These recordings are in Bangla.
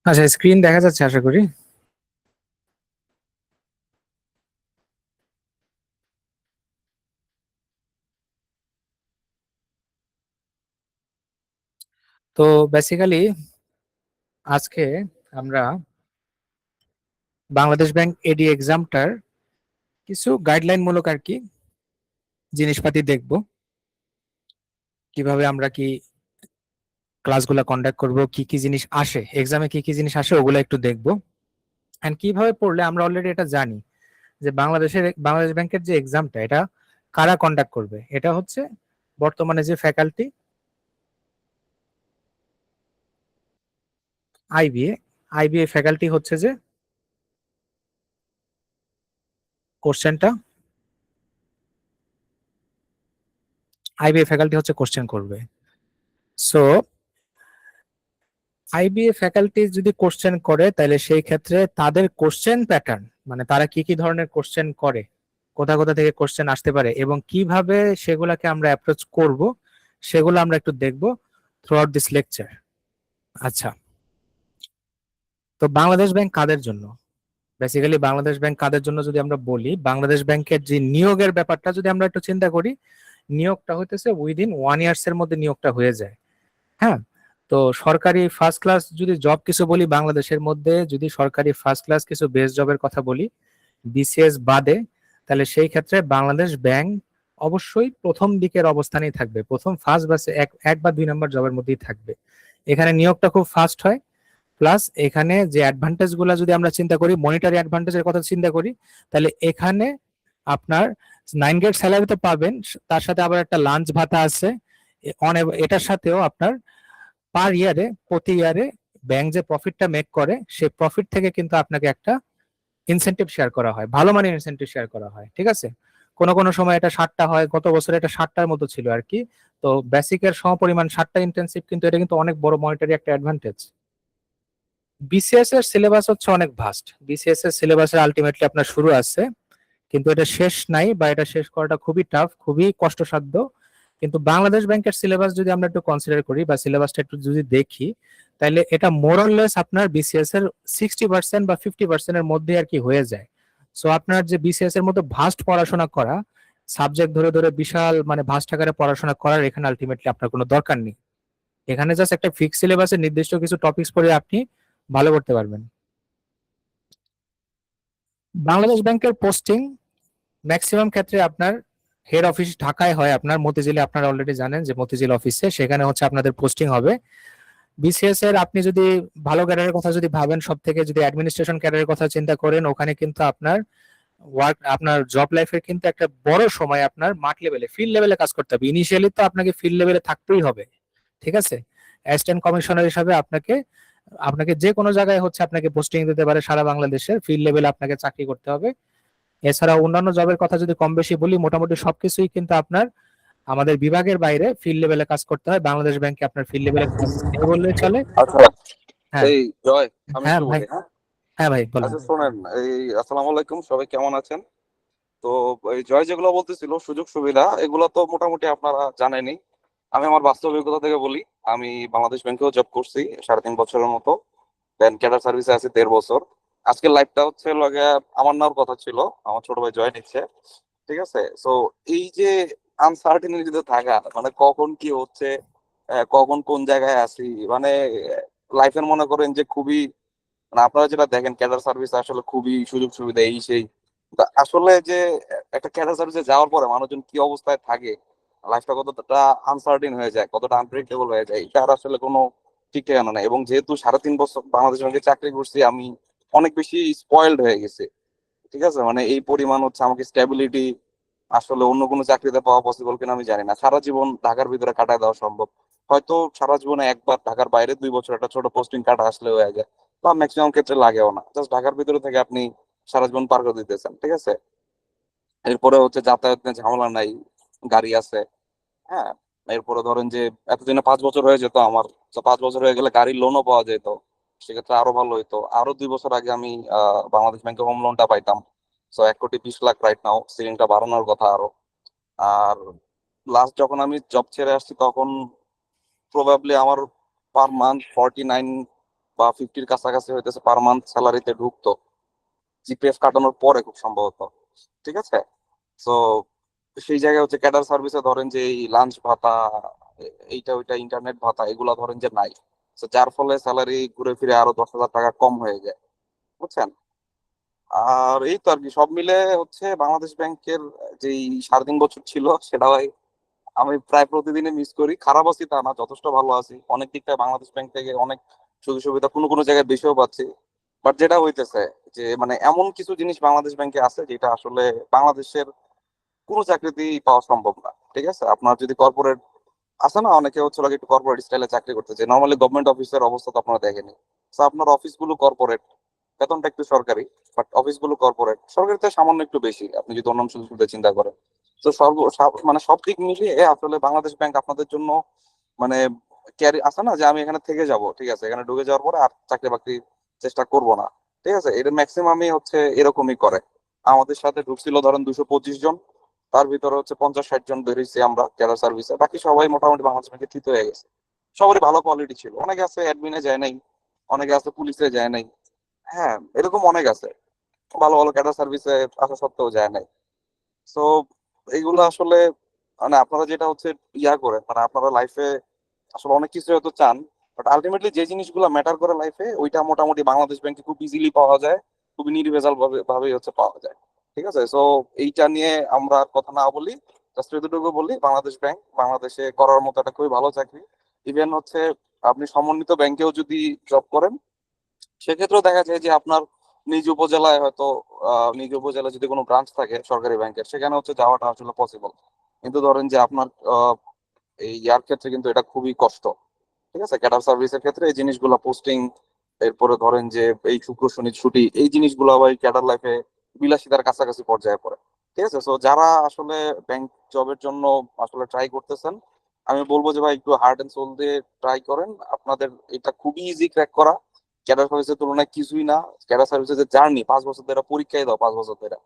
আচ্ছা, স্ক্রিন দেখা যাচ্ছে আশা করি। তো বেসিক্যালি আজকে আমরা বাংলাদেশ ব্যাংক এডি এক্সামটার কিছু গাইডলাইন মূলক আর কি জিনিসপাতি দেখব, কিভাবে আমরা কি ক্লাসগুলো কন্ডাক্ট করব, কি কি জিনিস আসে এক্সামে, কি কি জিনিস আসে ওগুলো একটু দেখব। এন্ড কিভাবে পড়লে আমরা অলরেডি এটা জানি যে বাংলাদেশ ব্যাংকের যে এক্সামটা এটা কারা কন্ডাক্ট করবে। এটা হচ্ছে বর্তমানে যে ফ্যাকাল্টি আইবিএ আইবিএ ফ্যাকাল্টি হচ্ছে যে কোশ্চেনটা আইবিএ ফ্যাকাল্টি হচ্ছে কোশ্চেন করবে। সো আইবিএ ফ্যাকাল্টি যদি কোশ্চেন করে তাহলে সেই ক্ষেত্রে তাদের কোশ্চেন প্যাটার্ন, মানে তারা কি কি ধরনের কোশ্চেন করে, কোথা কোথা থেকে কোশ্চেন আসতে পারে এবং কিভাবে সেগুলাকে আমরা অ্যাপ্রোচ করব, সেগুলো আমরা একটু দেখব থ্রু আউট দিস লেকচার। আচ্ছা, তো বাংলাদেশ ব্যাংক কাদের জন্য? বেসিক্যালি বাংলাদেশ ব্যাংক কাদের জন্য যদি আমরা বলি, বাংলাদেশ ব্যাংকের যে নিয়োগের ব্যাপারটা যদি আমরা একটু চিন্তা করি, নিয়োগটা হইতেছে উইদিন 1 ইয়ার্স এর মধ্যে নিয়োগটা হয়ে যায়। হ্যাঁ, তো সরকারি ফার্স্ট ক্লাস যদি জব কিছু বলি, বাংলাদেশের মধ্যে যদি সরকারি ফার্স্ট ক্লাস কিছু বেস জবের কথা বলি বিসিএস বাদে, তাহলে সেই ক্ষেত্রে বাংলাদেশ ব্যাংক অবশ্যই প্রথম দিকের অবস্থানেই থাকবে, প্রথম ফার্স্ট বা এক বা 2 নম্বর জবের মধ্যেই থাকবে। এখানে নিয়োগটা খুব ফাস্ট হয়। প্লাস এখানে যে অ্যাডভান্টেজ গুলা যদি আমরা চিন্তা করি, মনিটারি অ্যাডভান্টেজের কথা চিন্তা করি, তাহলে এখানে আপনার 9 গ্রেড স্যালারি তো পাবেন, তার সাথে আবার একটা লাঞ্চ ভাতা আছে। এটার সাথেও আপনার পার ইয়ারে, প্রতি ইয়ারে ব্যাংক যে প্রফিটটা মেক করে সেই প্রফিট থেকে কিন্তু আপনাকে একটা ইনসেনটিভ শেয়ার করা হয়, ভালো মানের ইনসেনটিভ শেয়ার করা হয়। ঠিক আছে, কোনো কোনো সময় এটা 60টা হয়, গত বছর এটা 60টার মতো ছিল আর কি। তো বেসিকের সমপরিমাণ 60টা ইন্টেনসিভ, কিন্তু এটা কিন্তু অনেক বড় মনিটারি একটা অ্যাডভান্টেজ। বিসিএস এর সিলেবাস হচ্ছে অনেক ভাস্ট। বিসিএস এর সিলেবাসের আলটিমেটলি আপনার শুরু আছে, কিন্তু এটা শেষ নাই, বা এটা শেষ করাটা খুবই টাফ, খুবই কষ্টসাধ্য। কিন্তু বাংলাদেশ ব্যাংকের সিলেবাস যদি আমরা একটু কনসিডার করি বা সিলেবাসটা একটু যদি দেখি, তাহলে এটা মোরলেস আপনার বিসিএস এর 60% বা 50% এর মধ্যে আর কি হয়ে যায়। সো আপনার যে বিসিএস এর মতো ভাস্ট পড়াশোনা করা, সাবজেক্ট ধরে ধরে বিশাল মানে ভাস্ট আকারে পড়াশোনা করার এখানে আলটিমেটলি আপনার কোনো দরকার নেই। এখানে জাস্ট একটা ফিক্স সিলেবাসের নির্দিষ্ট কিছু টপিকস পড়ে আপনি ভালো করতে পারবেন। বাংলাদেশ ব্যাংকের পোস্টিং ম্যাক্সিমাম ক্ষেত্রে আপনার হেড অফিস ঢাকায় হয়, আপনার মতিঝিলে, আপনারা অলরেডি জানেন যে মতিঝিল অফিসে, সেখানে হচ্ছে আপনাদের পোস্টিং হবে। বিসিএস এর আপনি যদি ভালো ক্যাডারের কথা যদি ভাবেন, সব থেকে যদি অ্যাডমিনিস্ট্রেশন ক্যাডারের কথা চিন্তা করেন, ওখানে কিন্তু আপনার আপনার জব লাইফের কিন্তু একটা বড় সময় আপনার মাঠ লেভেলে, ফিল্ড লেভেলে কাজ করতে হবে। ইনিশিয়ালি তো আপনাকে ফিল্ড লেভেলে থাকতেই হবে। ঠিক আছে, অ্যাসিস্ট্যান্ট কমিশনার হিসাবে আপনাকে আপনাকে যে কোনো জায়গায় হচ্ছে আপনাকে পোস্টিং দিতে পারে সারা বাংলাদেশের, ফিল্ড লেভেলে আপনাকে চাকরি করতে হবে। এছাড়া অন্যান্য জবের কথা যদি কম বেশি বলি, মোটামুটি সবকিছুই কিন্তু আপনার আমাদের বিভাগের বাইরে ফিল্ড লেভেলে কাজ করতে হয়। বাংলাদেশ ব্যাংকে আপনার ফিল্ড লেভেলে কাজ নেই বললেই চলে। আচ্ছা, হ্যাঁ। এই জয়, আমি হ্যাঁ একটু ভাই। বলি, হ্যাঁ। হ্যাঁ ভাই, বলেন। আচ্ছা শোনেন, এই আসসালামু আলাইকুম, সবাই কেমন আছেন? তো এই জয় যেগুলো বলতেছিল সুযোগ সুবিধা, এগুলো তো মোটামুটি আপনারা জানেনই। আমি আমার বাস্তব অভিজ্ঞতা থেকে বলি। আমি বাংলাদেশ ব্যাংকেও জব করছি 3.5 বছরের মতো। দেন ক্যাডার সার্ভিসে আছি 1.5 বছর। আজকের লাইফটা হচ্ছে লগে আমার নেওয়ার কথা ছিল, আমার ছোট ভাই জয় নিচ্ছে। ঠিক আছে, তো এই যে আনসার্টিনিটিতে থাকা, মানে কখন কি হচ্ছে, কখন কোন জায়গায় আছি, মানে লাইফের মনে করেন যে খুবই, মানে আপনারা যেটা দেখেন ক্যাডার সার্ভিস আসলে খুবই সুযোগ সুবিধা এই সেই, তা আসলে যে একটা ক্যাডার সার্ভিসে যাওয়ার পরে মানুষজন কি অবস্থায় থাকে, লাইফটা কতটা আনসার্টিন হয়ে যায়, কতটা আনপ্রেডিক্টেবল হয়ে যায়, এটার আসলে কোনো ঠিক ঠিকানা নাই। এবং যেহেতু 3.5 বছর বাংলাদেশ ব্যাংকে চাকরি করছি, আমি অনেক বেশি স্পয়েলড হয়ে গেছে। ঠিক আছে, মানে এই পরিমাণ হচ্ছে আমাকে স্টেবিলিটি আসলে অন্য কোনো চাকরিতে পাওয়া পসিবল কিনা আমি জানি না। সারা জীবন ঢাকার ভিতরে কাটায় দেওয়া সম্ভব, হয়তো সারা জীবনে একবার ঢাকার বাইরে 2 বছর একটা ছোট পোস্টিং কাটা আসলে হয়ে যায়, বা ম্যাক্সিমাম ক্ষেত্রে লাগেও না, জাস্ট ঢাকার ভিতরে থেকে আপনি সারা জীবন পার করে দিতেছেন। ঠিক আছে, এরপরে হচ্ছে যাতায়াত নিয়ে ঝামেলা নাই, গাড়ি আছে। হ্যাঁ, এরপরে ধরেন যে এতদিনে 5 বছর হয়ে যেত আমার, তো 5 বছর হয়ে গেলে গাড়ির লোনও পাওয়া যেত, সেক্ষেত্রে আরো ভালো হইতো। আরো 2 বছর আগে আমি বাংলাদেশ ব্যাংকে হোম লোনটা পাইতাম। 1,20,00,000 রাইট নাও, সিলিংটা বাড়ানোর কথা আরো। আর লাস্ট যখন আমি জব ছেড়ে আসছি তখন প্রবাবলি আমার পার মান্থ 49 বা 50-র কাছাকাছি হইতেছে পার মান্থ স্যালারিতে ঢুকতো, জিপিএফ কাটানোর পরে খুব সম্ভবত। ঠিক আছে। তো সেই জায়গায় হচ্ছে ক্যাডার সার্ভিসে ধরেন যে এই লাঞ্চ ভাতা, এইটা ওইটা ইন্টারনেট ভাতা এগুলা ধরেন যে নাই। তো যার ফলে স্যালারি ঘুরে ফিরে আরো 10,000 টাকা কম হয়ে যায়, বুঝছেন। আর এই তো আর কি, সব মিলে হচ্ছে বাংলাদেশ ব্যাংকের যেই 3.5 বছর ছিল সেটা ভাই আমি প্রায় প্রতিদিনই মিস করি। খারাপ আছি তা না, যথেষ্ট ভালো আছি, অনেক দিক থেকে বাংলাদেশ ব্যাংক থেকে অনেক সুযোগ সুবিধা কোনো কোনো জায়গায় বেশিও পাচ্ছি। বাট যেটা হইতেছে যে মানে এমন কিছু জিনিস বাংলাদেশ ব্যাংকে আছে যেটা আসলে বাংলাদেশের কোনো চাকরিতেই পাওয়া সম্ভব না। ঠিক আছে, আপনার যদি কর্পোরেট আছে না, অনেকে হচ্ছে লাগে একটু কর্পোরেট স্টাইলে চাকরি করতেছে, নর্মালি গভর্নমেন্ট অফিসের অবস্থা তো আপনারা দেখেনি। তো আপনার অফিসগুলো কর্পোরেট, বেতনটা একটু সরকারি, বাট অফিসগুলো কর্পোরেট, সরকারিতে সামান্য একটু বেশি আপনি যদি অন্যান্য সুযোগ সুবিধা চিন্তা করেন। তো মানে সব দিক মিলিয়ে আসলে বাংলাদেশ ব্যাংক আপনাদের জন্য মানে ক্যারি আছে না যে আমি এখানে থেকে যাব, ঠিক আছে, এখানে ঢুকে যাওয়ার পরে আর চাকরি বাকরি চেষ্টা করব না। ঠিক আছে, এটা ম্যাক্সিমামই হচ্ছে এরকমই করে। আমাদের সাথে ঢুকছিল ধরেন 225 জন, তার ভিতরে হচ্ছে 50-60 জন বেরিয়েছি আমরা ক্যাডার সার্ভিসে, বাকি সবাই মোটামুটি বাংলাদেশ ব্যাংকে থিত হয়ে গেছে। সবারই ভালো কোয়ালিটি ছিল, অনেকে আছে অ্যাডমিনে যায় নাই, অনেকে আছে পুলিশে যায় নাই। হ্যাঁ, এরকম অনেক আছে ভালো ভালো ক্যাডার সার্ভিসে আসা সত্ত্বেও যায় নাই। তো এইগুলো আসলে মানে আপনারা যেটা হচ্ছে ইয়া করে মানে আপনারা লাইফে আসলে অনেক কিছু হয়তো চান, বাট আলটিমেটলি যে জিনিসগুলো ম্যাটার করে লাইফে ওইটা মোটামুটি বাংলাদেশ ব্যাংকে খুব ইজিলি পাওয়া যায়, খুবই নির্ভেজাল ভাবেই হচ্ছে পাওয়া যায়। ঠিক আছে, সো এইটা নিয়ে আমরা আর কথা না বলি, জাস্ট এতটুকু বলি বাংলাদেশ ব্যাংক বাংলাদেশে করার মতো একটা খুবই ভালো চাকরি। ইভেন হচ্ছে আপনি সমন্বিত ব্যাংকেও যদি জব করেন সেক্ষেত্রেও দেখা যায় যে আপনার নিজ উপজেলায় হয়তো নিজ উপজেলায় যদি কোনো ব্রাঞ্চ থাকে সরকারি ব্যাংকের, সেখানে হচ্ছে যাওয়াটা আসলে পসিবল। কিন্তু ধরেন যে আপনার এই ইয়ার ক্ষেত্রে কিন্তু এটা খুবই কষ্ট। ঠিক আছে, ক্যাডার সার্ভিসের ক্ষেত্রে এই জিনিসগুলো পোস্টিং, এরপরে ধরেন যে এই শুক্র শনি ছুটি, এই জিনিসগুলো আবার ক্যাডার লাইফে বিলাসিতার কাছাকাছি পর্যায়ে পড়ে। ঠিক আছে, সো যারা আসলে ব্যাংক জবের জন্য আসলে ট্রাই করতেছেন, আমি বলবো যে ভাই একটু হার্ড এন্ড সোল দিয়ে ট্রাই করেন, আপনাদের এটা খুবই ইজি ক্র্যাক করা। ক্যাডার সার্ভিসের তুলনায় কিছুই না। ক্যাডার সার্ভিসের যে জার্নি 5 বছর ধরে পরীক্ষায় দাও 5 বছর ধরে,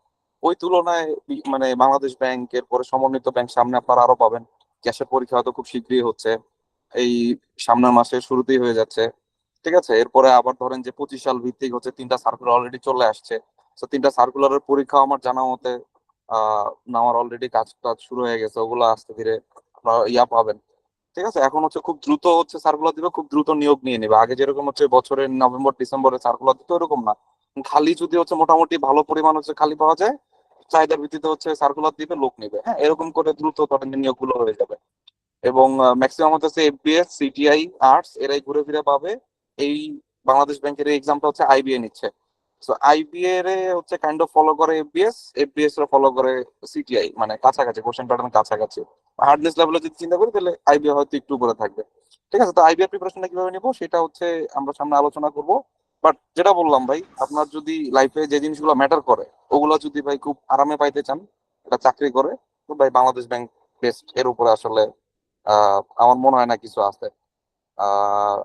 ওই তুলনায় মানে বাংলাদেশ ব্যাংকের পরে সমন্বিত ব্যাংক সামনে আপনারা আরো পাবেন। ক্যাশের পরীক্ষা হয়তো খুব শীঘ্রই হচ্ছে, এই সামনের মাসের শুরুতেই হয়ে যাচ্ছে। ঠিক আছে, এরপরে আবার ধরেন যে 25 সাল ভিত্তিক হচ্ছে 3টা সার্কুলার অলরেডি চলে আসছে। তো 3টা সার্কুলারের পরীক্ষা আমার জানা মতে নেওয়ার অলরেডি কাজ টাজ শুরু হয়ে গেছে, ওগুলো আস্তে ধীরে আপনারা ইয়া পাবেন। ঠিক আছে, এখন হচ্ছে খুব দ্রুত হচ্ছে সার্কুলার দিবে, খুব দ্রুত নিয়োগ নিয়ে নেবে। আগে যেরকম হচ্ছে বছরের নভেম্বর ডিসেম্বরে সার্কুলার দিতে, ওরকম না। খালি যদি হচ্ছে মোটামুটি ভালো পরিমাণ হচ্ছে খালি পাওয়া যায়, চাহিদার ভিত্তিতে হচ্ছে সার্কুলার দিবে, লোক নিবে। হ্যাঁ, এরকম করে দ্রুত ধরেন নিয়োগ গুলো হয়ে যাবে। এবং ম্যাক্সিমাম হচ্ছে এফবিএস, সিটিআই, আর্টস এরাই ঘুরে ফিরে পাবে। এই বাংলাদেশ ব্যাংকের এই এক্সামটা হচ্ছে আইবিএ নিচ্ছে। সো আইবিএ রে হচ্ছে কাইন্ড অফ ফলো করে এফবিএস, এফবিএস রে ফলো করে সিটিআই, মানে কাছাকাছি কোশ্চেন প্যাটার্ন কাছাকাছি। হার্ডনেস লেভেলে যদি চিন্তা করি তাহলে আইবিএ হয়তো একটু উপরে থাকবে। ঠিক আছে, তো আইবিএ প্রিপারেশনটা কিভাবে নিবো সেটা হচ্ছে আমরা সামনে আলোচনা করব। বাট যেটা বললাম ভাই, আপনার যদি লাইফে যে জিনিসগুলো ম্যাটার করে ওগুলো যদি ভাই খুব আরামে পাইতে চান, এটা চাকরি করে, তো ভাই বাংলাদেশ ব্যাংক বেস্ট। এর উপরে আসলে আমার মনে হয় না কিছু আছে।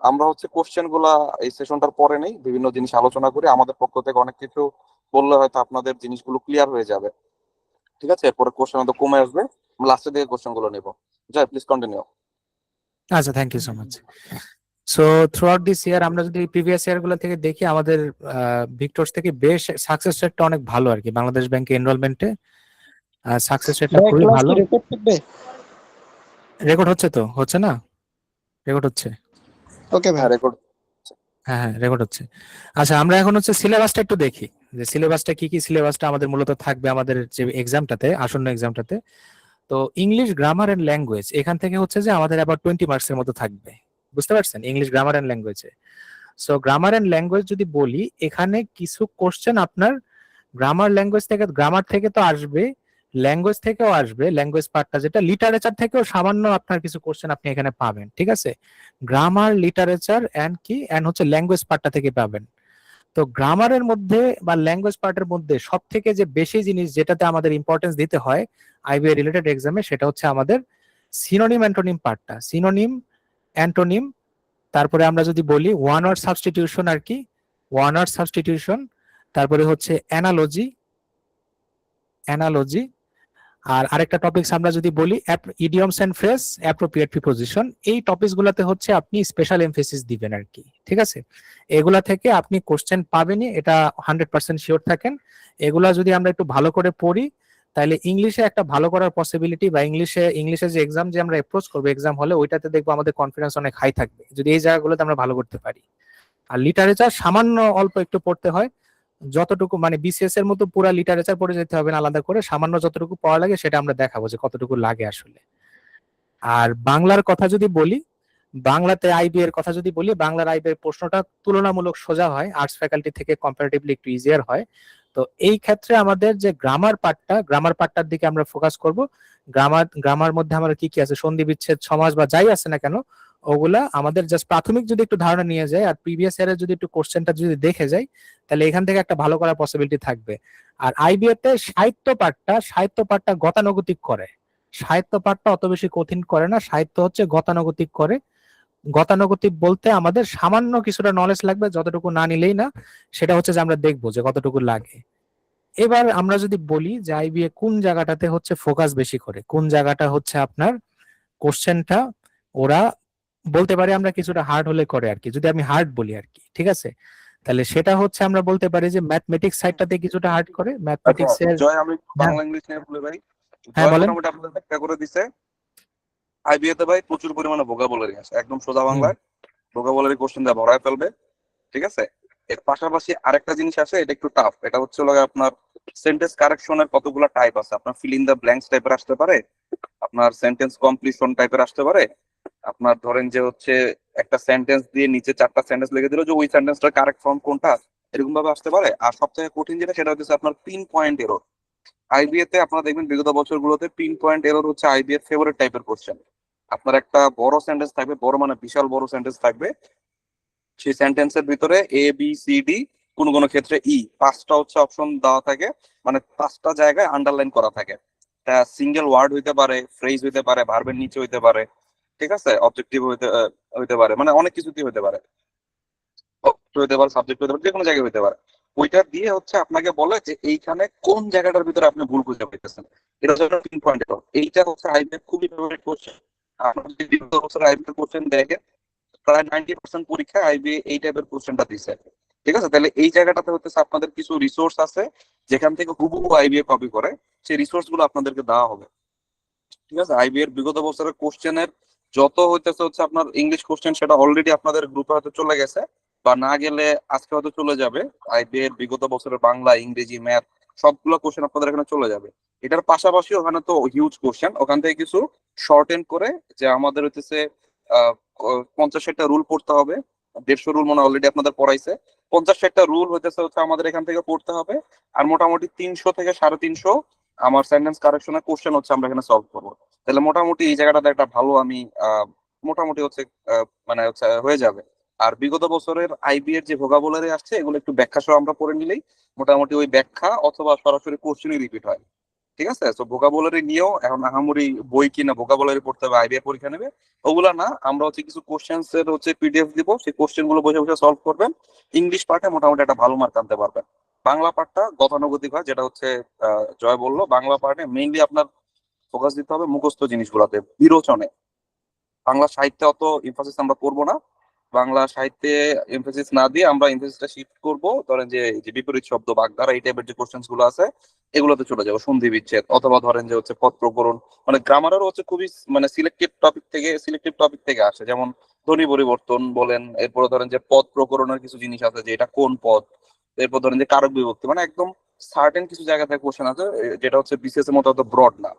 আমরা হচ্ছে কোশ্চেন গুলা এই সেশনটার পরে নেই, বিভিন্ন জিনিস আলোচনা করি, আমাদের পক্ষ থেকে অনেক কিছু বললে হয়তো আপনাদের জিনিসগুলো ক্লিয়ার হয়ে যাবে। ঠিক আছে, এরপরে কোশ্চেন হয়তো কমে আসবে, লাস্টের দিকে কোশ্চেন গুলো নিবো। Joy, please continue. আচ্ছা, thank you so much. So throughout this year আমরা যদি প্রিভিয়াস ইয়ার গুলো থেকে দেখি, আমাদের ভিক্টরস থেকে বেশ সাকসেস রেটটা অনেক ভালো আর কি। বাংলাদেশ ব্যাংকে এনরোলমেন্টে সাকসেস রেটটা ভাই খুবই ক্লাস ভালো। কি রেকর্ড থাকবে? রেকর্ড হচ্ছে তো, হচ্ছে না? রেকর্ড হচ্ছে। ওকে ভাই। হ্যাঁ, রেকর্ড। হ্যাঁ হ্যাঁ, রেকর্ড হচ্ছে। আচ্ছা, আমরা এখন হচ্ছে সিলেবাসটা একটু দেখি, যে সিলেবাসটা কি কি সিলেবাসটা আমাদের মূলত থাকবে আমাদের যে এক্সামটাতে, আসন্ন এক্সামটাতে। তো ইংলিশ গ্রামার এন্ড ল্যাঙ্গুয়েজ এখান থেকে হচ্ছে যে আমাদের আবার 20 মার্কসের মতো থাকবে, বুঝতে পারছেন? ইংলিশ গ্রামার এন্ড ল্যাঙ্গুয়েজে। সো গ্রামার এন্ড ল্যাঙ্গুয়েজ যদি বলি, এখানে কিছু কোশ্চেন আপনার গ্রামার থেকে তো আসবে, ল্যাঙ্গুয়েজ থেকেও আসবে। ল্যাঙ্গুয়েজ পার্টটা যেটা, লিটারেচার থেকেও সামান্য আপনার কিছু কোশ্চেন আপনি এখানে পাবেন। ঠিক আছে, গ্রামার, লিটারেচার এন্ড কি এন্ড হচ্ছে ল্যাঙ্গুয়েজ পার্টটা থেকে পাবেন। তো গ্রামারের মধ্যে বা ল্যাঙ্গুয়েজ পার্টের মধ্যে সব থেকে যে বেশি জিনিস যেটাতে আমাদের ইম্পর্টেন্স দিতে হয় আইবিএ রিলেটেড এক্সামে, সেটা হচ্ছে আমাদের সিনোনিম অ্যান্টোনিম পার্টটা। সিনোনিম, অ্যান্টোনিম, তারপরে আমরা যদি বলি ওয়ান ওয়ার্ড সাবস্টিটিউশন আর কি, ওয়ান ওয়ার্ড সাবস্টিটিউশন, তারপরে হচ্ছে অ্যানালজি, অ্যানালজি, আর আরেকটা টপিকস আমরা যদি বলি idioms and phrase, appropriate preposition, এই টপিকস গুলাতে হচ্ছে আপনি স্পেশাল এমফেসিস দিবেন আর কি, ঠিক আছে? এগুলা থেকে আপনি কোশ্চেন পাবেনই, এটা 100% শিওর থাকেন। এগুলা যদি আমরা একটু ভালো করে পড়ি, তাহলে ইংলিশে একটা ভালো করার পসিবিলিটি, বা ইংলিশে যে এক্সাম যে আমরা অ্যাপ্রোচ করবো এক্সাম হলে, ওইটাতে দেখবো আমাদের কনফিডেন্স অনেক হাই থাকবে যদি এই জায়গাগুলোতে আমরা ভালো করতে পারি। আর লিটারেচার সামান্য অল্প একটু পড়তে হয়, যতটুকু মানে বিসিএস এর মতো পুরা লিটারেচার পড়ে যেতে হবে না আলাদা করে, সামান্য যতটুকু পড়া লাগে সেটা আমরা দেখাবো যে কতটুকু লাগে আসলে। আর বাংলার কথা যদি বলি, বাংলাতে আইবি এর কথা যদি বলি, বাংলার আইবি এর প্রশ্নটা তুলনামূলক সোজা হয়, আর্টস ফ্যাকাল্টি থেকে কম্পারেটিভলি একটু ইজিয়ার হয়। তো এই ক্ষেত্রে আমাদের যে গ্রামার পার্টটার দিকে আমরা ফোকাস করব। গ্রামার মধ্যে আমরা কি কি আছে, সন্ধি বিচ্ছেদ সমাস বা যাই আছে না কেন, ওগুলা আমাদের জাস্ট প্রাথমিক যদি একটু ধারণা নিয়ে যায় আর প্রিভিয়াস ইয়ারের যদি একটু কোশ্চেনটা যদি দেখে যাই, তাহলে এখান থেকে একটা ভালো করার পসিবিলিটি থাকবে। আর আইবিএ তে সাহিত্য পাঠটা গতানুগতিক করে, সাহিত্য পাঠটা অত বেশি কঠিন করে না, সাহিত্য হচ্ছে গতানুগতিক করে। গতানুগতিক বলতে আমাদের সামান্য কিছুটা নলেজ লাগবে, যতটুকু না নিলেই না, সেটা হচ্ছে যে আমরা দেখবো যে কতটুকু লাগে। এবার আমরা যদি বলি যে আইবিএ কোন জায়গাটাতে হচ্ছে ফোকাস বেশি করে, কোন জায়গাটা হচ্ছে আপনার কোশ্চেনটা ওরা বলতে পারি আমরা কিছুটা হার্ড হলে করে আর কি, যদি আমি হার্ড বলি আর কি, ঠিক আছে? তাহলে সেটা হচ্ছে আমরা বলতে পারি যে ম্যাথমেটিক্স সাইডটাতে কিছুটা হার্ড করে, আচ্ছা ম্যাথমেটিক্স এর। জয়, আমি একটু হ্যাঁ, বাংলা ইংলিশ নিয়ে বলি ভাই। হ্যাঁ জয় বলেন। মোটামুটি আপনাদের ব্যাখ্যা করে দিছে। আইবিএ তে ভাই প্রচুর পরিমাণে ভোকাবুলারি আছে, একদম সোজা হুম। বাংলায় ভোকাবুলারি কোশ্চেন দিয়ে ভরায় ফেলবে। ঠিক আছে, এর পাশাপাশি আরেকটা জিনিস আছে, এটা একটু টাফ, এটা হচ্ছে হলো গিয়ে আপনার সেন্টেন্স কারেকশনের কতগুলো টাইপ আছে। আপনার ফিল ইন দ্য ব্ল্যাঙ্কস টাইপের আসতে পারে, আপনার সেন্টেন্স কমপ্লিশন টাইপের আসতে পারে। আপনার ধরেন যে হচ্ছে একটা সেন্টেন্স দিয়ে নিচে 4টা সেন্টেন্স লিখে দিল যে ওই সেন্টেন্সটার কারেক্ট ফর্ম কোনটা, এরকম ভাবে আসতে পারে। আর সবথেকে কঠিন যেটা সেটা হচ্ছে আপনার পিন পয়েন্ট এরর। আইবিএ তে আপনারা দেখবেন বিগত বছরগুলোতে পিন পয়েন্ট এরর হচ্ছে আইবিএ এর ফেভারিট টাইপের কোশ্চেন। আপনার একটা বড় সেন্টেন্স থাকবে, বড় মানে বিশাল বড় সেন্টেন্স থাকবে, সেই সেন্টেন্সের ভিতরে এ বি সি ডি, কোন কোন ক্ষেত্রে ই, 5টা হচ্ছে অপশন দেওয়া থাকে, মানে 5টা জায়গায় আন্ডারলাইন করা থাকে। তা সিঙ্গেল ওয়ার্ড হইতে পারে, ফ্রেজ হইতে পারে, ভার্বের নিচে হইতে পারে, ঠিক আছে, অবজেক্টিভ হইতে পারে, মানে অনেক কিছুতেই হইতে পারে, হইতে পারে, সাবজেক্ট হইতে পারে, যে কোনো জায়গায় হইতে পারে। ওইটা দিয়ে হচ্ছে আপনাকে বলে যে এইখানে কোন জায়গাটার ভিতরে আপনি ভুল খুঁজে পাইতেছেন। এটা হচ্ছে পিন পয়েন্ট। এইটা হচ্ছে আইবিএ খুবই ফেভারিট কোশ্চেন। আপনার যদি বিগত বছর আইবিএ কোশ্চেন দেখেন, প্রায় 90% পরীক্ষায় আইবিএ এই টাইপের কোশ্চেনটা দিছে। ঠিক আছে, তাহলে এই জায়গাটাতে হচ্ছে আপনাদের কিছু রিসোর্স আছে যেখান থেকে হুবহু আইবিএ কপি করে, সেই রিসোর্স গুলো আপনাদেরকে দেওয়া হবে। ঠিক আছে, আইবিএ এর বিগত বছরের কোশ্চেনের যত হইতেছে হচ্ছে আপনার ইংলিশ কোশ্চেন, সেটা অলরেডি আপনাদের গ্রুপে হয়তো চলে গেছে, বা না গেলে আজকে হয়তো চলে যাবে। আইবিএ এর বিগত বছরের বাংলা, ইংরেজি, ম্যাথ সবগুলো কোশ্চেন আপনাদের এখানে চলে যাবে। এটার পাশাপাশি ওখানে তো হিউজ কোশ্চেন, ওখান থেকে কিছু শর্ট এন্ড করে, যে আমাদের হইতেছে 50-60টা রুল পড়তে হবে। 150 রুল মনে অলরেডি আপনাদের পড়াইছে। 50-60টা রুল হইতেছে হচ্ছে আমাদের এখান থেকে পড়তে হবে। আর মোটামুটি 300 থেকে 350 আমার সেন্টেন্স কারেকশনের কোশ্চেন হচ্ছে আমরা এখানে সলভ করবো। তাহলে মোটামুটি এই জায়গাটাতে একটা ভালো আমি মোটামুটি হচ্ছে মানে হচ্ছে হয়ে যাবে। আর বিগত বছরের আইবি এর যে ভোকাবুলারি আসছে, এগুলো একটু ব্যাখ্যা সহ আমরা পড়ে নিলেই মোটামুটি ওই ব্যাখ্যা অথবা সরাসরি কোশ্চেনই রিপিট হয়। ঠিক আছে, তো ভোকাবুলারি নিয়েও এখন আহামরি বই কিনা ভোকাবুলারি পড়তে হবে, আইবি এর পরীক্ষা নেবে, ওগুলা না। আমরা হচ্ছে কিছু কোশ্চেন্স এর হচ্ছে পিডিএফ দিব, সেই কোশ্চেন গুলো বসে বসে সলভ করবেন। ইংলিশ পার্টে মোটামুটি একটা ভালো মার্ক আনতে পারবেন। বাংলা পার্টটা গতানুগতিক হয়, যেটা হচ্ছে জয় বললো, বাংলা পার্টে মেইনলি আপনার ফোকাস দিতে হবে মুখস্থ জিনিসগুলোতে, বিরোচনে। বাংলা সাহিত্যে অত এমফাসিস আমরা করবো না। বাংলা সাহিত্যে এমফাসিস না দিয়ে আমরা এমফাসিসটা শিফট করব, ধরেন যে যে বিপরীত শব্দ, বাগধারা, এই টাইপের যে কোশ্চেন্স গুলো আছে এগুলোতে চলে যাবো, সন্ধি বিচ্ছেদ, অথবা ধরেন যে হচ্ছে পদ প্রকরণ। মানে গ্রামারেরও হচ্ছে খুবই মানে সিলেক্টিভ টপিক থেকে আসে, যেমন ধ্বনি পরিবর্তন বলেন, এরপরে ধরেন যে পদ প্রকরণের কিছু জিনিস আছে যে এটা কোন পদ, এরপর ধরেন যে কারক বিভক্তি, মানে একদম সার্টেন কিছু জায়গা থেকে কোশ্চেন আছে, যেটা হচ্ছে বিসিএস এর মতো অত ব্রড না।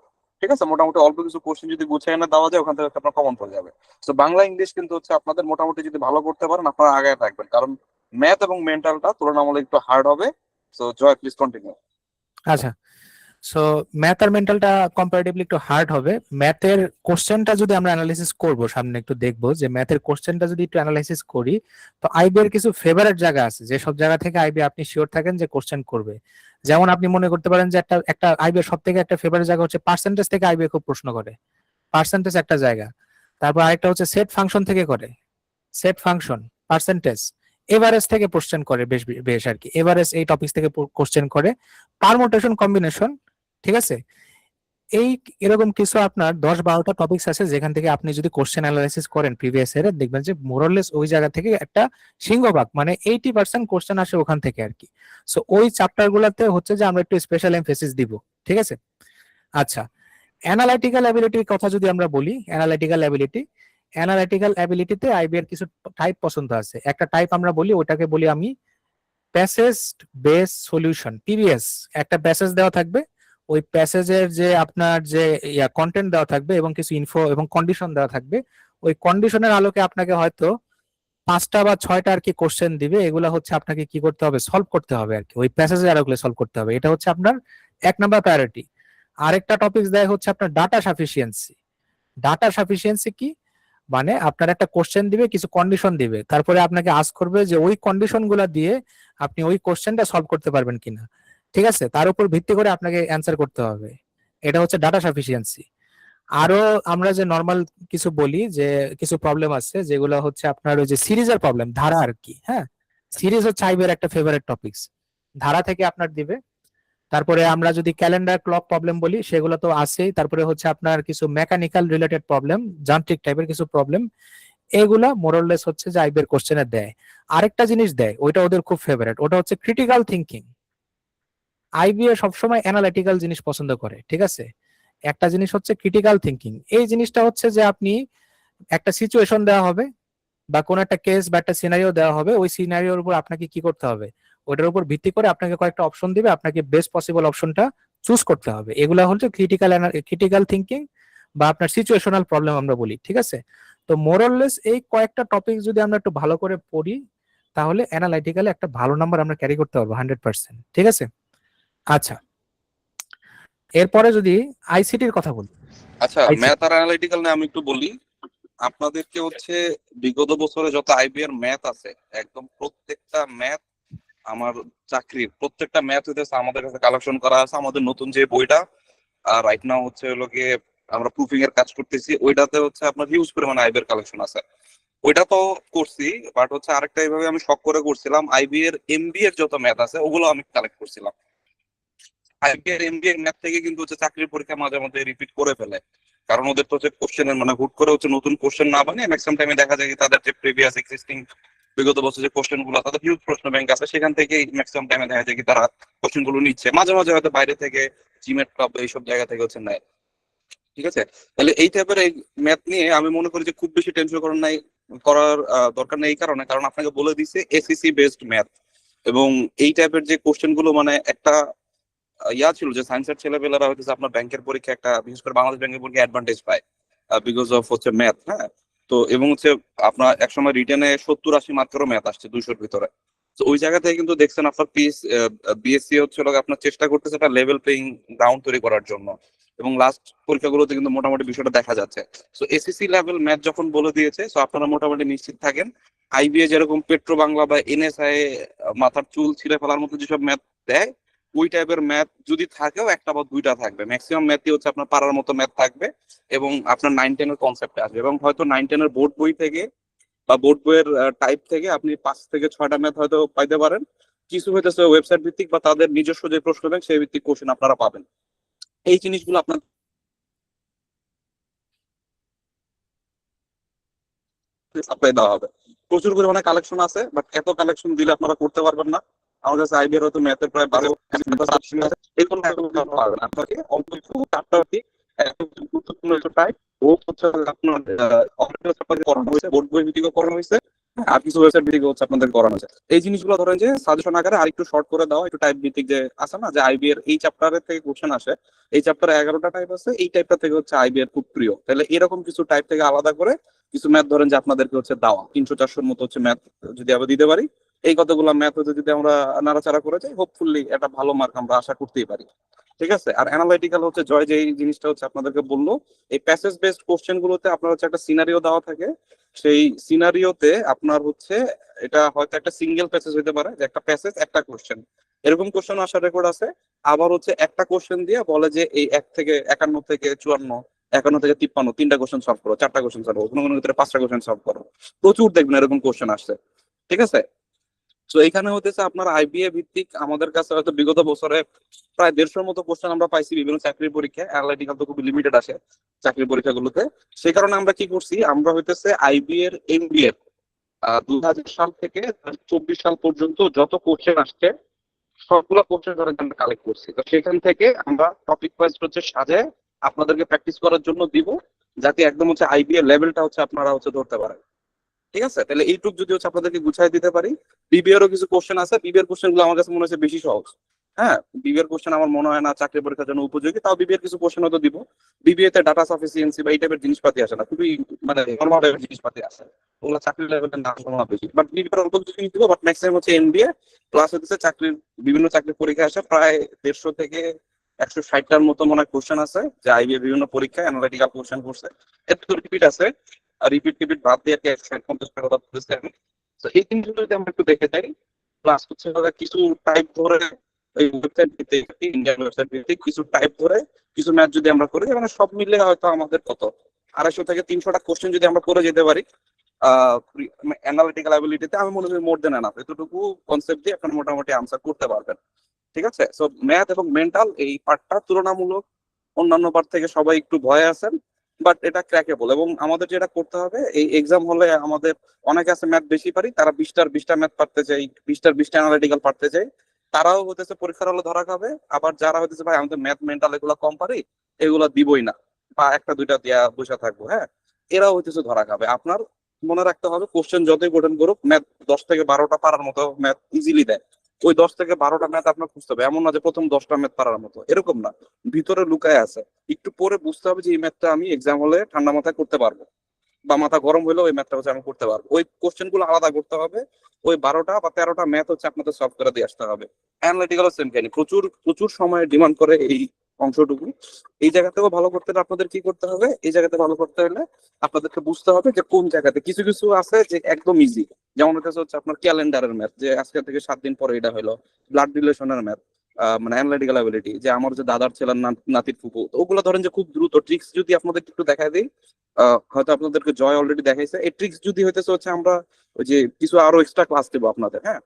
ঠিক আছে, মোটামুটি অল্প কিছু কোশ্চেন যদি গুছিয়ে এনে দেওয়া যায়, ওখান থেকে আপনার কমন পড়ে যাবে। তো বাংলা ইংলিশ কিন্তু হচ্ছে আপনাদের মোটামুটি যদি ভালো করতে পারেন, আপনারা আগে থাকবেন, কারণ ম্যাথ এবং মেন্টালটা তুলনামূলক একটু হার্ড হবে। তো জয়, প্লিজ কন্টিনিউ। আচ্ছা, সো ম্যাথ আর মেন্টালটা কম্পারেটিভলি একটু হার্ড হবে। ম্যাথের কোশ্চেনটা যদি আমরা অ্যানালাইসিস করব, সামনে একটু দেখবো যে ম্যাথের কোশ্চেনটা যদি একটু অ্যানালাইসিস করি, তো আইবি এর কিছু ফেভারিট জায়গা আছে যে সব জায়গা থেকে আইবি আপনি শিওর থাকেন যে কোশ্চেন করবে। যেমন আপনি মনে করতে পারেন যে একটা একটা আইবি এর সব থেকে একটা ফেভারিট জায়গা হচ্ছে পার্সেন্টেজ থেকে, আইবি খুব প্রশ্ন করে, পার্সেন্টেজ একটা জায়গা। তারপর আরেকটা হচ্ছে সেট ফাংশন থেকে করে, সেট ফাংশন, পার্সেন্টেজ। এভারেজ থেকে কোশ্চেন করে বেশ বেশ আর কি, এভারেজ এই টপিক থেকে কোশ্চেন করে। পারমুটেশন কম্বিনেশন, ঠিক আছে, এই এরকম কিছু আপনার 10-12টা টপিকস আছে যেখান থেকে আপনি যদি কোশ্চেন অ্যানালাইসিস করেন প্রিভিয়াস ইয়ারে, দেখবেন যে মোরলেস ওই জায়গা থেকে একটা সিংহভাগ মানে 80% কোশ্চেন আসে ওখান থেকে আর কি। সো ওই চ্যাপ্টার গুলাতে হচ্ছে যে আমরা একটু স্পেশাল এমফেসিস দিব, ঠিক আছে? আচ্ছা, অ্যানালাইটিক্যাল অ্যাবিলিটির কথা যদি আমরা বলি, অ্যানালাইটিক্যাল অ্যাবিলিটিতে আইবি এর কিছু টাইপ পছন্দ আছে। একটা টাইপ আমরা বলি, ওটাকে বলি আমি প্যাসেজ বেস সলিউশন, পিবিএস। একটা প্যাসেজ দেওয়া থাকবে, ওই প্যাসেজের যে আপনার যে কন্টেন্ট দেওয়া থাকবে এবং কিছু ইনফো এবং কন্ডিশন দেওয়া থাকবে। ওই কন্ডিশনের আলোকে আপনাকে হয়তো 5টা বা 6টা আর কি কোশ্চেন দিবে, এগুলা হচ্ছে আপনাকে কি করতে হবে, সলভ করতে হবে আর কি, ওই প্যাসেজের আলোকে সলভ করতে হবে। এটা হচ্ছে আপনার 1 নাম্বার প্রায়োরিটি। আরেকটা টপিক দেয় হচ্ছে আপনার ডাটা সাফিসিয়েন্সি। ডাটা সাফিসিয়েন্সি কি মানে, আপনার একটা কোশ্চেন দিবে, কিছু কন্ডিশন দিবে, তারপরে আপনাকে আস্ক করবে যে ওই কন্ডিশন গুলা দিয়ে আপনি ওই কোশ্চেনটা সলভ করতে পারবেন কিনা, ঠিক আছে? তার উপর ভিত্তি করে আপনাকে অ্যান্সার করতে হবে। এটা হচ্ছে ডাটা সাফিসিয়েন্সি। আরো আমরা যে নর্মাল কিছু বলি যে কিছু প্রবলেম আছে যেগুলো হচ্ছে আপনার ওই যে সিরিজের প্রবলেম, ধারা আর কি। হ্যাঁ, সিরিজ হচ্ছে আইবের একটা ফেভারিট টপিকস, ধারা থেকে আপনার দিবে। তারপরে আমরা যদি ক্যালেন্ডার ক্লক প্রবলেম বলি, সেগুলো তো আছেই। তারপরে হচ্ছে আপনার কিছু মেকানিক্যাল রিলেটেড প্রবলেম, যান্ত্রিক টাইপের কিছু প্রবলেম, এগুলা মোরলেস হচ্ছে যে আইবের কোশ্চেনে দেয়। আরেকটা জিনিস দেয়, ওইটা ওদের খুব ফেভারিট, ওটা হচ্ছে ক্রিটিক্যাল থিঙ্কিং। আইবিএ সবসময় অ্যানালিটিক্যাল জিনিস পছন্দ করে, ঠিক আছে? একটা জিনিস হচ্ছে ক্রিটিক্যাল থিঙ্কিং। এই জিনিসটা হচ্ছে যে আপনি একটা সিচুয়েশন দেওয়া হবে বা কোন একটা কেস বা একটা সিনারিও দেওয়া হবে, ওই সিনারিওর উপর আপনাকে কি করতে হবে, ওটার উপর ভিত্তি করে আপনাকে কয়েকটা অপশন দিবে, আপনাকে বেস্ট পসিবল অপশনটা চুজ করতে হবে। এগুলা হচ্ছে ক্রিটিক্যাল থিঙ্কিং বা আপনার সিচুয়েশনাল প্রবলেম আমরা বলি, ঠিক আছে? তো মোরলেস এই কয়েকটা টপিক যদি আমরা একটু ভালো করে পড়ি, তাহলে অ্যানালাইটিক্যালি একটা ভালো নাম্বার আমরা ক্যারি করতে পারবো 100%, ঠিক আছে? আচ্ছা, এরপরে যদি আইসিটির কথা বলি। আচ্ছা, আইসিটি ম্যাথ আর অ্যানালিটিক্যাল নিয়ে আমি একটু বলি। আপনাদেরকে হচ্ছে বিগত বছরে যত আইবিএর ম্যাথ আছে, একদম প্রত্যেকটা ম্যাথ, আমার চাকরির প্রত্যেকটা ম্যাথ হইতেছে আমাদের কাছে কালেকশন করা আছে। আমাদের নতুন যে বইটা রাইট নাও হচ্ছে হলো গিয়ে আমরা প্রুফিং এর কাজ করতেছি, ওইটাতে হচ্ছে আপনার হিউজ পরিমাণে আইবিএর কালেকশন আছে। ওইটা তো করছি, বাট হচ্ছে আরেকটা এইভাবে আমি শখ করে করছিলাম, আইবি এর এমবি এর যত ম্যাথ আছে ওগুলো আমি কালেক্ট করছিলাম। আইবি এর এমবি এর ম্যাথ থেকে কিন্তু হচ্ছে চাকরির পরীক্ষা মাঝে মধ্যে রিপিট করে ফেলে, কারণ ওদের তো হচ্ছে কোশ্চেনের মানে হুট করে হচ্ছে নতুন কোশ্চেন না বানিয়ে ম্যাক্সিমাম টাইমে দেখা যায় কি তাদের যে প্রিভিয়াস এক্সিস্টিং বিগত বছর যে কোশ্চেন গুলো, তাদের হিউজ প্রশ্ন ব্যাংক আছে, সেখান থেকে ম্যাক্সিমাম টাইমে দেখা যায় কি তারা কোশ্চেন গুলো নিচ্ছে। মাঝে মাঝে হয়তো বাইরে থেকে জিমেট ক্লাব এইসব জায়গা থেকে হচ্ছে নেয়, ঠিক আছে? তাহলে এই টাইপের এই ম্যাথ নিয়ে আমি মনে করি যে খুব বেশি টেনশন করার দরকার নেই। এই কারণে আপনাকে বলে দিছে এসিসি বেসড ম্যাথ, এবং এই টাইপের যে কোশ্চেন গুলো মানে একটা ছিল যে সায়েন্সের ছেলেপেলেরা হচ্ছে আপনার ব্যাংকের পরীক্ষা একটা, বিশেষ করে বাংলাদেশ ব্যাংকের পরীক্ষা অ্যাডভান্টেজ পায় বিকজ অফ হচ্ছে ম্যাথ। হ্যাঁ, তো এবং হচ্ছে আপনার একসময় রিটেনে 70-80 মার্কেরও ম্যাথ আসছে 200-র ভিতরে। তো ওই জায়গা থেকে কিন্তু দেখছেন আপনার বিএসসি হচ্ছে আপনার চেষ্টা করতেছে একটা লেভেল প্লেইং গ্রাউন্ড তৈরি করার জন্য, এবং লাস্ট পরীক্ষাগুলোতে কিন্তু মোটামুটি বিষয়টা দেখা যাচ্ছে। তো এসএসসি লেভেল ম্যাথ যখন বলে দিয়েছে, তো আপনারা মোটামুটি নিশ্চিত থাকেন আইবিএ যেরকম পেট্রো বাংলা বা এনএসআই মাথার চুল ছিঁড়ে ফেলার মতো যেসব ম্যাথ দেয়, ওই টাইপের ম্যাথ যদি থাকেও একটা বা দুইটা থাকবে, ম্যাক্সিমাম ম্যাথই হচ্ছে আপনার পারার মতো ম্যাথ থাকবে, এবং আপনার 9-10 এর কনসেপ্টে আসবে, এবং হয়তো 9-10 এর বোর্ড বই থেকে বা বোর্ড বইয়ের টাইপ থেকে আপনি 5 থেকে 6টা ম্যাথ হয়তো পাইতে পারেন। কিছু হইতেছে ওয়েবসাইট ভিত্তিক বা তাদের নিজস্ব যে প্রশ্ন ব্যাংক সেই ভিত্তিক কোশ্চেন আপনারা পাবেন। এই জিনিসগুলো আপনার সাপ্লাই দেওয়া হবে। প্রচুর পরিমাণে কালেকশন আছে, বাট এত কালেকশন দিলে আপনারা করতে পারবেন না। আমার কাছে আইবিএর হয়তো ম্যাথের প্রায় 12 আছে, এই কোনো পারবেন আপনাকে অল্প একটু 4টা একদম গুরুত্বপূর্ণ একটু টাইপ ও হচ্ছে আপনার করানো হয়েছে, বোর্ড বই ভিত্তিক করানো হয়েছে, আর কিছু ওয়েবসাইট ভিত্তিক হচ্ছে আপনাদের করানো হয়েছে। এই জিনিসগুলো ধরেন যে সাজেশন আকারে আরেকটু শর্ট করে দেওয়া, একটু টাইপ ভিত্তিক যে আছে না যে আইবি এর এই চ্যাপ্টারের থেকে কোশ্চেন আসে, এই চ্যাপ্টারে 11টা টাইপ আছে, এই টাইপটা থেকে হচ্ছে আইবি এর খুব প্রিয়। তাহলে এরকম কিছু টাইপ থেকে আলাদা করে কিছু ম্যাথ ধরেন যে আপনাদেরকে হচ্ছে দেওয়া 300-400-র মতো হচ্ছে ম্যাথ যদি আমরা দিতে পারি, এই কতগুলো ম্যাথ হচ্ছে যদি আমরা নাড়াচাড়া করে যাই, হোপফুলি একটা ভালো মার্ক আমরা আশা করতেই পারি, ঠিক আছে? আর অ্যানালাইটিক্যাল হচ্ছে জয় যে এই জিনিসটা হচ্ছে আপনাদেরকে বললো, এই প্যাসেজ বেসড কোশ্চেন গুলোতে আপনার হচ্ছে একটা সিনারিও দেওয়া থাকে। সেই সিনারিওতে আপনার হচ্ছে এটা হয়তো একটা সিঙ্গেল প্যাসেজ হতে পারে, যে একটা প্যাসেজ একটা কোশ্চেন, এরকম কোশ্চেন আসার রেকর্ড আছে। আবার হচ্ছে একটা কোশ্চেন দিয়ে বলে যে এই 1 থেকে 51 থেকে 54, 51 থেকে 53 3টা কোশ্চেন সলভ করো, 4টা কোশ্চেন সলভ করো, কোনো কোনো ক্ষেত্রে 5টা কোশ্চেন সলভ করো। প্রচুর দেখবেন এরকম কোশ্চেন আসছে, ঠিক আছে? তো এখানে হতেছে আপনার আইবিএ ভিত্তিক আমাদের কাছে হয়তো বিগত বছরে প্রায় 150 মতো কোশ্চেন আমরা পাইছি বিভিন্ন চাকরির পরীক্ষায়। অ্যানালিটিক্যাল তো খুব লিমিটেড আসে চাকরির পরীক্ষাগুলোতে। সেই কারণে আমরা কি করছি, আমরা হইতেছে আইবি এর এমবিএ 2000 সাল থেকে 2024 সাল পর্যন্ত যত কোশ্চেন আসছে সবগুলো কোশ্চেন ধরেন আমরা কালেক্ট করছি। তো সেখান থেকে আমরা টপিক ওয়াইজ হচ্ছে সাজায় আপনাদেরকে প্র্যাকটিস করার জন্য দিব, যাতে একদম হচ্ছে আইবি এর লেভেলটা হচ্ছে আপনারা হচ্ছে ধরতে পারেন। ঠিক আছে, তাহলে এইটুক যদি হচ্ছে আপনাদেরকে গুছাই দিতে পারি। বিবিএরও কিছু কোশ্চেন আছে, বিবিএর কোশ্চেন গুলো আমার কাছে মনে হচ্ছে বেশি সহজ। হ্যাঁ, বিবিএর কোশ্চেন আমার মনে হয় না চাকরি পরীক্ষার জন্য উপযোগী, তাও বিবিএর কিছু কোশ্চেন হয়তো দিব। বিবিএ তে ডাটা সাফিসিয়েন্সি বা এই টাইপের জিনিসপাতি আসে না, খুবই মানে নর্মাল টাইপের জিনিসপাতি আসে, ওগুলো চাকরির লেভেলের না সম্ভাবনা বেশি। বাট বিবিএর অল্প কিছু জিনিস দিব, বাট ম্যাক্সিমাম হচ্ছে এমবিএ প্লাস হচ্ছে চাকরির বিভিন্ন চাকরির পরীক্ষা আসে প্রায় 150 থেকে 160টার মতো মনে হয় কোশ্চেন আছে, যে আইবিএ বিভিন্ন পরীক্ষায় অ্যানালিটিক্যাল কোশ্চেন করছে। এত রিপিট আছে, রিপিট টিপিট বাদ দিয়ে আর কি 150 টাকা কথা বলতেছে আমি। তো এই জিনিসগুলো যদি আমরা একটু দেখে যাই, প্লাস হচ্ছে ওরা কিছু টাইপ ধরে এই ওয়েবসাইট ভিত্তিক ইন্ডিয়ান ওয়েবসাইট ভিত্তিক কিছু টাইপ ধরে কিছু ম্যাথ যদি আমরা করি, মানে সব মিলে হয়তো আমাদের কত 250 থেকে 300টা কোশ্চেন যদি আমরা করে যেতে পারি অ্যানালিটিক্যাল অ্যাবিলিটিতে, আমি মনে করি মোর দেন এনাফ। এতটুকু কনসেপ্ট দিয়ে আপনারা মোটামুটি আনসার করতে পারবেন। ঠিক আছে, সো ম্যাথ এবং মেন্টাল এই পার্টটা তুলনামূলক অন্যান্য পার্ট থেকে সবাই একটু ভয়ে আছেন, বাট এটা ক্র্যাকেবল। এবং আমাদের যেটা করতে হবে, এই এক্সাম হলে আমাদের অনেকে আছে ম্যাথ বেশি পারি, তারা 20টার 20টা ম্যাথ পারতে চাই, 20টার 20টা অ্যানালিটিক্যাল পারতে চাই, তারাও হতেছে পরীক্ষার হলে ধরা খাবে। আবার যারা হতেছে ভাই আমি তো ম্যাথ মেন্টাল এগুলো কম পারি, এগুলো দিবই না বা একটা দুইটা দিয়া বসে থাকবো, হ্যাঁ, এরাও হইতেছে ধরা খাবে। আপনার মনে রাখতে হবে কোশ্চেন যতই কঠিন করুক, ম্যাথ 10 থেকে 12টা পারার মতো ম্যাথ ইজিলি দেয়। ওই 10 থেকে 12টা ম্যাথ আপনার খুঁজতে হবে, এমন না যে প্রথম 10টা ম্যাথ পারার মতো, এরকম না, ভিতরে লুকায় আছে। একটু পরে বুঝতে হবে যে এই ম্যাথটা আমি এক্সাম হলে ঠান্ডা মাথায় করতে পারবো, বা মাথা গরম হলেও ওই ম্যাথটা হচ্ছে আমি করতে পারবো। ওই কোশ্চেন গুলো আলাদা করতে হবে। ওই 12টা বা 13টা ম্যাথ হচ্ছে আপনাদের সলভ করে দিয়ে আসতে হবে। অ্যানালিটিক্যাল সেম কাহিনী, প্রচুর প্রচুর সময় ডিমান্ড করে এই অংশটুকু। এই জায়গাতেও ভালো করতে হলে আপনাদের কি করতে হবে, এই জায়গাতে ভালো করতে হলে আপনাদেরকে বুঝতে হবে যে কোন জায়গাতে কিছু কিছু আছে যে একদম ইজি। যেমন হচ্ছে আপনার ক্যালেন্ডারের ম্যাথ, যে আজকে থেকে 7 দিন পরে এটা হলো। ব্লাড রিলেশনের ম্যাথ, মানে অ্যানালিটিক্যাল অ্যাবিলিটি, যে আমার যে দাদার ছেলের নাতির ফুপু, তো ওগুলো ধরেন যে খুব দ্রুত ট্রিক্স যদি আপনাদের একটু দেখায় দিই, হয়তো আপনাদেরকে জয় অলরেডি দেখাইছে। এই ট্রিক্স যদি হইতেছে হচ্ছে আমরা ওই যে কিছু আরো এক্সট্রা ক্লাস দেবো আপনাদের, হ্যাঁ,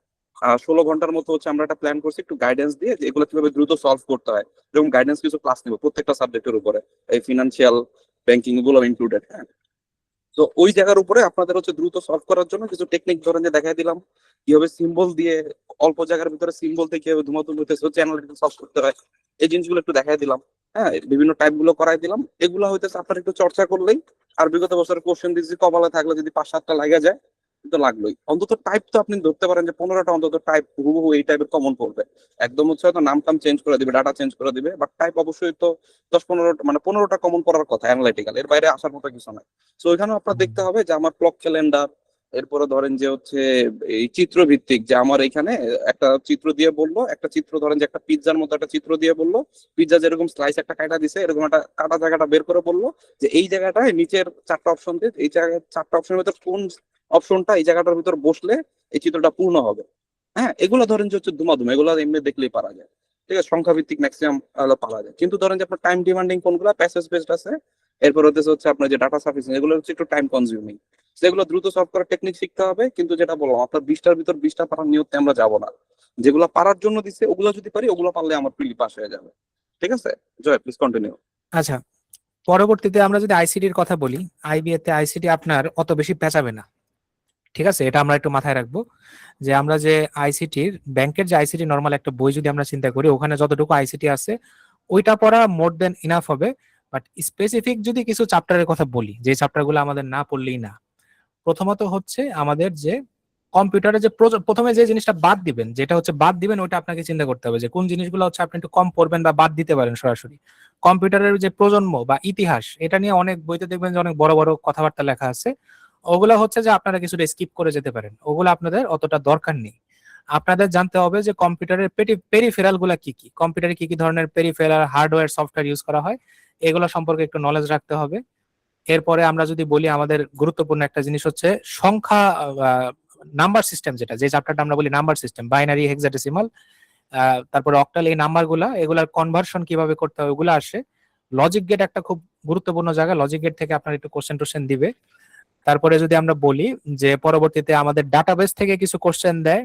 16 ঘন্টার মতো হচ্ছে আমরা একটা প্ল্যান করছি একটু গাইডেন্স দিয়ে, যে এগুলো কিভাবে দ্রুত সলভ করতে হয়, এরকম গাইডেন্স কিছু ক্লাস নিবো প্রত্যেকটা সাবজেক্টের উপরে, এই ফিনান্সিয়াল ব্যাংকিং এগুলো ইনক্লুডেড, হ্যাঁ। তো ওই জায়গার উপরে আপনাদের হচ্ছে দ্রুত সলভ করার জন্য কিছু টেকনিক ধরেন যে দেখাই দিলাম, কিভাবে সিম্বল দিয়ে অল্প জায়গার ভিতরে সিম্বল থেকে কিভাবে ধুমাধুম হইতেছে হচ্ছে অ্যানালিটিক্যাল সলভ করতে হয়, এই জিনিসগুলো একটু দেখাই দিলাম। হ্যাঁ, বিভিন্ন টাইপ গুলো করাই দিলাম। এগুলো হইতেছে আপনার একটু চর্চা করলেই, আর বিগত বছরের কোশ্চেন দিয়েছি কপালে থাকলে যদি 5-7টা লাগা যায়, কিন্তু লাগলোই অন্তত টাইপ তো আপনি ধরতে পারেন যে 15টা অন্তত টাইপ হুবহু এই টাইপের কমন পড়বে। একদম হচ্ছে হয়তো নাম টাম চেঞ্জ করে দিবে, ডাটা চেঞ্জ করে দিবে, বাট টাইপ অবশ্যই তো 10-15 মানে 15টা কমন পড়ার কথা অ্যানালিটিক্যাল, এর বাইরে আসার মতো কিছু নাই। তো ওইখানেও আপনার দেখতে হবে যে আমার ক্লক ক্যালেন্ডার, এরপরে ধরেন যে হচ্ছে এই চিত্র ভিত্তিক, যে আমার এখানে একটা চিত্র দিয়ে বললো, একটা চিত্র ধরেন যে একটা পিৎজার মতো একটা চিত্র দিয়ে বললো, পিৎজা যেরকম স্লাইস একটা কাটা দিছে এরকম একটা কাটা জায়গাটা বের করে বললো, যে এই জায়গাটায় নিচের 4টা অপশন দিয়ে এই জায়গায় 4টা অপশনের ভিতর কোন অপশনটা এই জায়গাটার ভিতর বসলে এই চিত্রটা পূর্ণ হবে। হ্যাঁ, এগুলো ধরেন যে হচ্ছে দুমাদুম, এগুলো এমনি দেখলেই পারা যায়। ঠিক আছে, সংখ্যা ভিত্তিক ম্যাক্সিমাম পারা যায়, কিন্তু ধরেন যে আপনার টাইম ডিমান্ডিং কোনগুলো প্যাসেজ বেসড আছে, এরপর হচ্ছে আপনার যে ডাটা সাফিসিয়েন্সি, এগুলো হচ্ছে একটু টাইম কনজিউমিং। সেগুলো দ্রুত সলভ করার টেকনিক শিখতে হবে। কিন্তু যেটা বললাম, আপনার 20টার ভিতর 20টা পারার নিয়তে আমরা যাবো না। যেগুলো পারার জন্য দিছে ওগুলো যদি পারি, ওগুলো পারলে আমার প্রিলি পাস হয়ে যাবে। ঠিক আছে, জয় প্লিজ কন্টিনিউ। আচ্ছা, পরবর্তীতে আমরা যদি আইসিটির কথা বলি, আইবিএ তে আইসিটি আপনার অত বেশি পেঁচাবে না। ঠিক আছে, এটা আমরা একটু মাথায় রাখবো যে আমরা যে আইসিটির ব্যাংকের যে আইসিটি নর্মাল একটা বই যদি আমরা চিন্তা করি, ওখানে যতটুকু আইসিটি আছে ওইটা পড়া মোর দেন ইনাফ হবে। বাট স্পেসিফিক যদি কিছু চ্যাপ্টারের কথা বলি, যে চ্যাপ্টারগুলো আমাদের না পড়লেই না, প্রথমত হচ্ছে আমাদের যে কম্পিউটারে যে প্রথমে যে জিনিসটা বাদ দিবেন, যেটা হচ্ছে বাদ দিবেন, ওইটা আপনাকে চিন্তা করতে হবে যে কোন জিনিসগুলো হচ্ছে আপনি একটু কম পড়বেন বা বাদ দিতে পারেন সরাসরি। কম্পিউটারের যে প্রজন্ম বা ইতিহাস, এটা নিয়ে অনেক বইতে দেখবেন যে অনেক বড় বড় কথাবার্তা লেখা আছে। ওগুলা হচ্ছে যে আপনারা কিছুটা স্কিপ করে যেতে পারেন, ওগুলো আপনাদের অতটা দরকার নেই। আপনাদের জানতে হবে যে কম্পিউটারের পেরিফেরাল গুলা কি কি, কম্পিউটারে কি কি ধরনের পেরিফেরাল হার্ডওয়্যার সফটওয়্যার ইউজ করা হয়, এগুলো সম্পর্কে একটু নলেজ রাখতে হবে। এরপরে আমরা যদি বলি, আমাদের গুরুত্বপূর্ণ একটা জিনিস হচ্ছে সংখ্যা, নাম্বার সিস্টেম, যেটা যে চ্যাপ্টারটা আমরা বলি নাম্বার সিস্টেম, বাইনারি, হেক্সাডেসিমাল, তারপরে অক্টাল, এই নাম্বার গুলা, এগুলার কনভার্সন কিভাবে করতে হবে ওগুলো আসে। লজিক গেট একটা খুব গুরুত্বপূর্ণ জায়গা, লজিক গেট থেকে আপনার একটু কোশ্চেন টোশ্চেন দিবে। তারপরে যদি আমরা বলি যে পরবর্তীতে আমাদের ডাটাবেস থেকে কিছু কোশ্চেন দেয়,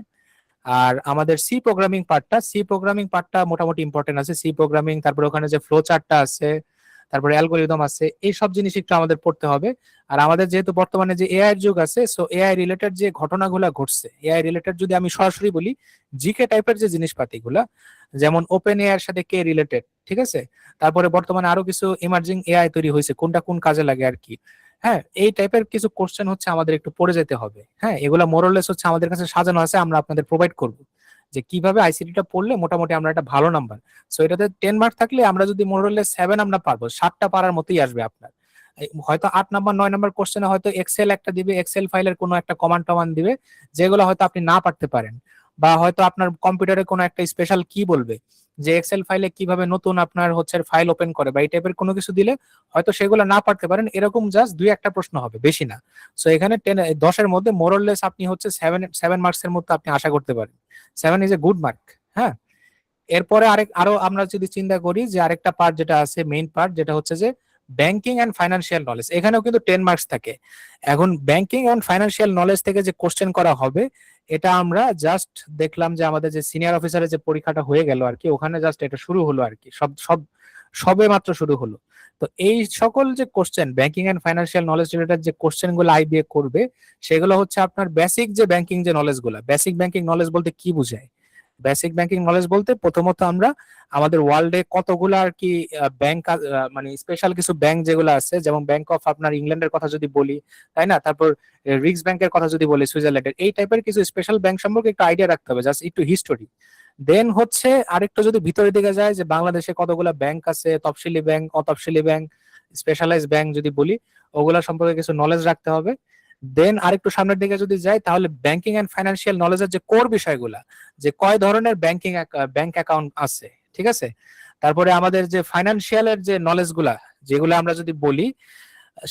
আর আমাদের সি প্রোগ্রামিং পার্টটা মোটামুটি ইম্পর্টেন্ট আছে। সি প্রোগ্রামিং, তারপরে ওখানে যে ফ্লো চার্টটা আছে, তারপরে অ্যালগোরিদম আছে, এই সব জিনিস একটু আমাদের পড়তে হবে। আর আমাদের যেহেতু বর্তমানে যে এআই এর যুগ আছে, সো এআই রিলেটেড যে ঘটনাগুলো ঘটছে, এআই রিলেটেড যদি আমি সরাসরি বলি, জিকে টাইপের যে জিনিসপাতিগুলা, যেমন ওপেন এআই এর সাথে কে রিলেটেড, ঠিক আছে, তারপরে বর্তমানে আরো কিছু ইমার্জিং এআই তৈরি হয়েছে, কোনটা কোন কাজে লাগে আর কি। হ্যাঁ, এই টাইপের কিছু কোশ্চেন হচ্ছে আমাদের একটু পড়ে যেতে হবে। হ্যাঁ, এগুলা মোরলেস হচ্ছে আমাদের কাছে সাজানো আছে, আমরা আপনাদের প্রোভাইড করব যে কিভাবে আইসিটিটা পড়লে মোটামুটি আমরা একটা ভালো নাম্বার। সো এটাতে 10 মার্ক থাকলে আমরা যদি মোরলেস 7 আমরা পারবো, 7টা পারার মতোই আসবে আপনার। হয়তো 8 নাম্বার 9 নাম্বার কোশ্চেনে হয়তো এক্সেল একটা দিবে, এক্সেল ফাইলের কোনো একটা কমান্ড টমান্ড দিবে, যেগুলো হয়তো আপনি না পারতে পারেন। বা হয়তো আপনার কম্পিউটারে কোনো একটা স্পেশাল কি বলবে, যে এক্সেল ফাইলে কিভাবে নতুন আপনার হচ্ছে ফাইল ওপেন করে, বা এই টাইপের কোনো কিছু দিলে হয়তো সেগুলো না পারতে পারেন। এরকম জাস্ট 2-1টা প্রশ্ন হবে, বেশি না। সো এখানে 10-এর মধ্যে মোরলেস আপনি হচ্ছে 7 মার্কসের মধ্যে আপনি আশা করতে পারেন। 7 ইজ এ গুড মার্ক। হ্যাঁ, এরপরে আরো আমরা যদি চিন্তা করি যে আরেকটা পার্ট যেটা আছে, মেইন পার্ট, যেটা হচ্ছে যে ব্যাংকিং এন্ড ফাইন্যান্সিয়াল নলেজ, এখানেও কিন্তু 10 মার্কস থাকে। এখন ব্যাংকিং এন্ড ফাইন্যান্সিয়াল নলেজ থেকে যে কোশ্চেন করা হবে, এটা আমরা জাস্ট দেখলাম যে আমাদের যে সিনিয়র অফিসারের যে পরীক্ষাটা হয়ে গেল আর কি, ওখানে জাস্ট এটা শুরু হলো আর কি, সব সব সবে মাত্র শুরু হলো। তো এই সকল যে question, banking and financial knowledge related যে কোশ্চেন গুলো আইবিএ করবে, সেগুলো হচ্ছে আপনার বেসিক যে ব্যাংকিং যে নলেজ গুলা। বেসিক ব্যাংকিং নলেজ বলতে কি বুঝায়? বেসিক ব্যাংকিং নলেজ বলতে প্রথমত আমরা আমাদের ওয়ার্ল্ডে কতগুলো আর কি ব্যাংক, মানে স্পেশাল কিছু ব্যাংক যেগুলো আছে, যেমন ব্যাংক অফ আপনার ইংল্যান্ডের কথা যদি বলি, তাই না, তারপর রিক্স ব্যাংকের কথা যদি বলি সুইজারল্যান্ডের, এই টাইপের কিছু স্পেশাল ব্যাংক সম্পর্কে একটু আইডিয়া রাখতে হবে, জাস্ট একটু হিস্টোরি। দেন হচ্ছে আরেকটু যদি ভিতরের দিকে যায়, যে বাংলাদেশে কতগুলো ব্যাংক আছে, তফসিলি ব্যাংক, অতফসিলি ব্যাংক, স্পেশালাইজ ব্যাংক যদি বলি, ওগুলা সম্পর্কে কিছু নলেজ রাখতে হবে। দেন আরেকটু সামনের দিকে যদি যাই, তাহলে ব্যাংকিং এন্ড ফাইন্যান্সিয়াল নলেজের যে কোর বিষয়গুলা, যে কয় ধরনের ব্যাংক অ্যাকাউন্ট আছে, ঠিক আছে, তারপরে আমাদের যে ফাইন্যান্সিয়ালের যে নলেজ গুলা, যেগুলো আমরা যদি বলি,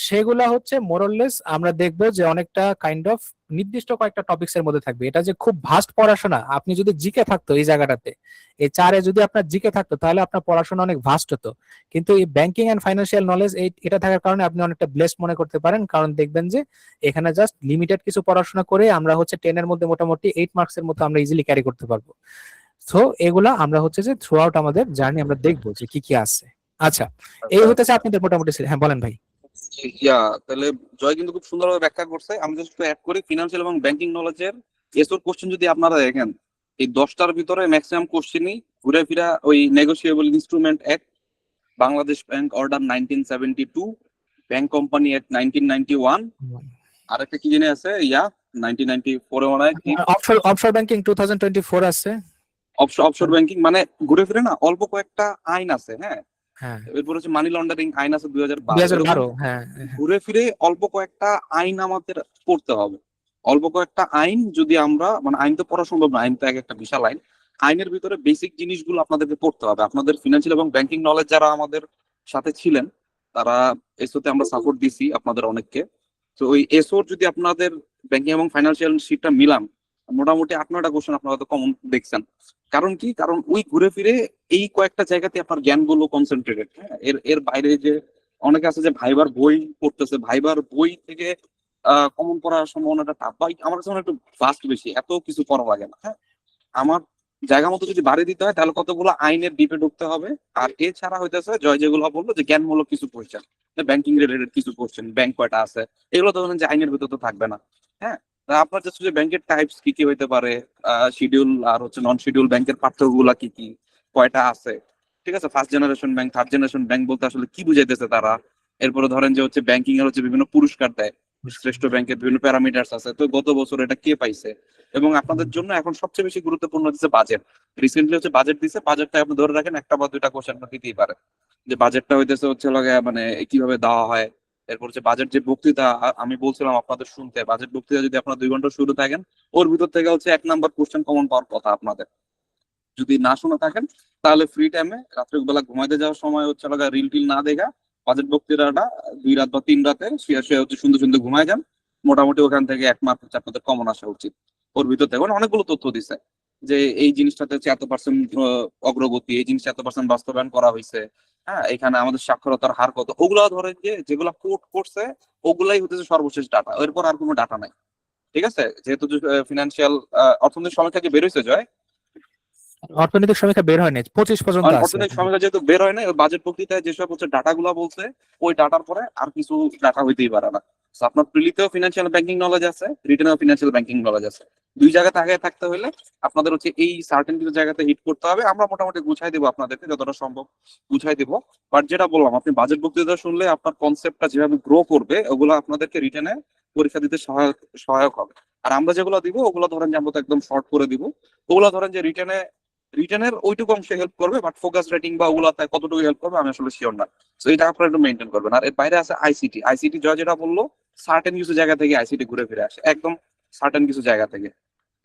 সেগুলা হচ্ছে মোরলেস আমরা দেখবো যে অনেকটা কাইন্ড অফ নির্দিষ্ট কয়েকটা টপিক্স এর মধ্যে থাকবে। এটা যে খুব ভাস্ট পড়াশোনা, আপনি যদি জিকে থাকতো এই জায়গাটাতে, এই 4-এ যদি আপনার জিকে থাকতো, তাহলে আপনার পড়াশোনা অনেক ভাস্ট হতো। কিন্তু এই ব্যাংকিং এন্ড ফাইন্যান্সিয়াল নলেজ এটা থাকার কারণে আপনি অনেকটা ব্লেসড মনে করতে পারেন, কারণ দেখবেন যে এখানে জাস্ট লিমিটেড কিছু পড়াশোনা করে আমরা হচ্ছে 10-এর মধ্যে মোটামুটি 8 মার্কসের মতো আমরা ইজিলি ক্যারি করতে পারবো। তো এগুলা আমরা হচ্ছে যে থ্রু আউট আমাদের জার্নি আমরা দেখবো যে কি কি আছে। আচ্ছা, এই আচ্ছা হতেছে আচ্ছা। আপনাদের মোটামুটি হ্যাঁ, বলেন ভাই। তাহলে জয় কিন্তু খুব সুন্দরভাবে ব্যাখ্যা করছে। আমি জাস্ট অ্যাড করি, ফিনান্সিয়াল এবং ব্যাংকিং নলেজের এসোর কোশ্চেন যদি আপনারা দেখেন, এই 10টার ভিতরে ম্যাক্সিমাম কোশ্চেনই ঘুরে ফিরা ওই negotiable instrument act, Bangladesh bank order 1972, bank company act 1991, আরেকটা কি জানি আছে 1994 মনে হয় কি, অফশোর অফশোর ব্যাংকিং 2024 আছে। অফশোর ব্যাংকিং, মানে ঘুরে ফিরে না অল্প কয়েকটা আইন আছে। হ্যাঁ, হ্যাঁ, এরপর হচ্ছে মানি লন্ডারিং আইন আছে 2012, এরকম 2012। হ্যাঁ, হ্যাঁ। ঘুরে ফিরে অল্প কয়েকটা আইন আমাদের পড়তে হবে। অল্প কয়েকটা আইন যদি আমরা, মানে আইন তো পড়া সম্ভব না, আইন তো একটা বিশাল আইন। আইনের ভিতরে বেসিক জিনিসগুলো আপনাদেরকে পড়তে হবে। আপনাদের ফিনান্সিয়াল এবং ব্যাংকিং নলেজ যারা আমাদের সাথে ছিলেন, তারা এসওতে আমরা সাপোর্ট দিছি আপনাদের অনেককে। তো ওই এসওর যদি আপনাদের ব্যাংকিং এবং ফাইন্যান্সিয়াল শিটটা মিলান, মোটামুটি 8-9টা কোশ্চেন আপনারা তো কমন দেখছেন। কারণ কি, কারণ ওই ঘুরে ফিরে এই কয়েকটা জায়গাতে আপনার জ্ঞানগুলো কনসেন্ট্রেটেড। হ্যাঁ, এর বাইরে যে অনেকে আছে যে ভাইবার বই পড়তেছে, ভাইবার বই থেকে কমন পড়ার সম্ভাবনাটা টাফ, বা আমার কাছে মনে হয় একটু ফাস্ট বেশি, এত কিছু পড়া লাগে না। হ্যাঁ, আমার জায়গা মতো যদি বাড়ি দিতে হয়, তাহলে কতগুলো আইনের ডিপে ঢুকতে হবে। আর এছাড়া হইতেছে জয় যেগুলো বললো যে জ্ঞানমূলক কিছু কোশ্চেন, ব্যাংকিং রিলেটেড কিছু কোশ্চেন, ব্যাংক কয়টা আছে, এগুলো তো ধরেন যে আইনের ভিতর তো থাকবে না। হ্যাঁ, তা আপনার জাস্ট যে ব্যাংকের টাইপস কি কি হইতে পারে, শিডিউল আর হচ্ছে নন শিডিউল ব্যাংকের পার্থক্যগুলো কি কি, কয়টা আছে, ঠিক আছে, first generation bank, third generation bank বলতে আসলে কি বুঝাইতেছে তারা। এরপরে ধরেন যে হচ্ছে ব্যাংকিং এর হচ্ছে বিভিন্ন পুরস্কার দেয়, শ্রেষ্ঠ ব্যাংকের বিভিন্ন প্যারামিটার্স আছে, তো গত বছর এটা কে পাইছে। এবং আপনাদের জন্য এখন সবচেয়ে বেশি গুরুত্বপূর্ণ হচ্ছে বাজেট। রিসেন্টলি হচ্ছে বাজেট দিছে, বাজেটটা আপনি ধরে রাখেন, একটা বা দুইটা কোশ্চেন দিতেই পারে যে বাজেটটা হইতেছে হচ্ছে মানে কিভাবে দেওয়া হয়। এরপর হচ্ছে বাজেট যে বক্তৃতা আমি বলছিলাম আপনাদের শুনতে, বাজেট বক্তৃতা যদি আপনার 2 ঘন্টা শুরু থাকেন, ওর ভিতর থেকে হচ্ছে 1 নাম্বার কোশ্চেন কমন পাওয়ার কথা আপনাদের। যদি না শুনে থাকেন, তাহলে ফ্রি টাইমে রাত্রে বেলা ঘুমাইতে যাওয়ার সময় হচ্ছে রিল টিল না দেখা বাজেট বক্তৃতাটা 2 রাত বা 3 রাতে শুয়ে শুয়ে হচ্ছে সুন্দর সুন্দর ঘুমায় যান। মোটামুটি ওখান থেকে 1 মার্ক হচ্ছে আপনাদের কমন আসা উচিত। ওর ভিতর থেকে মানে অনেকগুলো তথ্য দিছে যে এই জিনিসটাতে হচ্ছে এত% অগ্রগতি, এই জিনিসটা এত% বাস্তবায়ন করা হয়েছে। হ্যাঁ, এখানে আমাদের সাক্ষরতার হার কত, ওগুলা ধরেন যে যেগুলা কোট করছে ওগুলাই হচ্ছে সর্বশেষ ডাটা, এরপর আর কোনো ডাটা নাই। ঠিক আছে, যেহেতু ফিনান্সিয়াল অর্থনৈতিক সমীক্ষা কি বের হয়েছে জয়? অর্থনৈতিক সমীক্ষা বের হয়নি, 25 পর্যন্ত আছে অর্থনৈতিক এখন। সমীক্ষা যেহেতু বের হয় না, বাজেট বক্তৃতায় যেসব হচ্ছে ডাটা গুলা বলছে, ওই ডাটার পরে আর কিছু ডাটা হইতেই পারে না। So, আপনার প্রিলিতেও ফিনান্সিয়াল ব্যাংকিং নলেজ আছে, রিটেনেও ফিনান্সিয়াল ব্যাংকিং নলেজ আছে। দুই জায়গাতে আগে থাকতে হলে আপনাদের হচ্ছে এই সার্টেন কিছু জায়গাতে হিট করতে হবে। আমরা মোটামুটি গুছাই দেবো আপনাদেরকে, যতটা সম্ভব গুছাই দেবো। বাট যেটা বললাম, আপনি বাজেট বক্তৃতা শুনলে আপনার কনসেপ্টটা যেভাবে গ্রো করবে, ওগুলো আপনাদেরকে রিটেনে পরীক্ষা দিতে সহায়ক সহায়ক হবে। আর আমরা যেগুলো দিব ওগুলো ধরেন যে আমরা তো একদম শর্ট করে দিব। ওগুলো ধরেন যে রিটেনের ওইটুকু অংশে হেল্প করবে, বাট ফোকাস রেটিং বা ওগুলাতে কতটুকু হেল্প করবে আমি আসলে শিওর না। তো এটা আপনারা একটু মেনটেন করবেন। আর এর বাইরে আছে আইসিটি। আইসিটি জয় যেটা বললো, সার্টেন কিছু জায়গা থেকে আইসিটি ঘুরে ফিরে আসে, একদম সার্টেন কিছু জায়গা থেকে।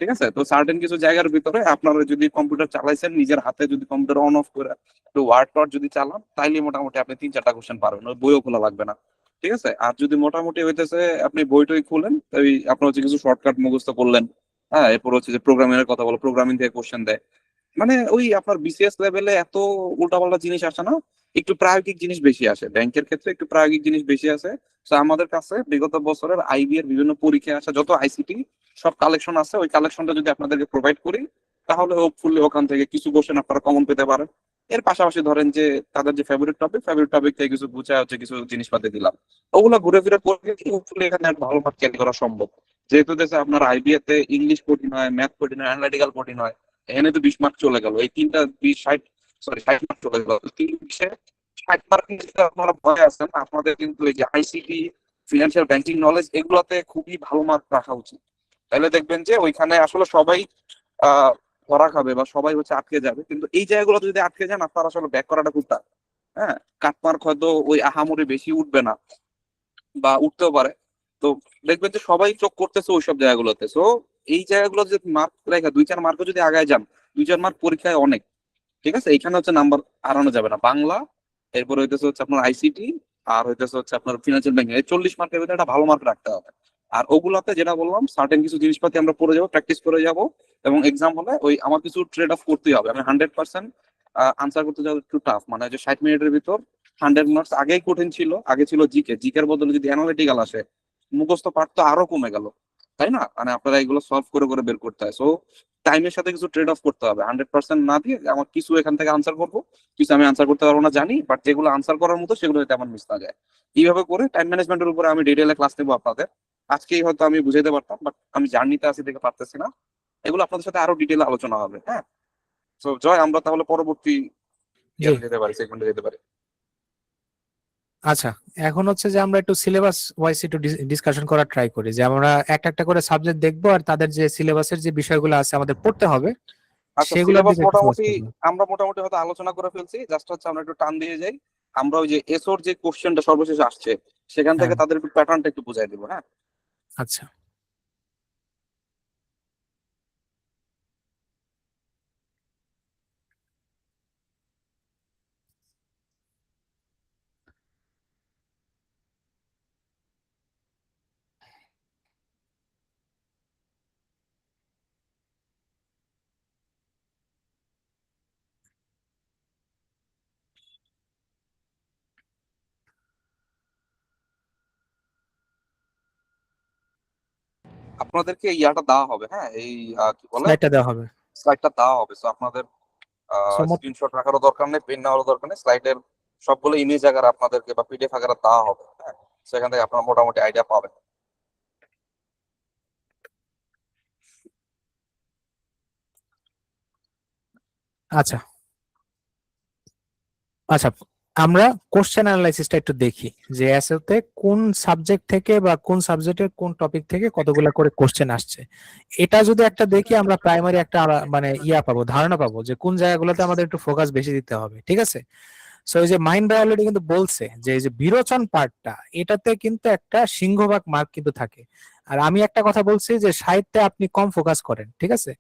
ঠিক আছে, তো সার্টেন কিছু জায়গার ভিতরে আপনারা যদি কম্পিউটার চালাইছেন, নিজের হাতে যদি কম্পিউটার অন অফ করে একটু ওয়ার্ড টর্ড যদি চালান, তাইলে মোটামুটি আপনি 3-4টা কোশ্চেন পারবেন, ওই বইও খোলা লাগবে না। ঠিক আছে, আর যদি মোটামুটি হইতেছে আপনি বই টই খুলেন, ওই আপনার হচ্ছে কিছু শর্টকাট মুখস্থ করলেন। হ্যাঁ, এরপর হচ্ছে যে প্রোগ্রামিং এর কথা বলো, প্রোগ্রামিং থেকে কোশ্চেন দেয়। মানে ওই আপনার বিসিএস লেভেলে এত উল্টাপাল্টা জিনিস আসে না, একটু প্রায়োগিক জিনিস বেশি আসে, ব্যাংকের ক্ষেত্রে একটু প্রায়োগিক জিনিস বেশি আছে। তো আমাদের কাছে বিগত বছরের আইবি এর বিভিন্ন পরীক্ষায় আসা যত আইসিটি সব কালেকশন আছে, ওই কালেকশনটা যদি আপনাদেরকে প্রোভাইড করি, তাহলে হোপফুলি ওখান থেকে কিছু কোশ্চেন আপনারা কমন পেতে পারেন। এর পাশাপাশি ধরেন যে তাদের যে ফেভারিট টপিক থেকে কিছু গুছায় হচ্ছে কিছু জিনিসপাতি দিলাম, ওগুলো ঘুরে ফিরে পড়লে হোপফুলি এখানে একটা ভালো মার্ক ক্যারি করা সম্ভব। যেহেতু দেশে আপনার আইবিএ তে ইংলিশ কঠিন হয়, ম্যাথ কঠিন হয়, অ্যানালিটিক্যাল কঠিন হয়, এখানে তো 20 মার্ক চলে গেল, এই তিনটা 20 60, সরি 60 মার্ক চলে গেল। তো 3 বিষয়ে 60 মার্ক নিতে আপনারা ভয় আছেন, আপনাদের কিন্তু এই যে আইসিটি, ফিনান্সিয়াল ব্যাংকিং নলেজ, এগুলাতে খুবই ভালো মার্ক রাখা উচিত। তাহলে দেখবেন যে ওইখানে আসলে সবাই আহ ধরা খাবে বা সবাই হচ্ছে আটকে যাবে, কিন্তু এই জায়গাগুলো যদি আটকে যান আপনার আসলে ব্যাক করাটা খুব টাফ। হ্যাঁ, কাটমার্ক হয়তো ওই আহামরি বেশি উঠবে না, বা উঠতেও পারে। তো দেখবেন যে সবাই চোখ করতেছে ওইসব জায়গাগুলোতে। সো এই জায়গাগুলো যদি মার্ক রেখে 2-4 মার্কও যদি আগায় যান, 2-4 মার্ক পরীক্ষায় অনেক। ঠিক আছে, এখানে হচ্ছে নাম্বার হারানো যাবে না। বাংলা, এরপর হইতেছে হচ্ছে আপনার আইসিটি, আর হইতেছে হচ্ছে আপনার ফিনান্সিয়াল ব্যাংকিং, এই 40 মার্কের ভিতরে একটা ভালো মার্ক রাখতে হবে। আর ওগুলাতে যেটা বললাম, সার্টেন কিছু জিনিসপাতি আমরা পড়ে যাবো, প্র্যাকটিস করে যাব, এবং এক্সাম হলে ওই আমার কিছু ট্রেড অফ করতেই হবে। আমি 100% আনসার করতে যাবো একটু টাফ, মানে যে 60 মিনিটের ভিতর 100 মার্কস। আগেই কঠিন ছিল, আগে ছিল জিকে, জিকের বদলে যদি অ্যানালিটিক্যাল আসে, মুখস্থ পাঠ তো আরো কমে গেল, তাই না? মানে আপনারা এগুলো সলভ করে করে বের করতে হয়। সো টাইমের সাথে কিছু ট্রেড অফ করতে হবে, 100% না দিয়ে আমার কিছু এখান থেকে আনসার করবো, কিছু আমি আনসার করতে পারবো না জানি, বাট যেগুলো আনসার করার মতো সেগুলো যাতে আমার মিস না যায়। এইভাবে করে টাইম ম্যানেজমেন্টের উপরে আমি ডিটেইলে ক্লাস নেবো আপনাদের। আজকেই হয়তো আমি বুঝাইতে পারতাম, বাট আমি জার্নিতে আছি দেখে পারতেছি না। এগুলো আপনাদের সাথে আরো ডিটেইলে আলোচনা হবে। হ্যাঁ, তো জয়, আমরা তাহলে পরবর্তী জি। ইয়াতে যেতে পারি, সেগমেন্টে যেতে পারি। আচ্ছা, এখন হচ্ছে যে আমরা একটু সিলেবাস ওয়াইজ একটু ডিসকাশন করার ট্রাই করি, যে আমরা একটা একটা করে সাবজেক্ট দেখবো আর তাদের যে সিলেবাসের যে বিষয়গুলো আছে আমাদের পড়তে হবে আচ্ছা, সেগুলোর সিলেবাস দিকে একটু ফোকাস মোটামুটি করবো। আমরা মোটামুটি হয়তো আলোচনা করে ফেলছি, জাস্ট হচ্ছে আমরা একটু টান দিয়ে যাই। আমরা ওই যে এসোর যে কোশ্চেনটা সর্বশেষ আসছে, সেখান থেকে হ্যাঁ, তাদের একটু প্যাটার্নটা একটু বুঝাই দিব। হ্যাঁ, আচ্ছা। আপনাদেরকে এই ইয়াটা দেওয়া হবে। হ্যাঁ, এই কি বলে, স্লাইডটা দেওয়া হবে। স্লাইডটা দেওয়া হবে। তো আপনাদের So, স্ক্রিনশট রাখারও দরকার নেই, পেন নেওয়ারও দরকার নেই। স্লাইডের সবগুলো ইমেজ আকারে আপনাদেরকে বা পিডিএফ আকারে দেওয়া হবে। হ্যাঁ, সেখান থেকে আপনারা মোটামুটি আইডিয়া পাবেন। আচ্ছা, আচ্ছা, আমরা কোশ্চেন অ্যানালাইসিসটা একটু দেখি, যে এসএতে কোন সাবজেক্ট থেকে বা কোন সাবজেক্টের কোন টপিক থেকে কতগুলা করে কোশ্চেন আসছে। এটা যদি একটা দেখি আমরা প্রাইমারি একটা মানে পাবো, ধারণা পাবো যে কোন জায়গাগুলোতে আমাদের একটু ফোকাস বেশি দিতে হবে। ঠিক আছে, সো এই যে মাইন্ড ভাই অলরেডি কিন্তু বলছে যে এই যে বিরোচন পার্টটা, এটাতে কিন্তু একটা সিংহভাগ মার্ক কিন্তু থাকে। আর আমি একটা কথা বলছি যে সাহিত্যে আপনি কম ফোকাস করেন, ঠিক আছে।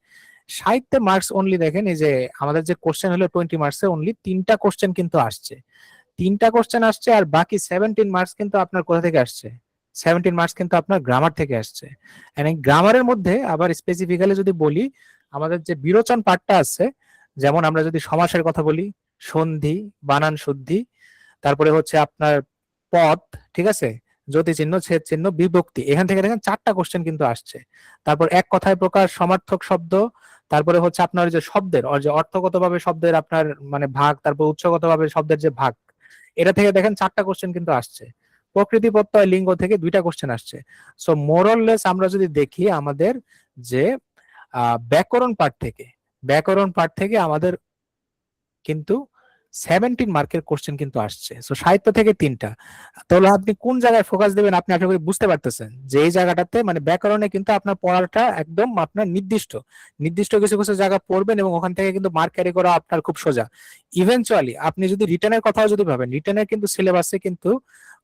সাহিত্যে মার্কস অনলি দেখেন, এই যে আমাদের যে কোশ্চেন হলো 20 মার্কসে অনলি 3টা কোশ্চেন কিন্তু আসছে, 3টা কোশ্চেন আসছে, আর বাকি 17 মার্কস কিন্তু আপনার কোথা থেকে আসছে? 17 মার্কস কিন্তু আপনার গ্রামার থেকে আসছে। এই গ্রামারের মধ্যে আবার স্পেসিফিক্যালি যদি বলি, আমাদের যে বিরোচন পার্টটা আছে, যেমন আমরা যদি সমাসের কথা বলি, সন্ধি, বানান শুদ্ধি, তারপরে হচ্ছে আপনার পদ, ঠিক আছে, জ্যোতি চিহ্ন, ছেদ চিহ্ন, বিভক্তি, এখান থেকে দেখেন 4টা কোশ্চেন কিন্তু আসছে। তারপর এক কথায় প্রকাশ, সমার্থক শব্দ, তারপরে হচ্ছে আপনার যে শব্দের যে অর্থগতভাবে শব্দের আপনার মানে ভাগ, তারপর উৎসগতভাবে শব্দের যে ভাগ, এটা থেকে দেখেন 4টা কোশ্চেন কিন্তু আসছে। প্রকৃতি, প্রত্যয়, লিঙ্গ থেকে 2টা কোশ্চেন আসছে। সো মোরললেস আমরা যদি দেখি আমাদের যে ব্যাকরণ পার্ট থেকে আমাদের কিন্তু 17 মার্কের কোশ্চেন কিন্তু আসছে। সো সাহিত্য থেকে 3টা। তাহলে আপনি কোন জায়গায় ফোকাস দেবেন আপনি আশা করি বুঝতে পারতেছেন যে এই জায়গাটাতে মানে ব্যাকরণে কিন্তু আপনার পড়াটা একদম আপনার নির্দিষ্ট নির্দিষ্ট কিছু কিছু জায়গা পড়বেন এবং ওখান থেকে কিন্তু মার্ক ক্যারি করা আপনার খুব সোজা। ইভেনচুয়ালি আপনি যদি রিটেনের কথাও যদি ভাবেন, রিটেনের কিন্তু সিলেবাসে কিন্তু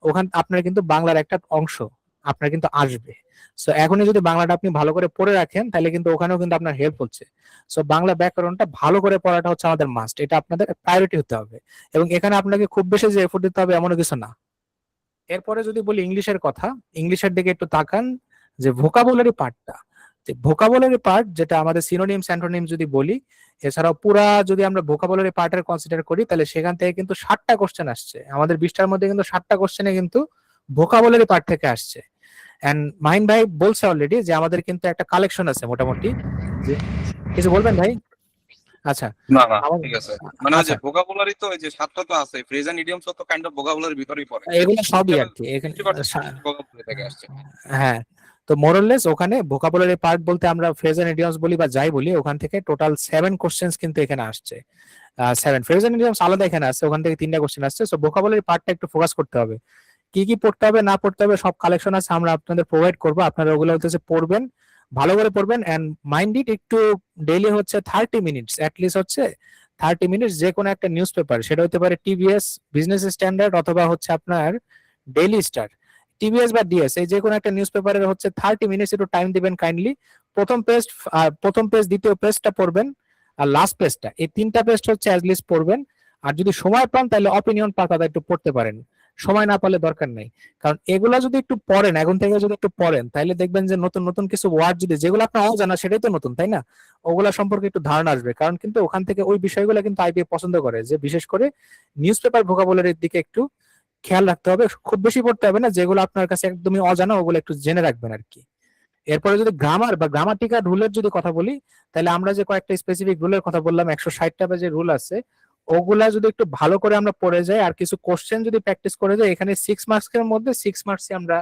ওখান আপনার কিন্তু বাংলার একটা অংশ আপনার কিন্তু আসবে। সো এখনই যদি বাংলাটা আপনি ভালো করে পড়ে রাখেন তাহলে কিন্তু ওখানেও কিন্তু আপনার হেল্প হচ্ছে। সো বাংলা ব্যাকরণটা ভালো করে পড়াটা হচ্ছে আমাদের মাস্ট, এটা আপনাদের প্রায়োরিটি হতে হবে। এবং এখানে আপনাকে খুব বেশি যে এফোর্ট দিতে হবে এমনও কিছু না। এরপরে যদি বলি ইংলিশের কথা, ইংলিশের দিকে একটু তাকান যে ভোকাবুলারি পার্টটা, ভোকাবুলারি পার্ট যেটা আমাদের সিনোনিমস অ্যান্টোনিমস যদি বলি, এছাড়াও পুরা যদি আমরা ভোকাবুলারি পার্টের কনসিডার করি তাহলে সেখান থেকে কিন্তু 60টা কোশ্চেন আসছে। আমাদের 20টার মধ্যে কিন্তু 60টা কোশ্চেনে কিন্তু ভোকাবুলারি পার্ট থেকে আসছে। এন্ড মাহিন ভাই বলছে অলরেডি যে আমাদের কিন্তু একটা কালেকশন আছে মোটামুটি। যে কিছু বলবেন ভাই? আচ্ছা। না না আমার ঠিক আছে, মানে ওই যে আচ্ছা, ভোকাবুলারি তো ওই যে 7টা তো আছে, ফ্রেজ এন্ড ইডিয়মস তো কাইন্ড অফ ভোকাবুলারির ভিতরেই পড়ে। এগুলো সবই এখানে আর কি এখানে 50% ভোকাবুলারি থেকে আসছে। হ্যাঁ। তো মোরলেস ওখানে ভোকাবুলারি পার্ট বলতে আমরা ফ্রেজ এন্ড ইডিয়মস বলি বা যাই বলি, ওখান থেকে টোটাল 7 কোশ্চেন্স কিন্তু এখানে আসছে। 7 ফ্রেজ এন্ড ইডিয়মস আলাদা এখানে আসছে, ওখান থেকে 3টা কোশ্চেন আসছে। সো ভোকাবুলারি পার্টটা একটু ফোকাস করতে হবে। কি কি পড়তে হবে না পড়তে হবে সব কালেকশন আছে, আমরা আপনাদের প্রোভাইড করবো। আপনারা ওগুলো হচ্ছে পড়বেন, ভালো করে পড়বেন এন্ড মাইন্ড ইট একটু। ডেইলি হচ্ছে 30 মিনিটস অ্যাটলিস্ট হচ্ছে 30 মিনিটস যে কোনো একটা নিউজ পেপার, সেটা হতে পারে টিভিএস, বিজনেস স্ট্যান্ডার্ড অথবা হচ্ছে আপনার ডেইলি স্টার, টিভিএস বা ডিএস, এই যে কোনো একটা নিউজ পেপারের হচ্ছে 30 মিনিটস একটু টাইম দিবেন কাইন্ডলি। প্রথম পেজ দ্বিতীয় পেজটা পড়বেন, আর লাস্ট পেজটা, এই 3টা পেজ হচ্ছে অ্যাটলিস্ট পড়বেন। আর যদি সময় পান তাহলে অপিনিয়ন পাতাটা একটু পড়তে পারেন, সময় না পারলে দরকার নেই। কারণ এগুলা যদি একটু পড়েন এখন থেকে, যদি একটু পড়েন তাহলে দেখবেন যে নতুন নতুন কিছু ওয়ার্ড যদি যেগুলো আপনার অজানা সেটাই তো নতুন, তাই না? ওগুলা সম্পর্কে একটু ধারণা আসবে, কারণ কিন্তু ওখান থেকে ওই বিষয়গুলো কিন্তু আইবিএ পছন্দ করে, যে বিশেষ করে নিউজ পেপার ভোকাবুলারির দিকে একটু খেয়াল রাখতে হবে। খুব বেশি পড়তে হবে না, যেগুলো আপনার কাছে একদমই অজানা ওগুলো একটু জেনে রাখবেন আর কি। এরপরে যদি গ্রামার বা গ্রামাটিক্যাল রুলের যদি কথা বলি, তাহলে আমরা যে কয়েকটা স্পেসিফিক রুলের কথা বললাম, 160টা যে রুল আছে, ওগুলা যদি একটু ভালো করে আমরা পড়ে যাই আর কিছু কোশ্চেন যদি প্র্যাকটিস করে যাই, এখানে 6 মার্কসের মধ্যে 6 মার্কস আমরা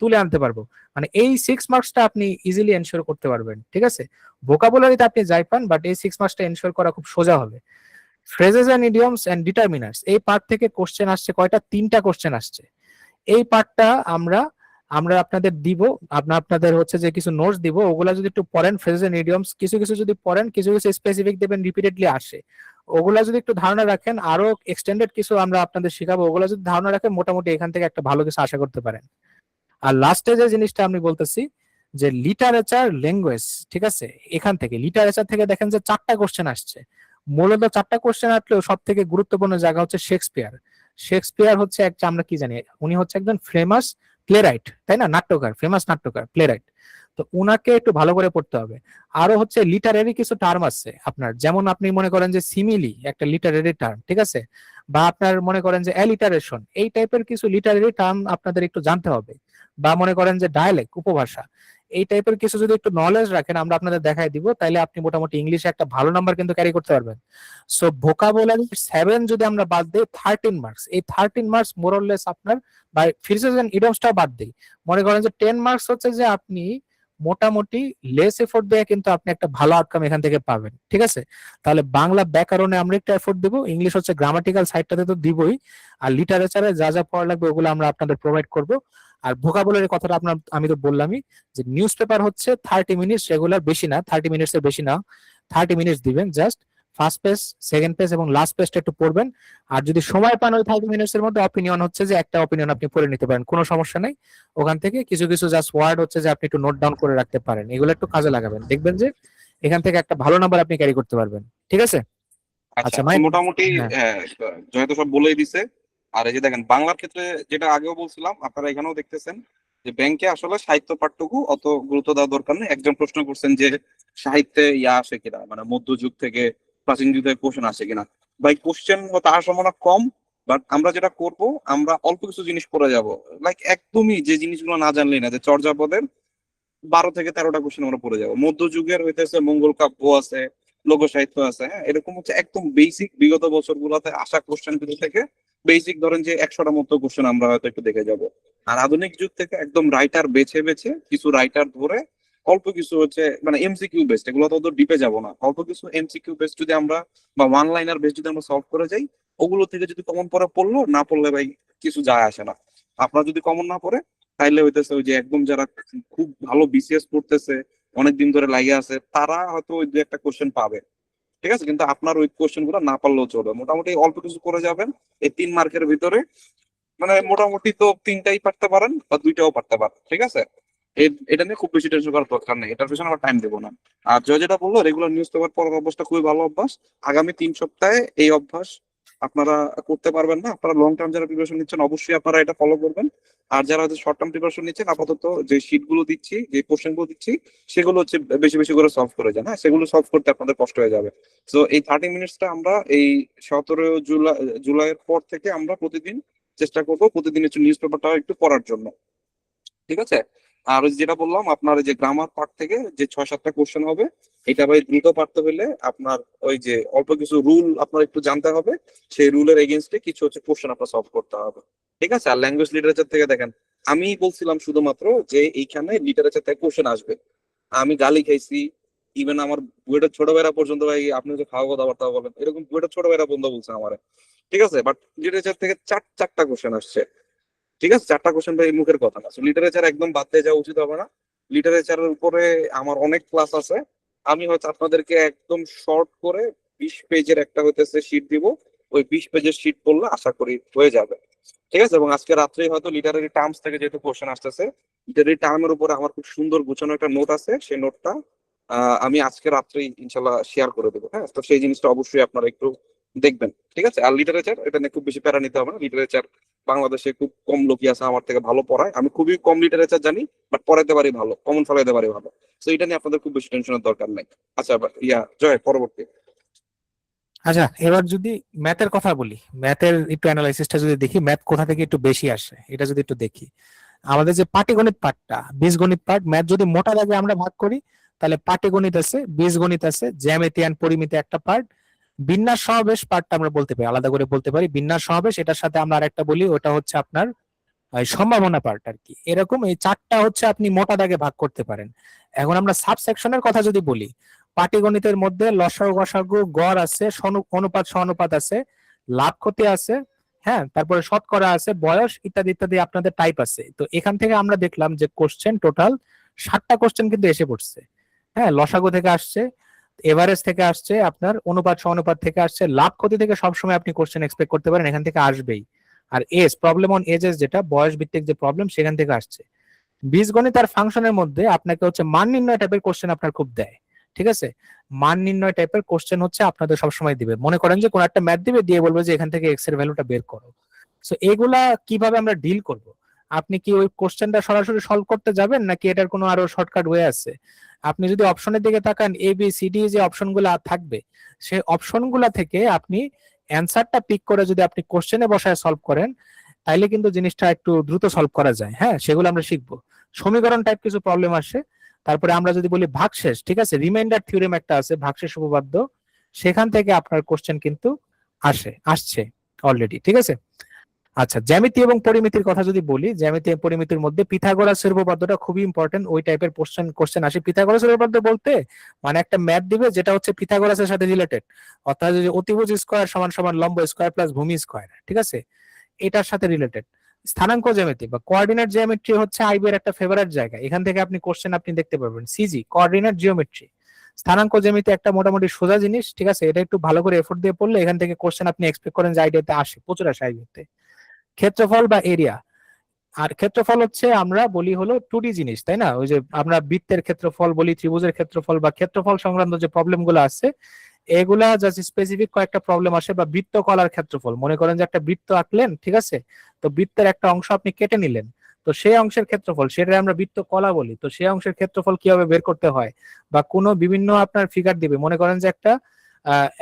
তুলে আনতে পারবো। মানে এই 6 মার্কসটা আপনি ইজিলি এনশিওর করতে পারবেন, ঠিক আছে? ভোকাবুলারিতে আপনি যাই পান, বাট এই 6 মার্কসটা এনশিওর করা খুব সোজা হবে। Phrases and idioms and determiners, এই পার্ট থেকে কোশ্চেন আসছে কয়টা? 3টা কোশ্চেন আসছে। এই পার্টটা আমরা আমরা আপনাদের দিব, আপনাদের হচ্ছে যে কিছু নোটস দিব, ওগুলা যদি একটু পড়েন, ফ্রেজেস এন্ড ইডিয়মস কিছু কিছু যদি পড়েন, কিছু কিছু স্পেসিফিক দেবেন রিপিটেডলি আসে, ওগুলা যদি একটু ধারণা রাখেন, আরো এক্সটেন্ডেড কিছু আমরা আপনাদের শেখাবো, ওগুলা যদি ধারণা রাখেন মোটামুটি এখান থেকে একটা ভালো কিছু আশা করতে পারেন। আর লাস্টে যে জিনিসটা আমি বলতেছি যে লিটারেচার ল্যাঙ্গুয়েজ, ঠিক আছে? এখান থেকে লিটারেচার থেকে দেখেন যে 4টা কোশ্চেন আসছে। মূলত 4টা কোশ্চেন আসলেও সব থেকে গুরুত্বপূর্ণ জায়গা হচ্ছে শেক্সপিয়ার। শেক্সপিয়ার হচ্ছে একটা, আমরা কি জানি, উনি হচ্ছে একজন ফেমাস প্লেরাইট, তাই না? নাট্যকার, ফেমাস নাট্যকার, প্লেরাইট। তো উনাকে একটু ভালো করে পড়তে হবে। আরো হচ্ছে লিটারেরি কিছু টার্ম আছে আপনার, যেমন আপনি মনে করেন যে সিমিলি একটা লিটারেরি টার্ম, ঠিক আছে? বা আপনার মনে করেন যে অ্যালিটারেশন, এই টাইপের কিছু লিটারেরি টার্ম আপনাদের একটু জানতে হবে। বা মনে করেন যে ডায়ালেক্ট, উপভাষা, এই টাইপের কিছু যদি একটু নলেজ রাখেন আমরা আপনাদের দেখাই দিব, তাইলে আপনি মোটামুটি ইংলিশে একটা ভালো নাম্বার কিন্তু ক্যারি করতে পারবেন। সো ভোকাবুলারি 7 যদি আমরা বাদ দিই, 13 মার্কস, এই 13 মার্কস মোরলেস আপনার, বা ফ্রেজেস এন্ড ইডিয়মসটাও বাদ দিই, মনে করেন যে 10 মার্কস হচ্ছে যে আপনি মোটামুটি লেস এফোর্ট দিয়ে কিন্তু আপনি একটা ভালো আউটকাম এখান থেকে পাবেন, ঠিক আছে? তাহলে বাংলা ব্যাকরণে আমরা একটা এফোর্ট দিব, ইংলিশ হচ্ছে গ্রামাটিক্যাল সাইডটাতে তো দিবই, আর লিটারেচারে যা যা পড়া লাগবে ওগুলো আমরা আপনাদের প্রোভাইড করব। আর ভোকাবুলারি কথাটা আপনার আমি তো বললামই, যে নিউজ পেপার হচ্ছে 30 মিনিটস রেগুলার, বেশি না, 30 মিনিটস এর বেশি না, 30 মিনিটস দিবেন just. First page, second page এবং লাস্ট পেজটা একটু পড়বেন। আর যদি সময় পান ওই 30 মিনিটস এর মধ্যে অপিনিয়ন হচ্ছে যে একটা অপিনিয়ন আপনি পড়ে নিতে পারেন, কোনো সমস্যা নাই। ওখান থেকে কিছু কিছু জাস্ট ওয়ার্ড হচ্ছে যে আপনি একটু নোট ডাউন করে রাখতে পারেন, এগুলো একটু কাজে লাগাবেন, দেখবেন যে এখান থেকে একটা ভালো নাম্বার আপনি ক্যারি করতে পারবেন, ঠিক আছে? আচ্ছা, আচ্ছা তো মাই, মোটামুটি হ্যাঁ জয় তো সব বলেই দিছে। আর এই যে দেখেন বাংলার ক্ষেত্রে যেটা আগেও বলছিলাম, আপনারা এখানেও দেখতেছেন যে ব্যাংকে আসলে সাহিত্য পাঠটুকু অত গুরুত্ব দেওয়ার দরকার নেই। একজন প্রশ্ন করছেন যে সাহিত্যে ইয়া আসে কিনা, মানে মধ্যযুগ থেকে প্রাচীন যুগ থেকে কোশ্চেন আসে কিনা। ভাই কোশ্চেন হয়তো আসার সম্ভাবনা কম, বাট আমরা যেটা করব, আমরা অল্প কিছু জিনিস করে যাব, লাইক একদমই যে জিনিসগুলো না জানলেই না, যে চর্যাপদের 12 থেকে 13টা কোশ্চেন আমরা পড়ে যাবো। মধ্যযুগের হইতেছে মঙ্গল কাব্য আছে, লোক সাহিত্য আছে, হ্যাঁ, এরকম হচ্ছে একদম বেসিক বিগত বছরগুলোতে আসা কোশ্চেন গুলো থেকে বেসিক ধরেন যে 100টা মতো কোশ্চেন আমরা হয়তো একটু দেখে যাব। আর আধুনিক যুগ থেকে একদম রাইটার বেছে বেছে কিছু রাইটার ধরে অল্প কিছু হচ্ছে মানে এমসিকিউ বেসড, এগুলো তো ডিপে যাব না, অল্প কিছু এমসিকিউ বেসড যদি আমরা বা ওয়ান লাইনার বেসড যদি আমরা সলভ করে যাই, ওগুলো থেকে যদি কমন পড়ে পড়লো, না পড়লে ভাই কিছু যায় আসে না। আপনার যদি কমন না পড়ে, তাইলে হইতেছে ওই যে একদম যারা খুব ভালো বিসিএস পড়তেছে, অনেকদিন ধরে লাগিয়ে আছে, তারা হয়তো ওই দু একটা কোশ্চেন পাবে। ঠিক আছে, কিন্তু আপনার ওই কোশ্চেন গুলো না পারলেও চলবে, মোটামুটি অল্প কিছু করে যাবেন এই 3 মার্কের ভিতরে। মানে মোটামুটি তো 3টাই পারতে পারেন বা 2টাও পারতে পারেন, ঠিক আছে। এটা নিয়ে খুব বেশি টেনশন করার দরকার নেই, এটার পিছনে আমরা টাইম দেবো না। আর জয় যেটা বললো, রেগুলার নিউজ পেপার পড়ার অভ্যাসটা খুবই ভালো অভ্যাস। আগামী 3 সপ্তাহে এই অভ্যাস আপনারা করতে পারবেন না। আপনারা লং টার্ম যারা প্রিপারেশন নিচ্ছেন, অবশ্যই আপনারা এটা ফলো করবেন। আর যারা হচ্ছে শর্ট টার্ম প্রিপারেশন নিচ্ছেন, আপাতত যে শীট গুলো দিচ্ছি, যে কোশ্চেন গুলো দিচ্ছি, সেগুলো হচ্ছে বেশি বেশি করে সলভ করে যান। হ্যাঁ, সেগুলো সলভ করতে আপনাদের কষ্ট হয়ে যাবে। তো এই 30 মিনিটসটা আমরা এই 17 জুলাইয়ের পর থেকে আমরা প্রতিদিন চেষ্টা করবো, প্রতিদিন একটু নিউজ পেপারটা একটু পড়ার জন্য, ঠিক আছে। আর ওই যেটা বললাম, আপনার ওই যে গ্রামার পার্ট থেকে যে 6-7টা কোশ্চেন হবে, এটা ভাই দ্রুত পারতে হলে আপনার ওই যে অল্প কিছু রুল আপনার একটু জানতে হবে, সেই রুলের এগেনস্টে কিছু হচ্ছে কোশ্চেন আপনার সলভ করতে হবে, ঠিক আছে। আর ল্যাঙ্গুয়েজ লিটারেচার থেকে দেখেন, আমি বলছিলাম শুধুমাত্র যে এইখানে লিটারেচার থেকে কোশ্চেন আসবে, আমি গালি খাইছি। ইভেন আমার বুয়েটের ছোট ভাইরা পর্যন্ত, ভাই আপনি যে খাওয়া কথাবার্তা বলেন, এরকম বুয়েটের ছোট ভাইরা বন্ধু বলছে আমার, ঠিক আছে। বাট লিটারেচার থেকে চারটা কোশ্চেন আসছে, ঠিক আছে। 4টা কোশ্চেন ভাই মুখের কথা না, লিটারেচার একদম বাদ দিয়ে যাওয়া উচিত হবে না। লিটারেচারের উপরে আমার অনেক ক্লাস আছে, আমি হয়তো আপনাদেরকে একদম শর্ট করে 20 পেজের একটা হইতেছে শীট দিব, ওই 20 পেজের শীট পড়লে আশা করি হয়ে যাবে, ঠিক আছে। এবং আজকে রাত্রেই হয়তো লিটারারি টার্মস থেকে যেহেতু কোশ্চেন আসতেছে, লিটারারি টার্মের উপরে আমার খুব সুন্দর গুছানো একটা নোট আছে, সেই নোটটা আমি আজকে রাত্রেই ইনশাল্লাহ শেয়ার করে দেবো। হ্যাঁ, তো সেই জিনিসটা অবশ্যই আপনারা একটু দেখবেন, ঠিক আছে। আর লিটারেচার এটা নিয়ে খুব বেশি প্যারা নিতে হবে না। লিটারেচার বাংলাদেশে খুব কম লোকই আছে আমার থেকে ভালো পড়ায়, আমি খুবই কম লিটারেচার জানি, বাট পড়াইতে পারি ভালো, কমন ফলাইতে পারি ভালো। তো এটা নিয়ে আপনাদের খুব বেশি টেনশনের দরকার নাই। আচ্ছা, জয় পরবর্তী। আচ্ছা, এবার যদি ম্যাথের কথা বলি, ম্যাথের একটু অ্যানালাইসিসটা যদি দেখি, ম্যাথ কোথা থেকে একটু বেশি আসে এটা যদি একটু দেখি, আমাদের যে পাটিগণিত পার্টটা, বীজগণিত পার্ট, ম্যাথ যদি মোটা দাগে আমরা ভাগ করি, তাহলে পাটিগণিত আছে, বীজগণিত আছে, জ্যামিতি এন্ড পরিমিতি একটা পার্ট, বিন্যাস সমাবেশ পার্টটা আমরা বলতে পারি, আলাদা করে বলতে পারি বিন্যাস সমাবেশ, এটার সাথে আমরা আরেকটা বলি, ওটা হচ্ছে আপনার সম্ভাবনা পার্ট আর কি। এরকম এই চারটা হচ্ছে আপনি মোটা দাগে ভাগ করতে পারেন। এখন আমরা সাবসেকশনের কথা যদি বলি, পাটিগণিতের মধ্যে লসাগু গসাগু গড় আছে, অনুপাত সহানুপাত আছে, লাভ ক্ষতি আছে, হ্যাঁ, তারপরে শতকরা আছে, বয়স ইত্যাদি ইত্যাদি আপনাদের টাইপ আছে। তো এখান থেকে আমরা দেখলাম যে কোশ্চেন টোটাল 60টা কোশ্চেন কিন্তু এসে পড়ছে। হ্যাঁ, লসাগু থেকে আসছে, এভারেজ থেকে আসছে, আপনার অনুপাত সহানুপাত থেকে আসছে, লাভ ক্ষতি থেকে সবসময় আপনি কোশ্চেন এক্সপেক্ট করতে পারেন, এখান থেকে আসবেই। আর এজ প্রবলেম অন এজেস, যেটা বয়স ভিত্তিক যে প্রবলেম, সেখান থেকে আসছে। বীজগণিত আর ফাংশনের মধ্যে আপনাকে হচ্ছে মান নির্ণয় টাইপের কোশ্চেন আপনার খুব দেয়, ঠিক আছে। মান নির্ণয় টাইপের কোশ্চেন হচ্ছে আপনাদের সবসময় দিবে, মনে করেন যে কোন একটা ম্যাথ দিবে, দিয়ে বলবে যে এখান থেকে এক্স এর ভ্যালুটা বের করো। সো এগুলা কিভাবে আমরা ডিল করব? আপনি কি ওই কোশ্চেনটা সরাসরি সলভ করতে যাবেন, নাকি এটার কোনো আরো শর্টকাট ওয়ে আছে? আপনি যদি অপশনের দিকে তাকান, এ বি সি ডি যে অপশনগুলো থাকবে, সেই অপশনগুলা থেকে আপনি অ্যান্সারটা পিক করে যদি আপনি কোশ্চেনে বসায় সলভ করেন, তাইলে কিন্তু জিনিসটা একটু দ্রুত সলভ করা যায়। হ্যাঁ, সেগুলো আমরা শিখবো। সমীকরণ টাইপ কিছু প্রবলেম আসে। তারপরে আমরা যদি বলি ভাগশেষ, ঠিক আছে, রিমাইন্ডার থিওরেম একটা আছে, ভাগশেষ উপপাদ্য, সেখান থেকে আপনার কোশ্চেন কিন্তু আসছে অলরেডি, ঠিক আছে। আচ্ছা, জ্যামিতি এবং পরিমিতির কথা যদি বলি, জ্যামিতি এবং পরিমিতির মধ্যে পিথাগোরাসের উপপাদ্যটা খুবই ইম্পর্টেন্ট, ওই টাইপের কোশ্চেন আসে। পিথাগোরাসের উপপাদ্য বলতে মানে একটা ম্যাথ দিবে যেটা হচ্ছে পিথাগোরাসের সাথে রিলেটেড, অর্থাৎ যে অতিভুজ স্কয়ার সমান সমান লম্ব স্কয়ার প্লাস ভূমি স্কয়ার, ঠিক আছে, এটার সাথে রিলেটেড। স্থানাঙ্ক জ্যামিতি বা কোঅর্ডিনেট জিওমেট্রি হচ্ছে আইবি এর একটা ফেভারিট জায়গা, এখান থেকে আপনি কোশ্চেন আপনি দেখতে পারবেন। সিজি কোঅর্ডিনেট জিওমেট্রি, স্থানাঙ্ক জ্যামিতি একটা মোটামুটি সোজা জিনিস, ঠিক আছে, এটা একটু ভালো করে এফোর্ট দিয়ে পড়লে এখান থেকে কোশ্চেন আপনি এক্সপেক্ট করেন যে আইডিয়াতে আসে, প্রচুর আসে আইডিয়াতে। ক্ষেত্রফল বা এরিয়া, আর ক্ষেত্রফল হচ্ছে আমরা বলি হলো 2D জিনিস, তাই না? ওই যে আমরা বৃত্তের ক্ষেত্রফল বলি, ত্রিভুজের ক্ষেত্রফল, বা ক্ষেত্রফল সংক্রান্ত যে প্রবলেম গুলো আছে, এগুলা জাস্ট স্পেসিফিক কয়েকটা প্রবলেম আসে। বা বৃত্ত কলার ক্ষেত্রফল, মনে করেন যে একটা বৃত্ত আঁকলেন, ঠিক আছে, তো বৃত্তের একটা অংশ আপনি কেটে নিলেন, তো সেই অংশের ক্ষেত্রফল, সেটা আমরা বৃত্ত কলা বলি, তো সেই অংশের ক্ষেত্রফল কিভাবে বের করতে হয়, বা কোনো বিভিন্ন আপনার ফিগার দিবে, মনে করেন যে একটা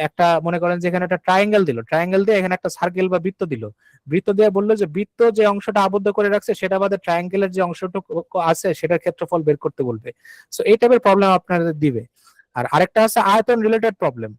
একটা মনে করেন যে এখানে একটা ট্রায়াঙ্গেল দিল, ট্রায়াঙ্গেল দিয়ে এখানে একটা সার্কেল বা বৃত্ত দিল, বৃত্ত দিয়ে বললো যে বৃত্ত যে অংশটা আবদ্ধ করে রাখছে সেটা বাদে ট্রায়াঙ্গেলের যে অংশটুকু আছে সেটার ক্ষেত্রফল বের করতে বলবে। সো এই টাইপের প্রবলেম আপনাদের দিবে। আর আরেকটা আছে আয়তন রিলেটেড প্রবলেম।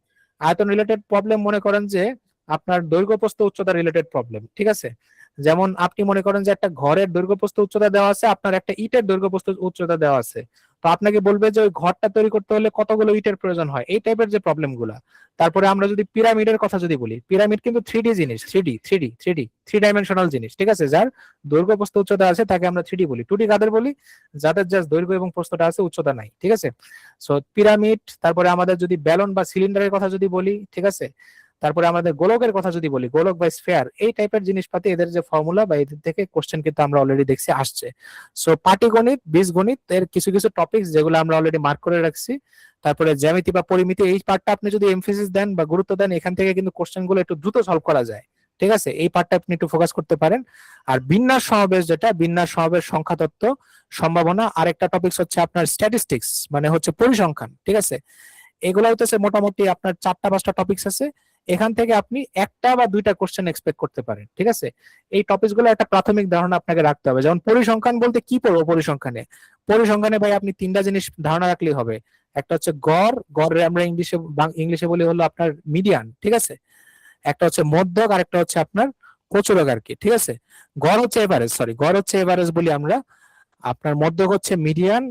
আয়তন রিলেটেড প্রবলেম মনে করেন যে আপনার দৈর্ঘ্য প্রস্থ উচ্চতা রিলেটেড প্রবলেম, ঠিক আছে? যেমন আপনি মনে করেন যে একটা ঘরের দৈর্ঘ্য প্রস্থ উচ্চতা দেওয়া আছে, আপনার একটা ইটের দৈর্ঘ্য প্রস্থ উচ্চতা দেওয়া আছে, তো আপনাকে বলবে যে ওই ঘরটা তৈরি করতে হলে কতগুলো ইটের প্রয়োজন হয়, এই টাইপের যে প্রবলেম গুলা। তারপরে আমরা যদি পিরামিডের কথা যদি বলি, পিরামিড কিন্তু 3D জিনিস, থ্রি ডাইমেনশনাল জিনিস, ঠিক আছে? যার দৈর্ঘ্য প্রস্থ উচ্চতা আছে তাকে আমরা 3D বলি। 2D কাদের বলি? যাদের জাস্ট দৈর্ঘ্য এবং প্রস্থটা আছে, উচ্চতা নাই, ঠিক আছে? সো পিরামিড, তারপরে আমাদের যদি ব্যালন বা সিলিন্ডারের কথা যদি বলি, ঠিক আছে? তারপরে আমাদের গোলকের কথা যদি বলি, গোলক বা স্ফেয়ার, এই টাইপের জিনিসপাতি, এদের যে ফর্মুলা বা এদের থেকে কোশ্চেন কিন্তু আমরা অলরেডি দেখছি আসছে। সো পাটিগণিত, বীজগণিত এর কিছু কিছু টপিকস যেগুলো আমরা অলরেডি মার্ক করে রাখছি। তারপরে জ্যামিতি বা পরিমিতি, এই পার্টটা আপনি যদি এমফেসিস দেন বা গুরুত্ব দেন, এখান থেকে কিন্তু কোশ্চেন গুলো একটু দ্রুত সলভ করা যায়, ঠিক আছে? এই পার্টটা আপনি একটু ফোকাস করতে পারেন। আর বিন্যাস সমাবেশ, যেটা বিন্যাস সমাবেশ, সংখ্যা তত্ত্ব, সম্ভাবনা, আরেকটা টপিকস হচ্ছে আপনার স্ট্যাটিস্টিক্স, মানে হচ্ছে পরিসংখ্যান, ঠিক আছে? এগুলো হইতেছে মোটামুটি আপনার 4টা 5টা টপিকস আছে। এখান থেকে আপনি একটা বা দুইটা কোশ্চেন এক্সপেক্ট করতে পারেন, ঠিক আছে? এই টপিকস গুলো একটা প্রাথমিক ধারণা আপনাকে রাখতে হবে। যেমন পরিসংখ্যান বলতে কি পড়বো পরিসংখ্যানে? পরিসংখ্যানে ভাই আপনি 3টা জিনিস ধারণা রাখলেই হবে। একটা হচ্ছে গড়, গড় আমরা ইংলিশে ইংলিশে বলি হলো আপনার মিডিয়ান, ঠিক আছে? একটা হচ্ছে মধ্যক, আর একটা হচ্ছে আপনার প্রচুরক আর কি, ঠিক আছে? গড় হচ্ছে এভারেজ, সরি, গড় হচ্ছে এভারেজ বলি আমরা, আপনার মধ্যক হচ্ছে মিডিয়ান,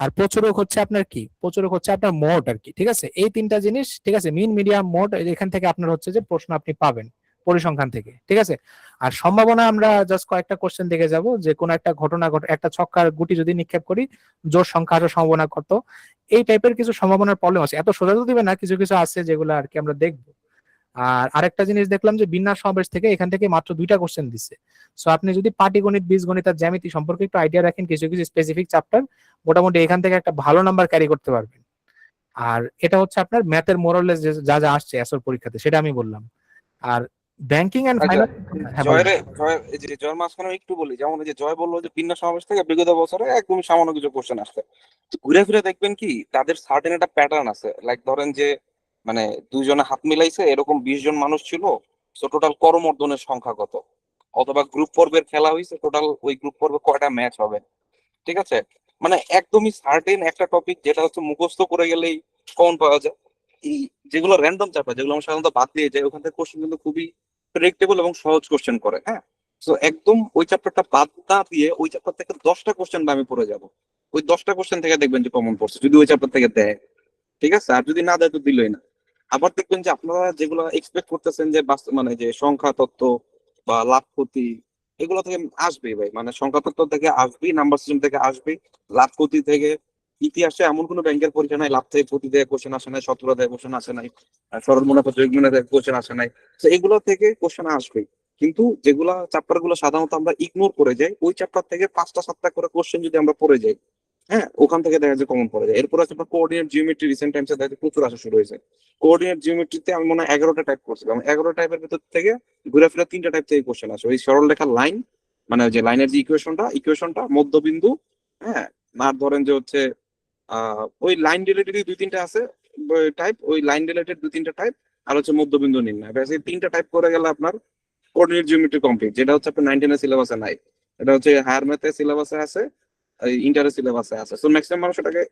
আর প্রচুরক হচ্ছে আপনার কি? প্রচুরক হচ্ছে আপনার মোট আর কি, ঠিক আছে? এই 3টা জিনিস, ঠিক আছে? মিন, মিডিয়াম, মোট, এখান থেকে আপনার হচ্ছে যে প্রশ্ন আপনি পাবেন পরিসংখ্যান থেকে, ঠিক আছে? আর সম্ভাবনা আমরা জাস্ট কয়েকটা কোশ্চেন দেখে যাব, যে কোন একটা ঘটনা ঘটে, একটা ছক্কার গুটি যদি নিক্ষেপ করি, জোর সংখ্যা আসার সম্ভাবনা কত, এই টাইপের কিছু সম্ভাবনার প্রবলেম আছে। এত সোজা তো দিবে না, কিছু কিছু আছে যেগুলো আর কি আমরা দেখবো। আর আরেকটা জিনিস দেখলাম যে বিন্যাস সমাবেশ থেকে, এখান থেকে মাত্র 2টা কোশ্চেন দিচ্ছে। সো আপনি যদি পাটিগণিত, বীজগণিত আর জ্যামিতি সম্পর্কে একটু আইডিয়া রাখেন, কিছু কিছু স্পেসিফিক চ্যাপ্টার, মোটামুটি এখান থেকে একটা ভালো নাম্বার ক্যারি করতে পারবেন। আর এটা হচ্ছে আপনার ম্যাথের মোরালেস যা যা আসছে এসর পরীক্ষাতে, সেটা আমি বললাম। আর ব্যাংকিং এন্ড আচ্ছা, ফাইন্যান্স, হ্যাঁ বলেন। জয়ের জয় এই যে জয়ের মাঝখানে আমি একটু বলি, যেমন এই যে জয় বললো যে ভিন্ন সমাবেশ থেকে বিগত বছরে একদমই সামান্য কিছু কোশ্চেন আসছে। তো ঘুরে ফিরে দেখবেন কি তাদের সার্টেন একটা প্যাটার্ন আছে। লাইক ধরেন যে মানে দুইজনে হাত মিলাইছে, এরকম 20 জন মানুষ ছিল, তো টোটাল করমর্দনের সংখ্যা কত? অথবা গ্রুপ পর্বের খেলা হয়েছে, টোটাল ওই গ্রুপ পর্বে কয়টা ম্যাচ হবে? ঠিক আছে, মানে একদমই সার্টেন একটা টপিক, যেটা হচ্ছে মুখস্থ করে গেলেই কমন পাওয়া যায়। এই যেগুলো র্যান্ডম চ্যাপ্টার, যেগুলো আমরা সাধারণত বাদ দিয়ে যাই, ওখান থেকে কোশ্চেন কিন্তু খুবই প্রেডিক্টেবল এবং সহজ কোশ্চেন করে, হ্যাঁ। তো একদম ওই চ্যাপ্টারটা বাদ না দিয়ে ওই চ্যাপ্টার থেকে 10টা কোশ্চেন আমি পড়ে যাব, ওই 10টা কোশ্চেন থেকে দেখবেন যে কমন পড়ছে, যদি ওই চ্যাপ্টার থেকে দেয়। ঠিক আছে, আর যদি না দেয় তো দিলই না। আবার দেখবেন যে আপনারা যেগুলো এক্সপেক্ট করতেছেন যে মানে যে সংখ্যা তত্ত্ব বা লাভ ক্ষতি, এগুলো থেকে আসবেই ভাই, মানে সংখ্যা তত্ত্ব থেকে আসবেই, নাম্বার সিস্টেম থেকে আসবেই, লাভ ক্ষতি থেকে। ইতিহাসে এমন কোনো ব্যাংকের পরীক্ষা নাই লাভ থেকে ক্ষতি থেকে কোশ্চেন আসে নাই, শতকরা থেকে কোশ্চেন আসে নাই, সরল মুনাফা জৈব মুনাফা থেকে কোশ্চেন আসে নাই। তো এগুলো থেকে কোশ্চেন আসবেই। কিন্তু যেগুলা চ্যাপ্টার গুলো সাধারণত আমরা ইগনোর করে যাই, ওই চ্যাপ্টার থেকে 5টা 7টা করে কোশ্চেন যদি আমরা পড়ে যাই, হ্যাঁ, ওখান থেকে দেখা যায় কমন পড়ে যায়। এরপর আছে আপনার কোঅর্ডিনেট জিওমেট্রি, রিসেন্ট টাইমসে দেখা যায় প্রচুর আসা শুরু হয়েছে। কোঅর্ডিনেট জিওমেট্রিতে আমি মনে হয় 11টা টাইপ করছিলাম, 11 টাইপের ভিতর থেকে ঘুরে ফিরে 3টা টাইপ থেকে কোশ্চেন আসে। ওই সরল রেখার লাইন, মানে যে লাইনের যে ইকুয়েশনটা মধ্যবিন্দু, হ্যাঁ, আর ধরেন যে হচ্ছে ওই লাইন রিলেটেড 2-3টা আছে টাইপ, ওই লাইন রিলেটেড 2-3টা টাইপ, আর হচ্ছে মধ্যবিন্দু নির্ণয়, ব্যাস এই 3টা টাইপ করে গেলে আপনার কোঅর্ডিনেট জিওমেট্রি কমপ্লিট, যেটা হচ্ছে আপনার 19 এর সিলেবাসে নাই। এটা হচ্ছে হায়ার ম্যাথের সিলেবাসে আছে, ইন্টারের সিলেবাসে আছে। সো ম্যাক্সিমাম মানুষ এটাকে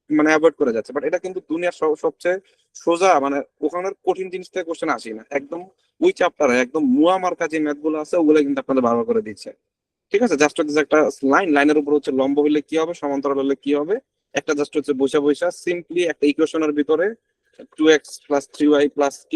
মানে অ্যাভয়েড করে যাচ্ছে, বাট এটা কিন্তু দুনিয়ার সবচেয়ে সোজা, মানে ওখানের কঠিন জিনিস থেকে কোশ্চেন আসি না, একদম ওই চ্যাপ্টারে একদম মুয়া মার্কা যে ম্যাথ গুলো আছে ওগুলো কিন্তু আপনাদের বারবার করে দিচ্ছে। ঠিক আছে, জাস্ট হচ্ছে একটা লাইনের উপর হচ্ছে লম্ব হলে কি হবে, সমান্তরাল হলে কি হবে, একটা জাস্ট হচ্ছে বৈশা বৈশা সিম্পলি একটা ইকুয়েশনের ভিতরে 2x + 3y + k,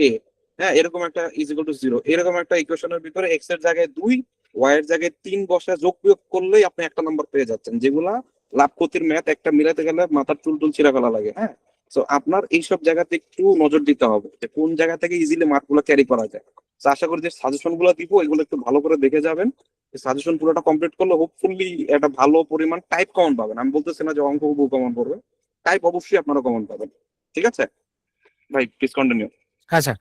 হ্যাঁ, এরকম একটা = 0, এরকম একটা ইকুয়েশনের ভিতরে x এর জায়গায় 2, y এর জায়গায় 3 বসে যোগ বিয়োগ করলেই আপনি একটা নাম্বার পেয়ে যাচ্ছেন, যেগুলা লাভ ক্ষতির ম্যাথ একটা মিলাতে গেলে মাথার চুল টুল ছিঁড়া ফেলা লাগে, হ্যাঁ। তো আপনার এইসব জায়গাতে একটু নজর দিতে হবে যে কোন জায়গা থেকে ইজিলি মার্ক গুলো ক্যারি করা যায়। তো আশা করি যে সাজেশন গুলো দিব এগুলো একটু ভালো করে দেখে যাবেন। সাজেশন পুরোটা কমপ্লিট করলে হোপফুলি একটা ভালো পরিমাণ টাইপ কমন পাবেন। আমি বলতেছি না যে অঙ্ক হুবহু কমন পড়বে, টাইপ অবশ্যই আপনারা কমন পাবেন। ঠিক আছে ভাই, প্লিজ কন্টিনিউ। আচ্ছা,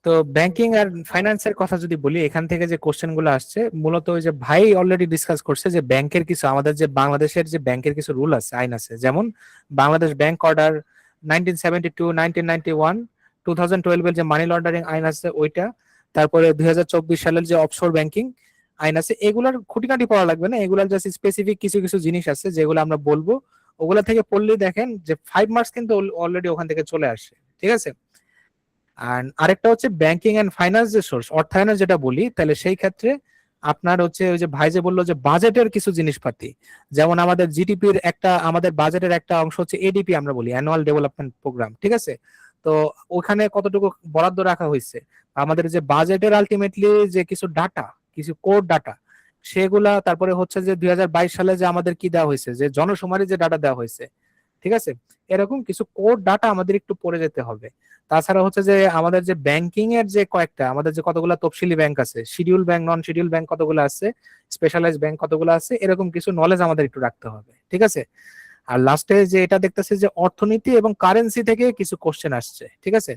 তো ব্যাংকিং আর ফাইন্যান্সের কথা যদি বলি, এখান থেকে যে কোশ্চেন গুলো আসছে মূলত ওই যে ভাই অলরেডি ডিসকাস করছে যে ব্যাংকের কিছু, আমাদের যে বাংলাদেশের যে ব্যাংকের কিছু রুল আছে, আইন আছে, যেমন বাংলাদেশ ব্যাংক অর্ডার 1972, 1991, 2012 এর যে মানি লন্ডারিং আইন আছে ওইটা, তারপরে 2024 সালের যে অফশোর ব্যাংকিং আইন আছে, এগুলার খুঁটিনাটি পড়া লাগবে না, এগুলার জাস্ট স্পেসিফিক কিছু কিছু জিনিস আছে যেগুলো আমরা বলবো, ওগুলা থেকে পড়লেই দেখেন যে 5 মার্কস কিন্তু অলরেডি ওখান থেকে চলে আসে, ঠিক আছে। আর আরেকটা হচ্ছে ব্যাংকিং এন্ড ফাইন্যান্স যে সোর্স, অর্থায়নের যেটা বলি, তাহলে সেই ক্ষেত্রে আপনার হচ্ছে ওই যে ভাই যে বললো যে বাজেটের কিছু জিনিসপাতি, যেমন আমাদের জিডিপির একটা, আমাদের বাজেটের একটা অংশ হচ্ছে এডিপি আমরা বলি, অ্যানুয়াল ডেভেলপমেন্ট প্রোগ্রাম, ঠিক আছে। তো ওখানে কতটুকু বরাদ্দ রাখা হয়েছে, আমাদের যে বাজেটের আলটিমেটলি যে কিছু ডাটা, কিছু কোড ডাটা সেগুলা, তারপরে হচ্ছে যে 2022 সালে যে আমাদের কি দেওয়া হয়েছে, যে জনশুমারি যে ডাটা দেওয়া হয়েছে, ঠিক আছে, এরকম কিছু কোড ডাটা আমাদের একটু পড়ে যেতে হবে। তাছাড়া হচ্ছে যে আমাদের যে ব্যাংকিং এর যে কয়েকটা, আমাদের যে কতগুলো তফসিলি ব্যাংক আছে, শিডিউল ব্যাংক, নন শিডিউল ব্যাংক কতগুলো আছে, স্পেশালাইজ ব্যাংক কতগুলো আছে, এরকম কিছু নলেজ আমাদের একটু রাখতে হবে, ঠিক আছে। আর লাস্টে যে এটা দেখতেছি যে অর্থনীতি এবং কারেন্সি থেকে কিছু কোশ্চেন আসছে, ঠিক আছে,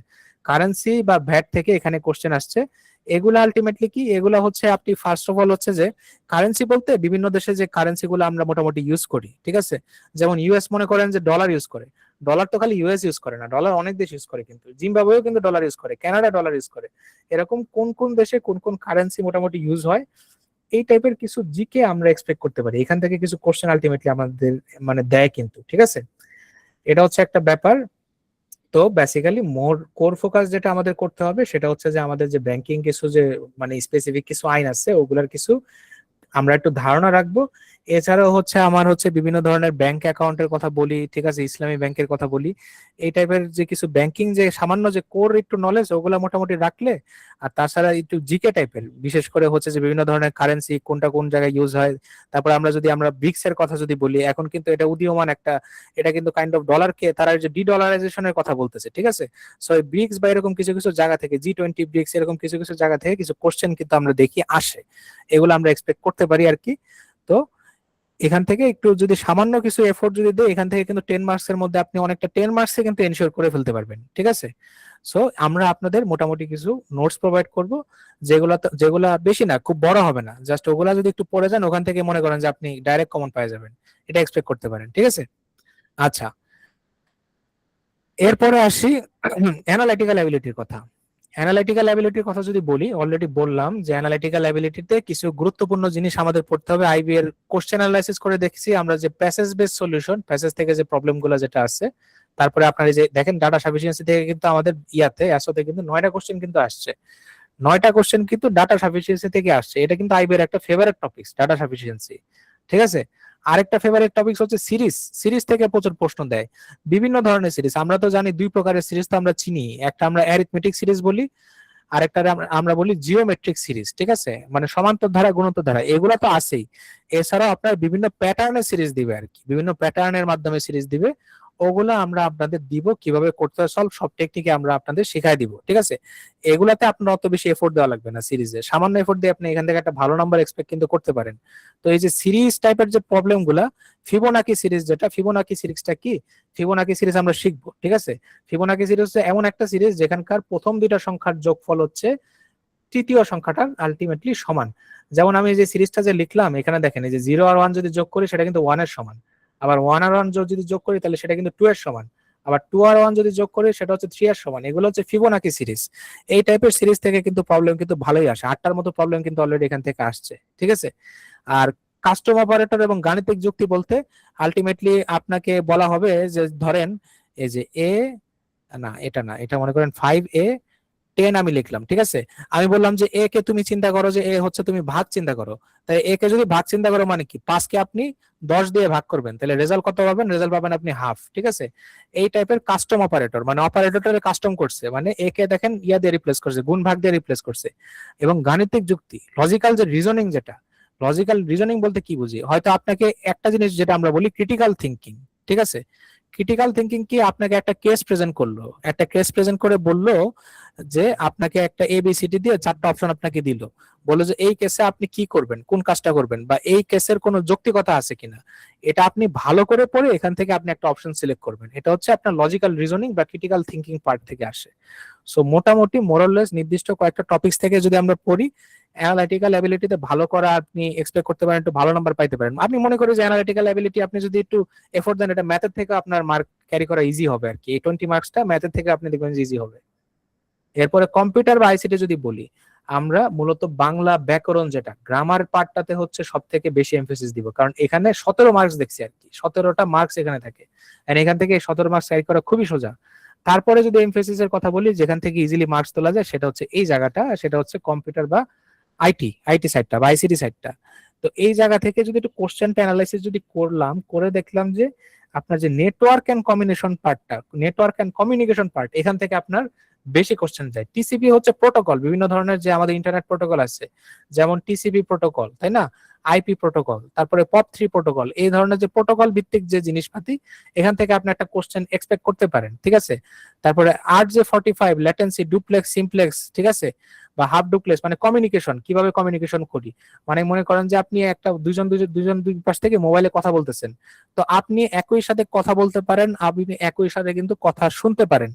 কারেন্সি বা ভ্যাট থেকে এখানে কোশ্চেন আসছে। এগুলা আলটিমেটলি কি, এগুলা হচ্ছে আপনি ফার্স্ট অফ অল হচ্ছে যে কারেন্সি বলতে বিভিন্ন দেশে যে কারেন্সি গুলো আমরা মোটামুটি ইউজ করি, ঠিক আছে, যেমন ইউএস মনে করেন যে ডলার ইউজ করে, ডলার তো খালি ইউএস ইউজ করে না, ডলার অনেক দেশ ইউজ করে, কিন্তু জিম্বাবুয়েও কিন্তু ডলার ইউজ করে, কানাডা ডলার ইউজ করে, এরকম কোন কোন দেশে কোন কোন কারেন্সি মোটামুটি ইউজ হয়, এই টাইপের কিছু জিকে আমরা এক্সপেক্ট করতে পারি, এখান থেকে কিছু কোশ্চেন আলটিমেটলি আমাদের মানে দেয় কিন্তু, ঠিক আছে। এটা হচ্ছে একটা ব্যাপার। তো বেসিক্যালি মোর কোর ফোকাস যেটা আমাদের করতে হবে সেটা হচ্ছে যে আমাদের যে ব্যাংকিং কিছু যে মানে স্পেসিফিক কিছু আইন আছে ওগুলার কিছু আমরা একটু ধারণা রাখবো। এছাড়াও হচ্ছে আমার হচ্ছে বিভিন্ন ধরনের ব্যাংক অ্যাকাউন্টের কথা বলি, ঠিক আছে, ইসলামী ব্যাংকের কথা বলি, এই টাইপের যে কিছু ব্যাংকিং যে সামান্য যে কোর একটু নলেজ ওগুলা মোটামুটি রাখলে, আর তাছাড়া একটু জিকে টাইপের, বিশেষ করে হচ্ছে যে বিভিন্ন ধরনের কারেন্সি কোনটা কোন জায়গায় ইউজ হয়, তারপর আমরা যদি আমরা ব্রিক্স এর কথা যদি বলি, এখন কিন্তু এটা উদীয়মান একটা, এটা কিন্তু কাইন্ড অফ ডলারকে তারা যে ডি ডলারাইজেশনের কথা বলতেছে, ঠিক আছে। সো এই ব্রিক্স বা এরকম কিছু কিছু জায়গা থেকে, G20 ব্রিক্স এরকম কিছু কিছু জায়গা থেকে কিছু কোশ্চেন কিন্তু আমরা দেখি আসে, এগুলো আমরা এক্সপেক্ট করতে পারি আর কি। তো এখান থেকে একটু যদি সামান্য কিছু এফোর্ট যদি দেয়, এখান থেকে কিন্তু 10 মার্কস এর মধ্যে আপনি অনেকটা 10 মার্কসে কিন্তু এনশিওর করে ফেলতে পারবেন, ঠিক আছে। সো আমরা আপনাদের মোটামুটি কিছু নোটস প্রোভাইড করব, যেগুলা বেশি না, খুব বড় হবে না, জাস্ট ওগুলা যদি একটু পড়ে যান ওখান থেকে মনে করেন যে আপনি ডাইরেক্ট কমন পেয়ে যাবেন, এটা এক্সপেক্ট করতে পারেন, ঠিক আছে। আচ্ছা, এরপরে আসি অ্যানালাইটিক্যাল অ্যাবিলিটির কথা। অ্যানালাইটিক্যাল অ্যাবিলিটির কথা যদি বলি, অলরেডি বললাম যে অ্যানালাইটিক্যাল অ্যাবিলিটিতে কিছু গুরুত্বপূর্ণ জিনিস আমাদের পড়তে হবে। আইবি এর কোশ্চেন অ্যানালাইসিস করে দেখছি আমরা যে প্যাসেজ বেস সলিউশন, প্যাসেজ থেকে যে প্রবলেম গুলো যেটা আছে, তারপরে আপনার এই যে দেখেন ডাটা সাফিসিয়েন্সি থেকে কিন্তু আমাদের ইয়াতে অ্যাসোতে কিন্তু 9টা কোশ্চেন কিন্তু আসছে, 9টা কোশ্চেন কিন্তু ডাটা সাফিসিয়েন্সি থেকে আসছে, এটা কিন্তু আইবি এর একটা ফেভারিট টপিক, ডাটা সাফিসিয়েন্সি, ঠিক আছে। আরেকটা ফেভারিট টপিক হচ্ছে সিরিজ, সিরিজ থেকে প্রচুর প্রশ্ন দেয়, বিভিন্ন ধরনের সিরিজ। আমরা তো জানি দুই প্রকারের সিরিজ তো আমরা চিনি, একটা আমরা অ্যারিথমেটিক সিরিজ বলি, আরেকটা আমরা বলি জিওমেট্রিক সিরিজ, ঠিক আছে, মানে সমান্তর ধারা গুণোত্তর ধারা, এগুলা তো আছেই। এছাড়াও আপনার বিভিন্ন প্যাটার্নের সিরিজ দিবে আর কি, বিভিন্ন প্যাটার্নের মাধ্যমে সিরিজ দিবে, ওগুলা আমরা আপনাদের দিব, কিভাবে করতে হয় সলভ, সব টেকনিকে আমরা আপনাদের শেখাই দিব, ঠিক আছে। এগুলাতে আপনার অত বেশি এফোর্ট দেওয়া লাগবে না, সিরিজে সামান্য এফোর্ট দিয়ে আপনি এখান থেকে একটা ভালো নাম্বার এক্সপেক্ট কিন্তু করতে পারেন। তো এই যে সিরিজ টাইপের যে প্রবলেম গুলা, ফিবোনাকি সিরিজ যেটা, ফিবোনাকি সিরিজটা কি, ফিবোনাকি সিরিজ আমরা শিখবো, ঠিক আছে। ফিবোনাকি সিরিজ হচ্ছে এমন একটা সিরিজ যেখানকার প্রথম দুইটা সংখ্যার যোগফল হচ্ছে তৃতীয় সংখ্যাটার আলটিমেটলি সমান। যেমন আমি যে সিরিজটা যে লিখলাম এখানে দেখেন, এই যে 0 আর 1 যদি যোগ করি সেটা কিন্তু 1 এর সমান, আবার 1 আর 1 যদি যোগ করি তাহলে সেটা কিন্তু 2 এর সমান, আবার 2 আর 1 যদি যোগ করি সেটা হচ্ছে 3 এর সমান। এগুলো হচ্ছে ফিবোনাকি সিরিজ। এই টাইপের সিরিজ থেকে কিন্তু প্রবলেম কিন্তু ভালোই আসে, 8টার মতো প্রবলেম কিন্তু অলরেডি এখান থেকে আসছে, ঠিক আছে। আর কাস্টম অপারেটর এবং গাণিতিক যুক্তি বলতে আলটিমেটলি আপনাকে বলা হবে যে ধরেন এই যে এ, না এটা না, এটা মনে করেন 5A10 আমি লিখলাম, ঠিক আছে। আমি বললাম যে এ কে তুমি চিন্তা করো যে এ হচ্ছে তুমি ভাগ চিন্তা করো, তাই এ কে যদি ভাগ চিন্তা করো মানে কি, 5কে আপনি 10 দিয়ে ভাগ করবেন, তাহলে রেজাল্ট কত পাবেন, রেজাল্ট পাবেন আপনি হাফ, ঠিক আছে। এই টাইপের কাস্টম অপারেটর, মানে অপারেটরের কাস্টম করছে, মানে এ কে দেখেন ইয়া দিয়ে রিপ্লেস করছে, গুণ ভাগ দিয়ে রিপ্লেস করছে। এবং গাণিতিক যুক্তি, লজিক্যাল যে রিজনিং, যেটা লজিক্যাল রিজনিং বলতে কি বুঝি, হয়তো আপনাকে একটা জিনিস যেটা আমরা বলি ক্রিটিক্যাল থিঙ্কিং, ঠিক আছে। ক্রিটিক্যাল থিঙ্কিং কি, আপনাকে একটা কেস প্রেজেন্ট করলো, একটা কেস প্রেজেন্ট করে বললো যে আপনাকে একটা এবিসিডি দিয়ে 4টা অপশন আপনাকে দিল, বললো যে এই কেসে আপনি কি করবেন, কোন কাজটা করবেন, বা এই কেসের কোনো যৌক্তিকতা আছে কিনা, এটা আপনি ভালো করে পড়ে এখান থেকে আপনি একটা অপশন সিলেক্ট করবেন। এটা হচ্ছে আপনার লজিক্যাল রিজনিং বা ক্রিটিক্যাল থিঙ্কিং পার্ট থেকে আসে। সো মোটামুটি মোরাললেস নির্দিষ্ট কয়েকটা টপিকস থেকে যদি আমরা পড়ি, অ্যানালিটিক্যাল অ্যাবিলিটিতে ভালো করা আপনি এক্সপেক্ট করতে পারেন, একটু ভালো নাম্বার পাইতে পারেন। আমি মনে করি যে অ্যানালিটিক্যাল অ্যাবিলিটি আপনি যদি একটু এফোর্ট দেন, এটা ম্যাথের থেকে আপনার মার্ক ক্যারি করা ইজি হবে আর কি, এই 20 মার্কসটা ম্যাথের থেকে আপনি দেখবেন যে ইজি হবে। এরপরে কম্পিউটার বা আইসিটি যদি বলি, আমরা মূলত বাংলা ব্যাকরণ যেটা গ্রামার পার্টটাতে হচ্ছে সব থেকে বেশি এমফেসিস দিব, কারণ এখানে 17 মার্কস দেখছি আর কি, 17টা মার্কস এখানে থাকে। আর এখান থেকে 17 মার্কস ক্যারি করা খুবই সোজা। তারপরে যদি এমফেসিস এর কথা বলি, যেখান থেকে ইজিলি মার্কস তোলা যায়, সেটা হচ্ছে এই জায়গাটা, সেটা হচ্ছে কম্পিউটার বা আইটি সাইডটা বা আইসিটি সাইডটা। তো এই জায়গা থেকে যদি একটু কোশ্চেনটা অ্যানালাইসিস যদি করলাম, করে দেখলাম যে আপনার যে নেটওয়ার্ক এন্ড কম্বিনেশন পার্টটা, নেটওয়ার্ক এন্ড কমিউনিকেশন পার্ট, এখান থেকে আপনার বেশি কোশ্চেন যায়। টিসিপি হচ্ছে প্রোটোকল, বিভিন্ন ধরনের যে আমাদের ইন্টারনেট প্রোটোকল আছে, যেমন টিসিপি প্রোটোকল, তাই না, আইপি প্রোটোকল, তারপরে পপ 3 প্রোটোকল, এই ধরনের যে প্রোটোকল ভিত্তিক যে জিনিসপাতি, এখান থেকে আপনি একটা কোশ্চেন এক্সপেক্ট করতে পারেন, ঠিক আছে। তারপরে RJ45 ল্যাটেন্সি, ডুপ্লেক্স, সিমপ্লেক্স, ঠিক আছে, বা হাফ ডুপ্লেক্স, মানে কমিউনিকেশন, কিভাবে কমিউনিকেশন করি, মানে মনে করেন যে আপনি একটা দুজন দুজন দুজন দুই পাশ থেকে মোবাইলে কথা বলতেছেন, তো আপনি একই সাথে কথা বলতে পারেন, আপনি একই সাথে কিন্তু কথা শুনতে পারেন।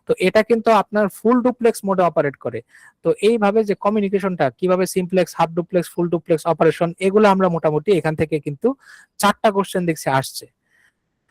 তো এটা কিন্তু আপনার ফুল ডুপ্লেক্স মোডে অপারেট করে। তো এইভাবে যে কমিউনিকেশনটা কিভাবে, simplex, half duplex, full duplex operation, এগুলো আমরা মোটামুটি এখান থেকে কিন্তু 4টা কোশ্চেন দেখছি আসছে।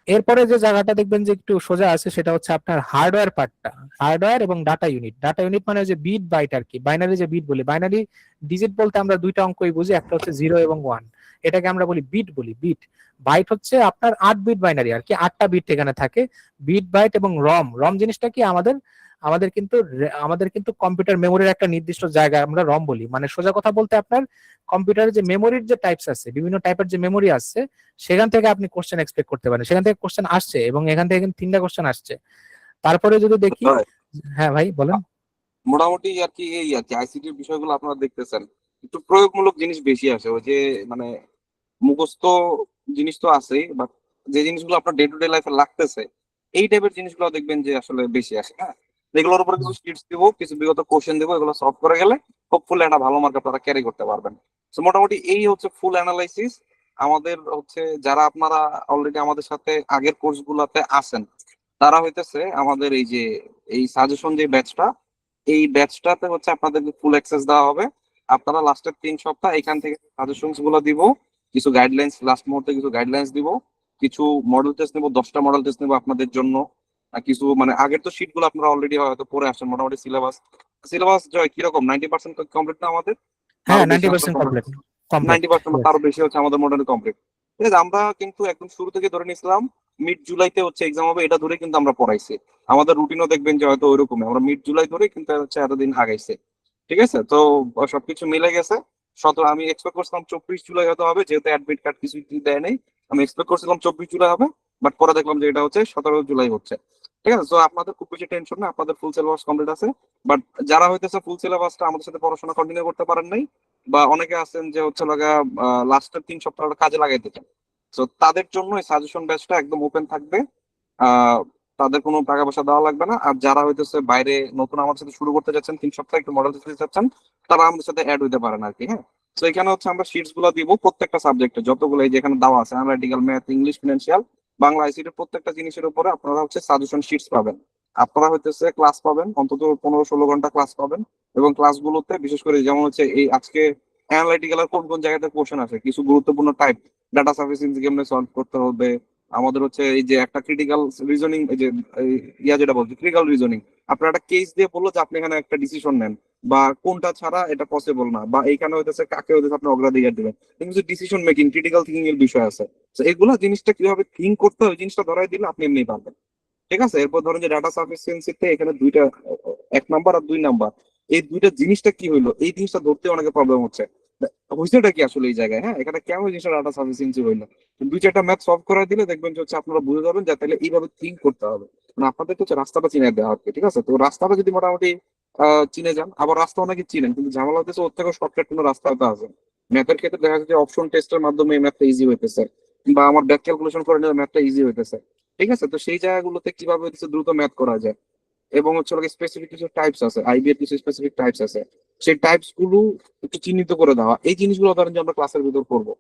এরপরে যে জায়গাটা দেখবেন যে একটু সোজা আছে, সেটা হচ্ছে আপনার হার্ডওয়্যার পার্টটা, হার্ডওয়্যার এবং ডাটা ইউনিট। ডাটা ইউনিট মানে যে বিট বাইট আর কি, বাইনারি যে বিট বলি, বাইনারি ডিজিট বলতে আমরা দুইটা অঙ্কই বুঝি, একটা হচ্ছে 0 এবং 1, এটাকে আমরা বলি বিট বলি, বিট। বাইট হচ্ছে আপনার 8 বিট বাইনারি আর কি, 8টা বিট এখানে থাকে। বিট বাইট এবং রম, রম জিনিসটা কি, আমাদের আমাদের কিন্তু কম্পিউটার মেমোরির একটা নির্দিষ্ট জায়গা আমরা রম বলি। মানে সোজা কথা বলতে আপনার কম্পিউটারের যে মেমোরির যে টাইপস আছে, বিভিন্ন টাইপের যে মেমোরি আছে, সেখান থেকে আপনি কোশ্চেন এক্সপেক্ট করতে পারেন, সেখান থেকে কোশ্চেন আসছে, এবং এখান থেকে কিন্তু 3টা কোশ্চেন আসছে। তারপরে যদি দেখি, ভাই, হ্যাঁ ভাই বলেন। মোটামুটি আর কি এই আর কি আইসিটির বিষয়গুলো আপনারা দেখতেছেন, একটু প্রয়োগমূলক জিনিস বেশি আসে। ওই যে মানে মুখস্থ জিনিস তো আছেই, বাট যে জিনিসগুলো আপনার ডে টু ডে লাইফে লাগতেছে, এই টাইপের জিনিসগুলো দেখবেন যে আসলে বেশি আসে। হ্যাঁ, এগুলোর উপরে কিছু শিটস দিব, কিছু বিগত কোশ্চেন দিব, এগুলো সলভ করে গেলে হোপফুলি একটা ভালো মার্ক আপনারা ক্যারি করতে পারবেন। তো মোটামুটি এই হচ্ছে ফুল অ্যানালাইসিস। আমাদের হচ্ছে যারা আপনারা অলরেডি আমাদের সাথে আগের কোর্স গুলাতে আছেন, তারা হইতেছে আমাদের এই যে এই সাজেশন যে ব্যাচটা, এই ব্যাচটাতে হচ্ছে আপনাদেরকে ফুল অ্যাক্সেস দেওয়া হবে। আপনারা লাস্টের 3 সপ্তাহ এখান থেকে সাজেশনস গুলো দিব, কিছু গাইডলাইন্স, লাস্ট মুহূর্তে কিছু গাইডলাইন্স দিব, কিছু মডেল টেস্ট নেবো, 10টা মডেল টেস্ট নেবো আপনাদের জন্য। আর কিছু মানে আগের তো শিট গুলো আপনারা অলরেডি হয়তো পড়ে আসছেন। মোটামুটি সিলেবাস সিলেবাস জয় কিরকম, 90% কমপ্লিট না আমাদের? হ্যাঁ, আরো বেশি আমাদের 90% কমপ্লিট, কমপ্লিট। কমপ্লিট। 90% তারও বেশি হচ্ছে আমাদের মোটামুটি কমপ্লিট। ঠিক আছে, আমরা কিন্তু একদম শুরু থেকে ধরে নিয়েছিলাম মিড জুলাইতে হচ্ছে এক্সাম হবে, এটা ধরে কিন্তু আমরা পড়াইছি। আমাদের রুটিনও দেখবেন যে হয়তো ওইরকমই, আমরা মিড জুলাই ধরে কিন্তু হচ্ছে এতদিন আগাইছে। ঠিক আছে, তো সবকিছু মিলে গেছে। আমি এক্সপেক্ট করছিলাম 24 জুলাই হয়তো হবে, যেহেতু অ্যাডমিট কার্ড কিছু দেয় নাই। আমি এক্সপেক্ট করছিলাম 24 জুলাই হবে, বাট পরে দেখলাম যে এটা হচ্ছে 17 জুলাই হচ্ছে। ঠিক আছে, তো আপনাদের খুব বেশি টেনশন না, আপনাদের ফুল সিলেবাস কমপ্লিট আছে। বাট যারা হইতেছে ফুল সিলেবাসটা আমাদের সাথে পড়াশোনা কন্টিনিউ করতে পারেন নাই, বা অনেকে আছেন যে হচ্ছে লাগা লাস্টের 3 সপ্তাহ কাজে লাগাইতে চান, তো তাদের জন্য এই সাজেশন ব্যাচটা একদম ওপেন থাকবে। আহ তাদের কোনো টাকা পয়সা দেওয়া লাগবে না। আর যারা হইতেছে বাইরে নতুন আমাদের সাথে শুরু করতে যাচ্ছেন, 3 সপ্তাহ একটু মডেল দিতে চাচ্ছেন, তারা আমাদের সাথে অ্যাড হইতে পারেন আর কি। হ্যাঁ, তো এখানে হচ্ছে আমরা শিটস গুলো দিব প্রত্যেকটা সাবজেক্টে, যতগুলো এই যেখানে দেওয়া আছে, analytical, math, English, financial, Bangla, ICT, প্রত্যেকটা জিনিসের উপরে আপনারা হচ্ছে সাজেশন শিটস পাবেন। আপনারা হইতেছে ক্লাস পাবেন, অন্তত 15-16 ঘন্টা ক্লাস পাবেন। এবং ক্লাসগুলোতে বিশেষ করে যেমন হচ্ছে এই আজকে অ্যানালিটিক্যাল কোন কোন জায়গাতে কোশ্চেন আছে, কিছু গুরুত্বপূর্ণ টাইপ, ডাটা সাফিসিয়েন্সি কেমনে সলভ করতে হবে, আমাদের হচ্ছে এই যে একটা ক্রিটিক্যাল রিজনিং, এই যে এই যেটা বলছি ক্রিটিক্যাল রিজনিং, আপনার একটা কেস দিয়ে বললো যে আপনি এখানে একটা ডিসিশন নেন, বা কোনটা ছাড়া এটা পসিবল না, বা এইখানে হইতেছে কাকে হইতেছে আপনি অগ্রাধিকার দিবেন, কিন্তু ডিসিশন মেকিং, ক্রিটিক্যাল থিঙ্কিং এর বিষয় আছে। তো এগুলা জিনিসটা কিভাবে থিঙ্ক করতে হয়, ওই জিনিসটা ধরাই দিলে আপনি এমনি পারবেন। ঠিক আছে, এরপর ধরেন যে ডাটা সাফিসিয়েন্সিতে এখানে দুইটা, 1 নাম্বার আর 2 নাম্বার, এই দুইটা জিনিসটা কি হইলো, এই জিনিসটা ধরতে অনেকে প্রবলেম হচ্ছে। হয়েছেটা কি আসলে এই জায়গায়, হ্যাঁ, এখানে কেমন জিনিসটা ডাটা সাফিসিয়েন্সি হইলো, 2-4টা ম্যাথ সলভ করে দিলে দেখবেন যে হচ্ছে আপনারা বুঝে যাবেন যে তাহলে এইভাবে থিঙ্ক করতে হবে। মানে আপনাদেরকে হচ্ছে রাস্তাটা চিনে দেওয়া হবে। ঠিক আছে, তো রাস্তাটা যদি মোটামুটি চিনে যান, আবার রাস্তা অনেকে চিনেন, কিন্তু ঝামেলা হতেছে ওর থেকে শর্টকাট কোনো রাস্তা হয়তো আছে। ম্যাথের ক্ষেত্রে দেখা যাচ্ছে অপশন টেস্টের মাধ্যমে এই ম্যাথটা ইজি হইতেছে, বা আমার ব্যাক ক্যালকুলেশন করে নিলে ম্যাথটা ইজি হইতেছে। ঠিক আছে, তো সেই জায়গাগুলোতে কিভাবে হচ্ছে দ্রুত ম্যাথ করা যায়, এবং হচ্ছে স্পেসিফিক কিছু টাইপস আছে, আইবি এর কিছু স্পেসিফিক টাইপস আছে, সেই টাইপস গুলো একটু চিহ্নিত করে দেওয়া, এই জিনিসগুলো ধরেন যে আমরা ক্লাসের ভিতর করবো।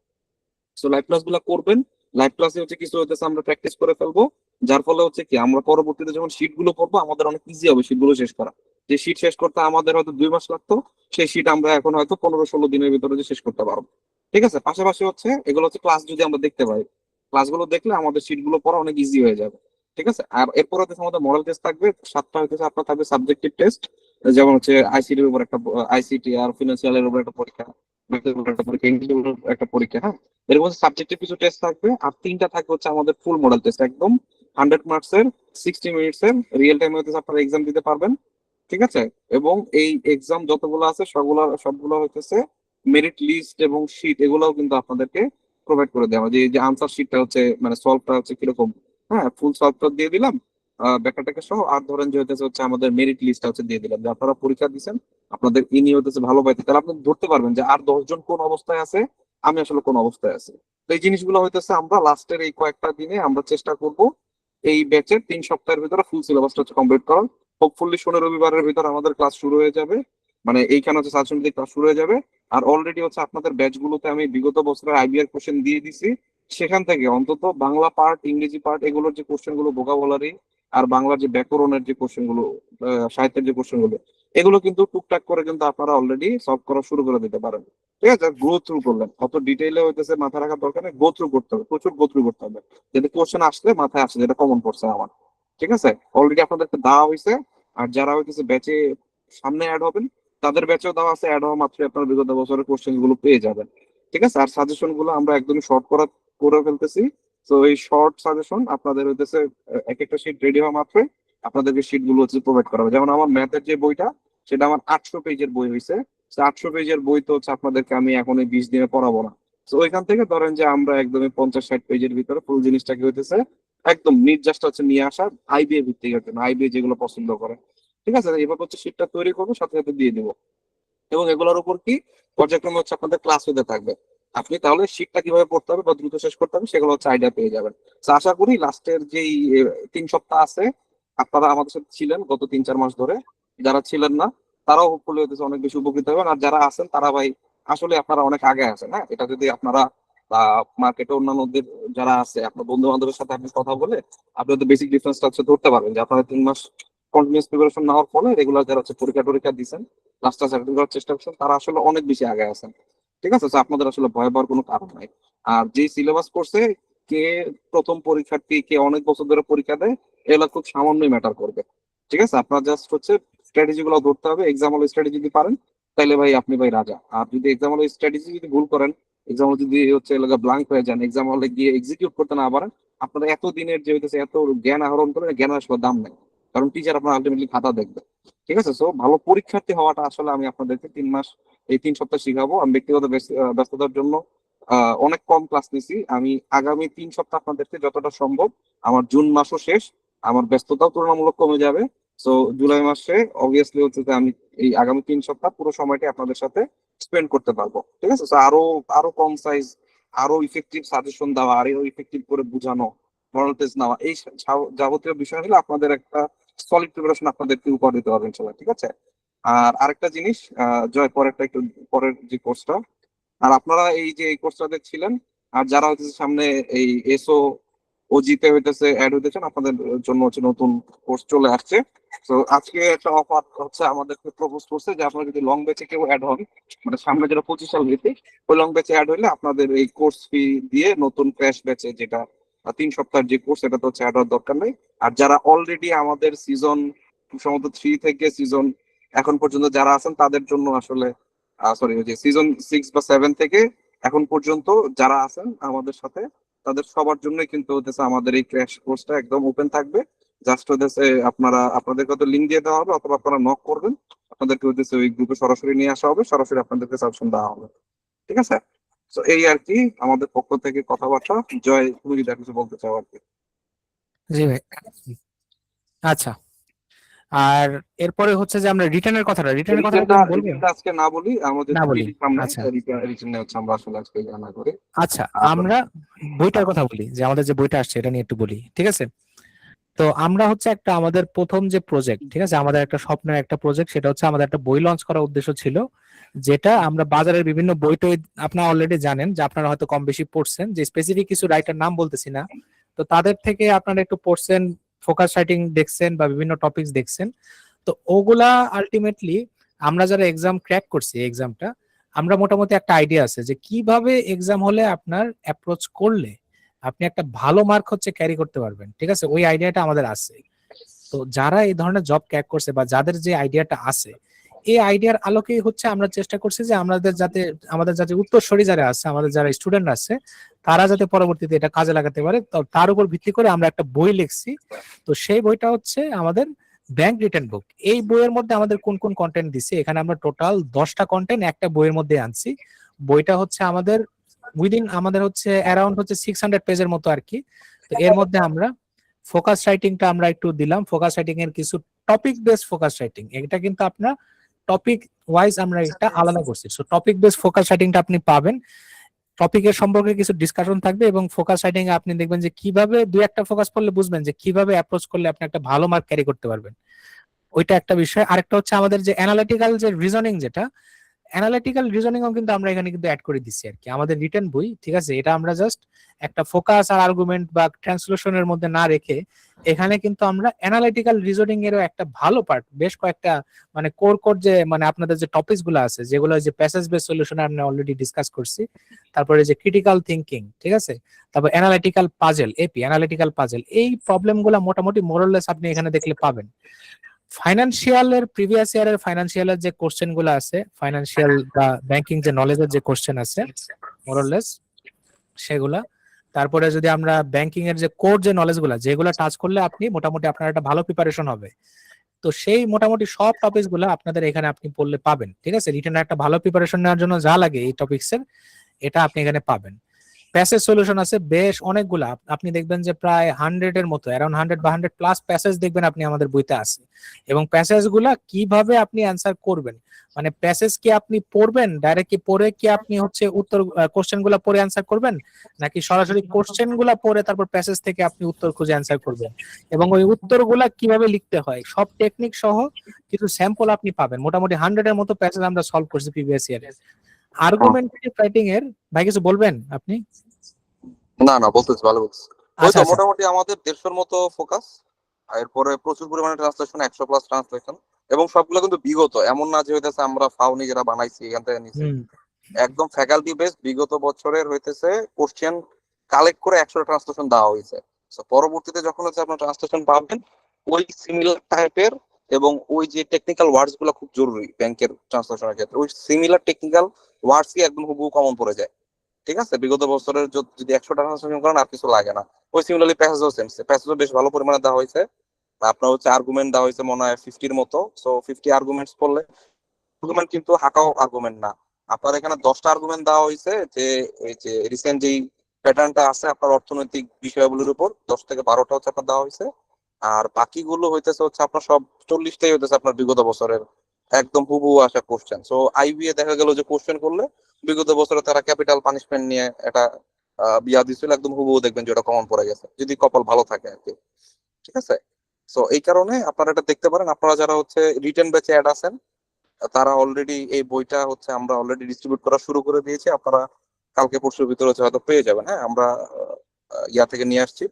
সো লাইভ ক্লাস গুলা করবেন, লাইভ ক্লাসে হচ্ছে কিছু হচ্ছে আমরা প্র্যাকটিস করে ফেলবো, যার ফলে হচ্ছে কি আমরা পরবর্তীতে যখন শিট গুলো পড়বো আমাদের অনেক ইজি হবে শিট গুলো শেষ করা। যে শিট শেষ করতে আমাদের হয়তো 2 মাস লাগতো, সেই শিট আমরা এখন হয়তো 15-16 দিনের ভিতরে যে শেষ করতে পারবো। ঠিক আছে, পাশাপাশি হচ্ছে এগুলো হচ্ছে ক্লাস যদি আমরা দেখতে পাই, ক্লাসগুলো দেখলে আমাদের শিট গুলো পড়া অনেক ইজি হয়ে যাবে। ঠিক আছে, আর এরপর হচ্ছে আমাদের মডেল টেস্ট থাকবে 7টা, হচ্ছে আপনার থাকবে সাবজেক্টিভ টেস্ট, যেমন হচ্ছে আইসিটির উপর একটা, আইসিটি আর ফিনান্সিয়াল এর উপর একটা পরীক্ষা, ম্যাথের উপর একটা পরীক্ষা, ইংলিশের উপর একটা পরীক্ষা। হ্যাঁ, এর মধ্যে সাবজেক্টিভ কিছু টেস্ট থাকবে, আর তিনটা থাকবে হচ্ছে আমাদের ফুল মডেল টেস্ট, একদম 100 মার্কস এর, 60 মিনিটস এর রিয়েল টাইম হইতেছে আপনারা এক্সাম দিতে পারবেন। ঠিক আছে? এবং এই এক্সাম যতগুলো আছে সবগুলো সবগুলো হইতেছে মেরিট লিস্ট এবং শিট, এগুলোও কিন্তু আপনাদেরকে প্রোভাইড করে দেওয়া হয়। যে আনসার শিটটা হচ্ছে মানে সলভটা হচ্ছে কিরকম, হ্যাঁ ফুল সলভটা দিয়ে দিলাম ব্যাখ্যাটাকে সহ। আর ধরেন যে হচ্ছে আমাদের মেরিট লিস্টটা হচ্ছে দিয়ে দিলাম, যে আপনারা পরীক্ষা দিচ্ছেন, আপনাদের ইনি হতেছে ভালো পাইতে, তাহলে আপনি ধরতে পারবেন যে আর 10 জন কোন অবস্থায় আছে, আমি আসলে কোন অবস্থায় আছি। তো এই জিনিসগুলো হইতেছে আমরা লাস্টের এই কয়েকটা দিনে আমরা চেষ্টা করব এই ব্যাচের 3 সপ্তাহের ভিতরে ফুল সিলেবাসটা হচ্ছে কমপ্লিট করার। হোপফুলি 16 রবিবারের ভিতর আমাদের ক্লাস শুরু হয়ে যাবে, মানে এইখানে হচ্ছে সাজেশন দিয়ে ক্লাস শুরু হয়ে যাবে। আর অলরেডি হচ্ছে আপনাদের ব্যাচগুলোতে আমি বিগত বছরের আইবিআর কোশ্চেন দিয়ে দিছি, সেখান থেকে অন্তত বাংলা পার্ট, ইংরেজি পার্ট, এগুলোর যে কোশ্চেন গুলো ভোকাবুলারি আর বাংলার যে ব্যাকরণের যে কোশ্চেন গুলো, সাহিত্যের যে কোশ্চেন গুলো, এগুলো কিন্তু টুকটাক করে কিন্তু আপনারা অলরেডি সলভ করা শুরু করে দিতে পারেন। ঠিক আছে? গ্রো থ্রু করলেন, অত ডিটেইলে হইতেছে মাথা রাখার দরকার নেই, গো থ্রু করতে হবে, প্রচুর গো থ্রু করতে হবে, যদি কোশ্চেন আসলে মাথায় আসে, যেটা কমন পড়ছে আমার। ঠিক আছে? অলরেডি আপনাদেরকে দেওয়া হয়েছে। আর যারা হইতেছে ব্যাচে সামনে অ্যাড হবেন, তাদের ব্যাচেও দেওয়া আছে, অ্যাড হওয়া মাত্রই আপনার বিগত বছরের কোশ্চেন গুলো পেয়ে যাবেন। ঠিক আছে? আর সাজেশন গুলো আমরা একদমই শর্ট করে ফেলতেছি। তো এই শর্ট সাজেশন আপনাদের হইতেছে এক একটা শিট রেডি হওয়া মাত্রই আপনাদেরকে শিট গুলো হচ্ছে প্রোভাইড করা হবে। যেমন আমার ম্যাথের যে বইটা, সেটা আমার 800 পেজের বই হয়েছে। 800 পেজের বই তো হচ্ছে আপনাদেরকে আমি এখন এই 20 দিনে পড়াবো না। তো ওইখান থেকে ধরেন যে আমরা একদমই 50-60 পেজের ভিতরে ফুল জিনিসটাকে হইতেছে একদম নির্যাসটা হচ্ছে নিয়ে আসা, আইবিএ ভিত্তিক একদম, আইবিএ যেগুলো পছন্দ করে। ঠিক আছে? এবার হচ্ছে শিটটা তৈরি করবো, সাথে সাথে দিয়ে দিব। এবং এগুলোর উপর কি পর্যায়ক্রমে হচ্ছে আপনাদের ক্লাস হতে থাকবে। আপনি তাহলে শিটটা কিভাবে পড়তে হবে বা দ্রুত শেষ করতে হবে সেগুলো হচ্ছে আইডিয়া পেয়ে যাবেন। তো আশা করি লাস্টের যেই 3 সপ্তাহ আছে, আপনারা আমাদের সাথে ছিলেন গত 3-4 মাস ধরে, যারা ছিলেন না তারাও হোপফুলি হতেছে অনেক বেশি উপকৃত হবেন। আর যারা আছেন তারা ভাই আসলে আপনারা অনেক আগে আছেন। হ্যাঁ, এটা যদি আপনারা মার্কেটে অন্যান্যদের যারা আছে আপনার বন্ধু বান্ধবের সাথে আপনি কথা বলে আপনি হয়তো বেসিক ডিফারেন্সটা হচ্ছে ধরতে পারবেন, যে আপনারা 3 মাস কন্টিনিউস প্রিপারেশন নেওয়ার ফলে রেগুলার যারা হচ্ছে পরীক্ষা টরীক্ষা দিচ্ছেন, ক্লাসটা অ্যাটেন্ড করার চেষ্টা করছেন, তারা আসলে অনেক বেশি আগে আছেন। ঠিক আছে? তো আপনাদের আসলে ভয় পাওয়ার কোনো কারণ নাই। আর যে সিলেবাস করছে, কে প্রথম পরীক্ষার্থী, কে অনেক বছর ধরে পরীক্ষা দেয়, এগুলো খুব সামান্যই ম্যাটার করবে। ঠিক আছে? আপনার জাস্ট হচ্ছে স্ট্র্যাটেজি গুলো ধরতে হবে। এক্সাম হল স্ট্র্যাটেজি যদি পারেন, তাহলে ভাই আপনি ভাই রাজা। আর যদি এক্সাম হল স্ট্র্যাটেজি যদি ভুল করেন, এক্সাম যদি হচ্ছে ব্ল্যাঙ্ক হয়ে যান, এক্সাম হলে গিয়ে এক্সিকিউট করতে না পারেন, আপনারা এত দিনের যে হইতেছে এত জ্ঞান আহরণ করেন, জ্ঞানের আসলে দাম নেই। কারণ টিচার আপনার আলটিমেটলি খাতা দেখবে। ঠিক আছে? সো ভালো পরীক্ষার্থী হওয়াটা আসলে আমি আপনাদেরকে 3 মাস, এই 3 সপ্তাহ শিখাবো। আমি ব্যক্তিগত ব্যস্ততার জন্য অনেক কম ক্লাস নিছি। আমি আগামী 3 সপ্তাহ আপনাদেরকে যতটা সম্ভব, আমার জুন মাসও শেষ, আমার ব্যস্ততাও তুলনামূলক কমে যাবে। তো জুলাই মাসে অবভিয়াসলি হচ্ছে যে আমি এই আগামী 3 সপ্তাহ পুরো সময়টা আপনাদের সাথে স্পেন্ড করতে পারবো। ঠিক আছে? তো আরো আরো কম সাইজ, আরো ইফেক্টিভ সাজেশন দেওয়া, আরো ইফেক্টিভ করে বোঝানো, মডেল টেস্ট নেওয়া, এই যাবতীয় বিষয় হলে আপনাদের একটা সলিড প্রিপারেশন আপনাদেরকে উপহার দিতে পারবেন সবাই। ঠিক আছে? আর আরেকটা জিনিস, জয় পরেরটা একটু, পরের যে কোর্সটা, আর আপনারা এই যে এই কোর্সটা দেখছিলেন, আর যারা হচ্ছে সামনে এই এসও ওজিতে হইতেছে অ্যাড হইতেছেন, আপনাদের জন্য হচ্ছে নতুন কোর্স চলে আসছে। তো আজকে একটা অফার হচ্ছে আমাদেরকে প্রপোজ করছে, যে আপনারা যদি লং ব্যাচে কেউ অ্যাড হন, মানে সামনে যেটা 25 সাল ভিত্তিক, ওই লং ব্যাচে অ্যাড হইলে আপনাদের এই কোর্স ফি দিয়ে নতুন ক্র্যাশ ব্যাচে, যেটা 3 সপ্তাহের যে কোর্স, এটা তো হচ্ছে অ্যাড হওয়ার দরকার নেই। আর যারা অলরেডি আমাদের সিজন সম্ভবত 3 থেকে সিজন এখন পর্যন্ত যারা আছেন, তাদের জন্য আসলে সরি, ওই যে সিজন 6 বা 7 থেকে এখন পর্যন্ত যারা আছেন আমাদের সাথে, তাদের সবার জন্যই কিন্তু হতেছে আমাদের এই ক্র্যাশ কোর্সটা একদম ওপেন থাকবে। জাস্ট হতেছে আপনারা, আপনাদেরকে হয়তো লিঙ্ক দিয়ে দেওয়া হবে, অথবা আপনারা নক করবেন, আপনাদেরকে হতেছে ওই গ্রুপে সরাসরি নিয়ে আসা হবে, সরাসরি আপনাদেরকে সাজেশন দেওয়া হবে। ঠিক আছে? তো এই আর কি আমাদের পক্ষ থেকে কথাবার্তা। জয়, তুমি যদি আর কিছু বলতে চাও আর কি। জি ভাই। আচ্ছা, আর এরপরে হচ্ছে যে আমরা রিটার্নের কথাটা কি রিটেনটা আমি বলবো? রিটেনটা আজকে না বলি, আমাদের না বলি। পিডি সামনে, আচ্ছা রিটেনে হচ্ছে আমরা আসলে আজকে জানা করি। আচ্ছা, আর আমরা বইটার কথা বলি, যে আমাদের যে বইটা আসছে এটা নিয়ে একটু বলি, ঠিক আছে? তো আমরা হচ্ছে একটা আমাদের প্রথম যে প্রজেক্ট, ঠিক আছে, আমাদের একটা স্বপ্নের একটা প্রজেক্ট, সেটা হচ্ছে আমাদের একটা বই লঞ্চ করার উদ্দেশ্য ছিল, যেটা আমরা বাজারের বিভিন্ন বই টই, আপনারা অলরেডি জানেন, যে আপনারা হয়তো কম বেশি পড়ছেন, যে স্পেসিফিক কিছু রাইটার নাম বলতেছি না, তো তাদের থেকে আপনারা একটু পড়ছেন, ফোকাস রাইটিং দেখছেন বা বিভিন্ন টপিকস দেখছেন। তো ওগুলা আলটিমেটলি আমরা যারা এক্সাম ক্র্যাক করছি, এক্সামটা আমরা মোটামুটি একটা আইডিয়া আছে যে কিভাবে এক্সাম হলে আপনার অ্যাপ্রোচ করলে আপনি একটা ভালো মার্ক হচ্ছে ক্যারি করতে পারবেন। ঠিক আছে? ওই আইডিয়াটা আমাদের আছে। তো যারা এই ধরনের জব ক্র্যাক করছে বা যাদের যে আইডিয়াটা আছে, এই আইডিয়ার আলোকেই হচ্ছে আমরা চেষ্টা করছি যে আমাদের যাতে উত্তরসূরি যারা আছে, আমাদের যারা স্টুডেন্ট আছে, তারা যাতে পরবর্তীতে এটা কাজে লাগাতে পারে। তো তার উপর ভিত্তি করে আমরা একটা বই লিখছি। তো সেই বইটা হচ্ছে আমাদের ব্যাংক রিটার্ন বুক। এই বইয়ের মধ্যে আমাদের কোন কোন কন্টেন্ট দিছি, এখানে আমরা টোটাল 10টা কন্টেন্ট একটা বইয়ের মধ্যে আনছি। বইটা হচ্ছে আমাদের আমাদের হচ্ছে অ্যারাউন্ড হচ্ছে 600 পেজের মতো আর কি। তো এর মধ্যে আমরা ফোকাস রাইটিংটা আমরা একটু দিলাম, ফোকাস রাইটিং এর কিছু টপিক বেস ফোকাস রাইটিং, এটা কিন্তু আপনার টপিক ওয়াইজ আমরা এটা আলাদা করছি। সো টপিক বেস ফোকাস রাইটিংটা আপনি পাবেন, টপিকের সম্পর্কে কিছু ডিসকাশন থাকবে, এবং ফোকাস রাইটিং এ আপনি দেখবেন যে কিভাবে দুই একটা ফোকাস করলে বুঝবেন যে কিভাবে অ্যাপ্রোচ করলে আপনি একটা ভালো মার্ক ক্যারি করতে পারবেন। ওইটা একটা বিষয়। আরেকটা হচ্ছে আমাদের যে অ্যানালিটিক্যাল যে রিজনিং, যেটা অ্যানালিটিক্যাল রিজনিংও কিন্তু আমরা এখানে কিন্তু অ্যাড করে দিচ্ছি আর কি আমাদের রিটেন বই। ঠিক আছে, এটা আমরা জাস্ট একটা ফোকাস আর আর্গুমেন্ট বা ট্রান্সলেশনের মধ্যে না রেখে এখানে কিন্তু আমরা অ্যানালিটিক্যাল রিজনিং এরও একটা ভালো পার্ট, বেশ কয়েকটা মানে কোর কোর যে মানে আপনাদের যে টপিকস গুলো আছে, যেগুলো যে প্যাসেজ বেস সলিউশন আমরা অলরেডি ডিসকাস করছি, তারপরে যে ক্রিটিক্যাল থিঙ্কিং, ঠিক আছে, তারপর অ্যানালিটিক্যাল পাজেল, এপি অ্যানালিটিক্যাল পাজেল, এই প্রবলেম গুলা মোটামুটি মোরলেস আপনি এখানে দেখলে পাবেন। ফাইন্যান্সিয়ালের প্রিভিয়াস ইয়ারের ফাইন্যান্সিয়ালের যে কোশ্চেন গুলো আছে, ফাইন্যান্সিয়াল বা ব্যাংকিং যে নলেজের যে কোশ্চেন আছে মোরলেস সেগুলা। তারপরে যদি আমরা ব্যাংকিং এর যে কোর যে নলেজ গুলা, যেগুলো টাচ করলে আপনি মোটামুটি আপনার একটা ভালো প্রিপারেশন হবে, তো সেই মোটামুটি সব টপিকস গুলো আপনাদের এখানে আপনি পড়লে পাবেন। ঠিক আছে, রিটেনের একটা ভালো প্রিপারেশন নেওয়ার জন্য যা লাগে এই টপিকস এর, এটা আপনি এখানে পাবেন। প্যাসেজ সলিউশন আছে বেশ অনেকগুলা, আপনি দেখবেন যে প্রায় 100-এর মতো, অ্যারাউন্ড 100 বা 100+ প্যাসেজ দেখবেন আপনি আমাদের বইতে আছে। এবং প্যাসেজ গুলা কিভাবে আপনি অ্যান্সার করবেন, মানে প্যাসেজ কি আপনি পড়বেন ডাইরেক্ট, কি পড়ে কি আপনি হচ্ছে উত্তর কোশ্চেন গুলা পড়ে অ্যান্সার করবেন, নাকি সরাসরি কোশ্চেন গুলা পড়ে তারপর প্যাসেজ থেকে আপনি উত্তর খুঁজে অ্যান্সার করবেন, এবং ওই উত্তর গুলা কিভাবে লিখতে হয় সব টেকনিক সহ কিছু স্যাম্পল আপনি পাবেন। মোটামুটি 100-এর মতো প্যাসেজ আমরা সলভ করছি প্রিভিয়াস ইয়ারে। আর্গুমেন্টেটিভ রাইটিং এর ভাই কিছু বলবেন আপনি? না না, বলতেছি, ভালো বলতেছি। ওই আচ্ছা তো আচ্ছা। মোটামুটি আমাদের 150-র মতো ফোকাস, এরপরে প্রচুর পরিমাণে ট্রান্সলেশন, 100+ ট্রান্সলেশন, এবং সবগুলো কিন্তু বিগত, এমন না যে হইতেছে আমরা ফাও নিজেরা বানাইছি এখান থেকে নিছি, হুম। একদম ফ্যাকাল্টি বেস বিগত বছরের হইতেছে কোশ্চেন কালেক্ট করে 100 ট্রান্সলেশন দেওয়া হয়েছে। তো পরবর্তীতে যখন হচ্ছে আপনার ট্রান্সলেশন পাবেন ওই সিমিলার টাইপের, এবং ওই যে টেকনিক্যাল ওয়ার্ডস গুলো খুব জরুরি ব্যাংকের ট্রান্সলেশনের ক্ষেত্রে, ওই সিমিলার টেকনিক্যাল ওয়ার্ডস কি একদম হুবহু কমন পড়ে যায়। ঠিক আছে, বিগত বছরের যদি 100 ট্রান্সলেশন করেন আর কিছু লাগে না। ওই সিমিলারলি প্যাসেজও সেম, প্যাসেজও বেশ ভালো পরিমাণে দেওয়া হয়েছে। আপনার হচ্ছে আর্গুমেন্ট দেওয়া হয়েছে মনে হয় 50-র মতো। সো 50 আর্গুমেন্টস পড়লে, আর্গুমেন্ট কিন্তু হাকাও আর্গুমেন্ট না, আপনার এখানে 10টা আর্গুমেন্ট দেওয়া হয়েছে যে এই যে রিসেন্ট যেই প্যাটার্নটা আছে আপনার অর্থনৈতিক বিষয়গুলোর উপর 10 থেকে 12টা হচ্ছে আপনার দেওয়া হয়েছে। আর বাকিগুলো হইতেছে হচ্ছে আপনার সব 40টাই হইতেছে আপনার বিগত বছরের একদম হুবহু আসা কোশ্চেন। সো আইবিএ দেখা গেল যে কোশ্চেন করলে বিগত বছরে তারা ক্যাপিটাল পানিশমেন্ট নিয়ে এটা বিয়া দিছিল, একদম হুবহু দেখবেন যে ওটা কমন পড়ে গেছে, যদি কপাল ভালো থাকে আর কি। ঠিক আছে, তো এই কারণে আপনারা এটা দেখতে পারেন। আপনারা যারা হচ্ছে রিটেন ব্যাচে অ্যাড আছেন তারা অলরেডি এই বইটা হচ্ছে আমরা অলরেডি ডিস্ট্রিবিউট করা শুরু করে দিয়েছি, আপনারা কালকে পরশুর ভিতরে হচ্ছে হয়তো পেয়ে যাবেন। হ্যাঁ, আমরা ইয়া থেকে নিয়ে আসছি,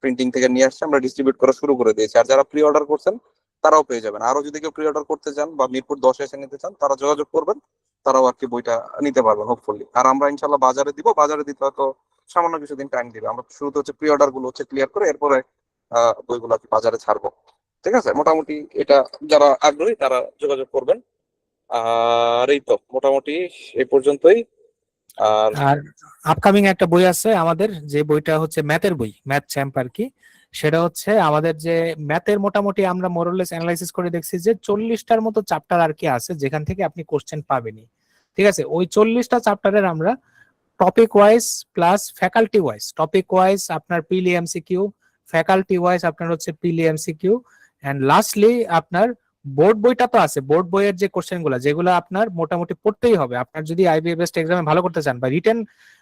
প্রিন্টিং থেকে নিয়ে আসছি, আমরা ডিস্ট্রিবিউট করা শুরু করে দিয়েছি। আর যারা প্রি অর্ডার করছেন তারাও পেয়ে যাবেন। আরো যদি কেউ প্রি অর্ডার করতে চান বা মিরপুর 10 এসে নিতে চান তারা যোগাযোগ করবেন, তারাও আর কি বইটা নিতে পারবেন হোপফুলি। আর আমরা ইনশাল্লাহ বাজারে দিব, বাজারে দিতে হয়তো সামান্য কিছুদিন টাইম দিবে। আমরা শুরুতে হচ্ছে প্রি অর্ডার গুলো হচ্ছে ক্লিয়ার করে এরপরে বইগুলো আর কি বাজারে ছাড়বো। ঠিক আছে, মোটামুটি এটা যারা আগ্রহী তারা যোগাযোগ করবেন। আর এই তো মোটামুটি এই পর্যন্তই। আর আর আপকামিং একটা বই আছে আমাদের, যে বইটা হচ্ছে ম্যাথের বই, ম্যাথ চ্যাম্প আর কি। সেটা হচ্ছে আমাদের যে ম্যাথের মোটামুটি আমরা মোরলেস অ্যানালাইসিস করে দেখছি যে 40টার মতো চ্যাপ্টার আর কি আছে যেখান থেকে আপনি কোশ্চেন পাবেনই। ঠিক আছে, ওই 40টা চ্যাপ্টারের আমরা topic wise plus faculty wise, topic wise আপনার পিলি এমসিকিউ, ফ্যাকাল্টি ওয়াইজ আপনার হচ্ছে পিলি এমসিকিউ, এন্ড লাস্টলি আপনার বোর্ড বইটা তো আছে। বোর্ড বইয়ের যে কোশ্চেন গুলা, যেগুলো আপনার মোটামুটি পড়তেই হবে আপনার যদি আইবিএ বেস্ট এক্সামে ভালো করতে চান, বা রিটেন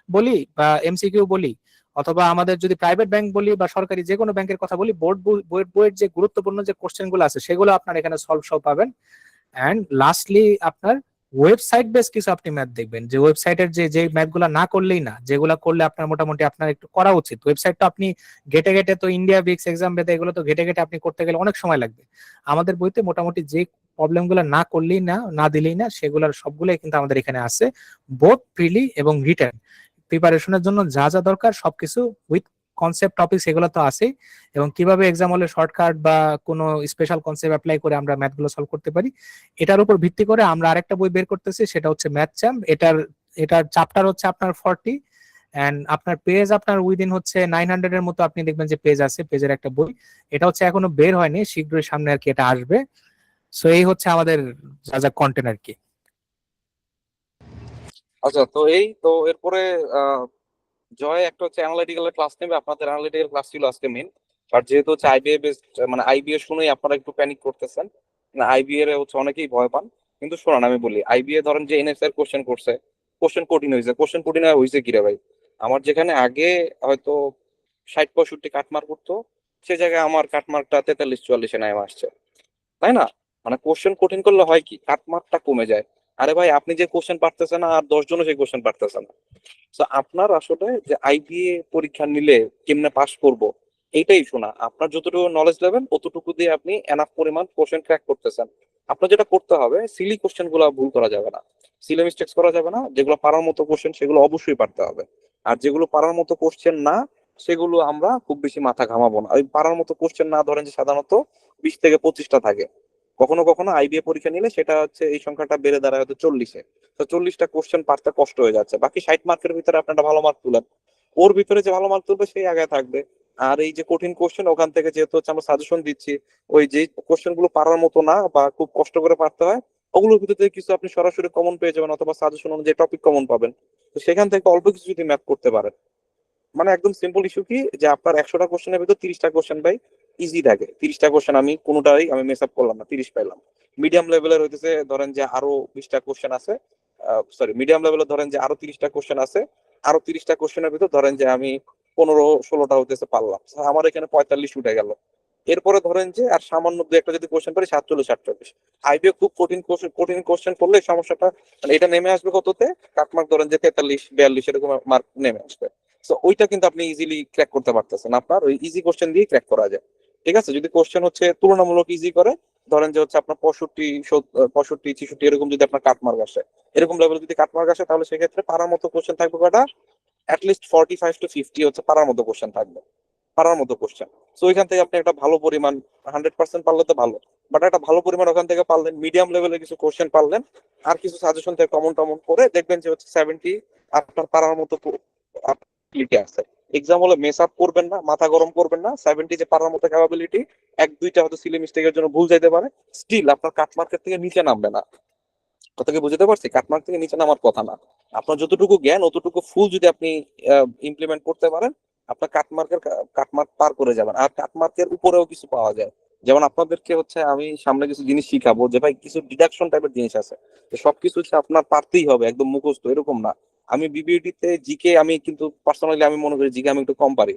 বলি বা এমসিকিউ বলি, অথবা আমাদের যদি প্রাইভেট ব্যাংক বলি বা সরকারি যে কোনো ব্যাংকের কথা বলি, বইয়ের যে গুরুত্বপূর্ণ যে কোশ্চেন গুলো আছে সেগুলো আপনার এখানে সলভ সহ পাবেন। এন্ড লাস্টলি আপনার ওয়েবসাইট বেস কিছু আপনি ম্যাথ দেখবেন, যে ওয়েবসাইটের যে ম্যাথ গুলা না করলেই না, যেগুলো করলে আপনার মোটামুটি আপনার একটু করা উচিত। ওয়েবসাইটটা আপনি ঘেটে ঘেটে, তো ইন্ডিয়া বিক্স এক্সাম বেতে এগুলো তো ঘেটে ঘেটে আপনি করতে গেলে অনেক সময় লাগবে। আমাদের বইতে মোটামুটি যে প্রবলেম গুলো না করলেই না, না দিলেই না, সেগুলোর সবগুলোই কিন্তু আমাদের এখানে আছে, বোথ প্রিলি এবং রিটেন প্রিপারেশনের জন্য যা যা দরকার সবকিছু উইথ কনসেপ্ট টপিক সেগুলো তো আছেই, এবং কিভাবে এক্সাম হলে শর্টকাট বা কোনো স্পেশাল কনসেপ্ট অ্যাপ্লাই করে আমরা ম্যাথগুলো সলভ করতে পারি, এটার উপর ভিত্তি করে আমরা আরেকটা বই বের করতেছি, সেটা হচ্ছে ম্যাথ চ্যাম্প। এটার চ্যাপ্টার হচ্ছে আপনার 40, এন্ড আপনার পেজ আপনার উইদিন হচ্ছে 900 এর মতো আপনি দেখবেন যে পেজ আছে, পেজের একটা বই। এটা হচ্ছে এখনো বের হয়নি, শীঘ্রই সামনে আর কি এটা আসবে। সো এই হচ্ছে আমাদের যা যা কন্টেন্ট আর কি। আচ্ছা, তো এই তো এরপরে জয় একটা হচ্ছে অ্যানালিটিক্যাল ক্লাস নেবে। আপনাদের অ্যানালিটিক্যাল ক্লাস ছিল আজকে মেন। আর যেহেতু হচ্ছে আইবিএ বেসড, মানে আইবিএ শুনেই আপনারা একটু প্যানিক করতেছেন, না আইবিএ এর হচ্ছে অনেকেই ভয় পান। কিন্তু শোনান, আমি বলি, আইবিএ ধরেন যে এনএসআর কোশ্চেন করছে, কোশ্চেন কঠিন হয়েছে। কোশ্চেন কঠিন হয়েছে কি রে ভাই? আমার যেখানে আগে হয়তো 60-65 কাটমার্ক করতো, সে জায়গায় আমার কাটমার্কটা 43-44-এ নেমে আসছে, তাই না? মানে কোশ্চেন কঠিন করলে হয় কি, কাটমার্কটা কমে যায়। আরে ভাই, আপনি যে কোশ্চেন পারতেছেন না, আর 10 জনও সেই কোশ্চেন পারতেছে না। তো আপনার আসলে যে আইবিএ পরীক্ষা নিলে কেমনে পাস করব, এইটাই শোনা। আপনার যতটুকু নলেজ লেভেল অতটুকু দিয়ে আপনি এনাফ পরিমাণ কোশ্চেন ক্র্যাক করতেছেন। আপনার যেটা করতে হবে, সিলি কোশ্চেন গুলো ভুল করা যাবে না, সিলি মিস্টেক্স করা যাবে না। যেগুলো পারার মতো কোশ্চেন সেগুলো অবশ্যই পারতে হবে। আর যেগুলো পারার মতো কোশ্চেন না, সেগুলো আমরা খুব বেশি মাথা ঘামাবো না। ওই পারার মতো কোশ্চেন না, ধরেন যে সাধারণত 20 থেকে 25টা থাকে। কখনো কখনো আইবিএ পরীক্ষা নিলে সেটা হচ্ছে এই সংখ্যাটা বেড়ে দাঁড়ায় হয়তো 40-এ। তো 40টা কোশ্চেন পারতে কষ্ট হয়ে যাচ্ছে, বাকি 60 মার্কের ভিতরে আপনি একটা ভালো মার্ক তুলেন। ওর ভিতরে যে ভালো মার্ক তুলবে সেই আগে থাকবে। আর এই যে কঠিন কোশ্চেন, ওখান থেকে যেহেতু হচ্ছে আমরা সাজেশন দিচ্ছি, ওই যে কোশ্চেন গুলো পারার মতো না বা খুব কষ্ট করে পারতে হয়, ওগুলোর ভিতর থেকে কিছু আপনি সরাসরি কমন পেয়ে যাবেন, অথবা সাজেশন অনুযায়ী টপিক কমন পাবেন। তো সেখান থেকে অল্প কিছু যদি ম্যাথ করতে পারেন, মানে একদম সিম্পল ইস্যু কি, যে আপনার 100টা কোশ্চেনের ভিতর 30টা কোশ্চেন ভাই ইজি থাকে। 30টা কোশ্চেন আমি কোনোটাই আমি মেস আপ করলাম না, 30 পাইলাম। মিডিয়াম লেভেলের হইতেছে ধরেন যে আরো 20টা কোশ্চেন আছে, সরি, মিডিয়াম লেভেলে ধরেন যে আরো 30টা কোশ্চেন আছে। আরো 30টা কোশ্চেনের ভিতর ধরেন যে আমি 15-16টা হইতেছে পারলাম, So আমার এখানে 45 উঠে গেল। এরপরে ধরেন যে আর সামান্য দু একটা যদি কোশ্চেন পারি, 47-48। আইবিএ খুব কঠিন কোশ্চেন করলে এই সমস্যাটা, মানে এটা নেমে আসবে কততে, কাটমার্ক ধরেন যে 43-42 এরকম মার্ক নেমে আসবে। তো ওইটা কিন্তু আপনি ইজিলি ক্র্যাক করতে পারতেছেন, আপনার ওই ইজি কোশ্চেন দিয়ে ক্র্যাক করা যায়। ঠিক আছে, যদি কোশ্চেন হচ্ছে তুলনামূলক ইজি করে, ধরেন যে হচ্ছে আপনার 65-65-66 এরকম যদি আপনার কাটমার্ক আসে, এরকম লেভেল যদি কাটমার্ক আসে, তাহলে সেক্ষেত্রে পারার মতো কোশ্চেন থাকবে কটা, অ্যাটলিস্ট 45-50 হচ্ছে পারার মতো কোশ্চেন থাকবে, পারার মতো কোশ্চেন। তো ওইখান থেকে আপনি একটা ভালো পরিমাণ, 100% পারলে তো ভালো, বাট একটা ভালো পরিমাণ ওখান থেকে পারলেন, মিডিয়াম লেভেলের কিছু কোশ্চেন পারলেন, আর কিছু সাজেশন থেকে কমন টমন করে দেখবেন যে হচ্ছে 70 আপনার পারার মতো লিখে আছে। এক্সাম হলে মেস আপ করবেন না, মাথা গরম করবেন না। 70 যে পারার মতো ক্যাপাবিলিটি, এক দুইটা হয়তো সিলি মিস্টেকের জন্য ভুল যাইতে পারে, স্টিল আপনার কাটমার্কের থেকে নিচে নামবে না। কথা কি বুঝতে পারছি? কাটমার্ক থেকে নিচে নামার কথা না। আপনার যতটুকু জ্ঞান অতটুকু ফুল যদি আপনি ইমপ্লিমেন্ট করতে পারেন, আপনার কাটমার্ক পার করে যাবেন। আর কাটমার্কের উপরেও কিছু পাওয়া যায়। যেমন আপনাদেরকে হচ্ছে আমি সামনে কিছু জিনিস শিখাবো, যে ভাই কিছু ডিডাকশন টাইপের জিনিস আছে, তো সবকিছু হচ্ছে আপনার পারতেই হবে একদম মুখস্থ এরকম না। আমি বিবিএটি তে জিকে, আমি কিন্তু পার্সোনালি আমি মনে করি জিকে আমি একটু কম পারি।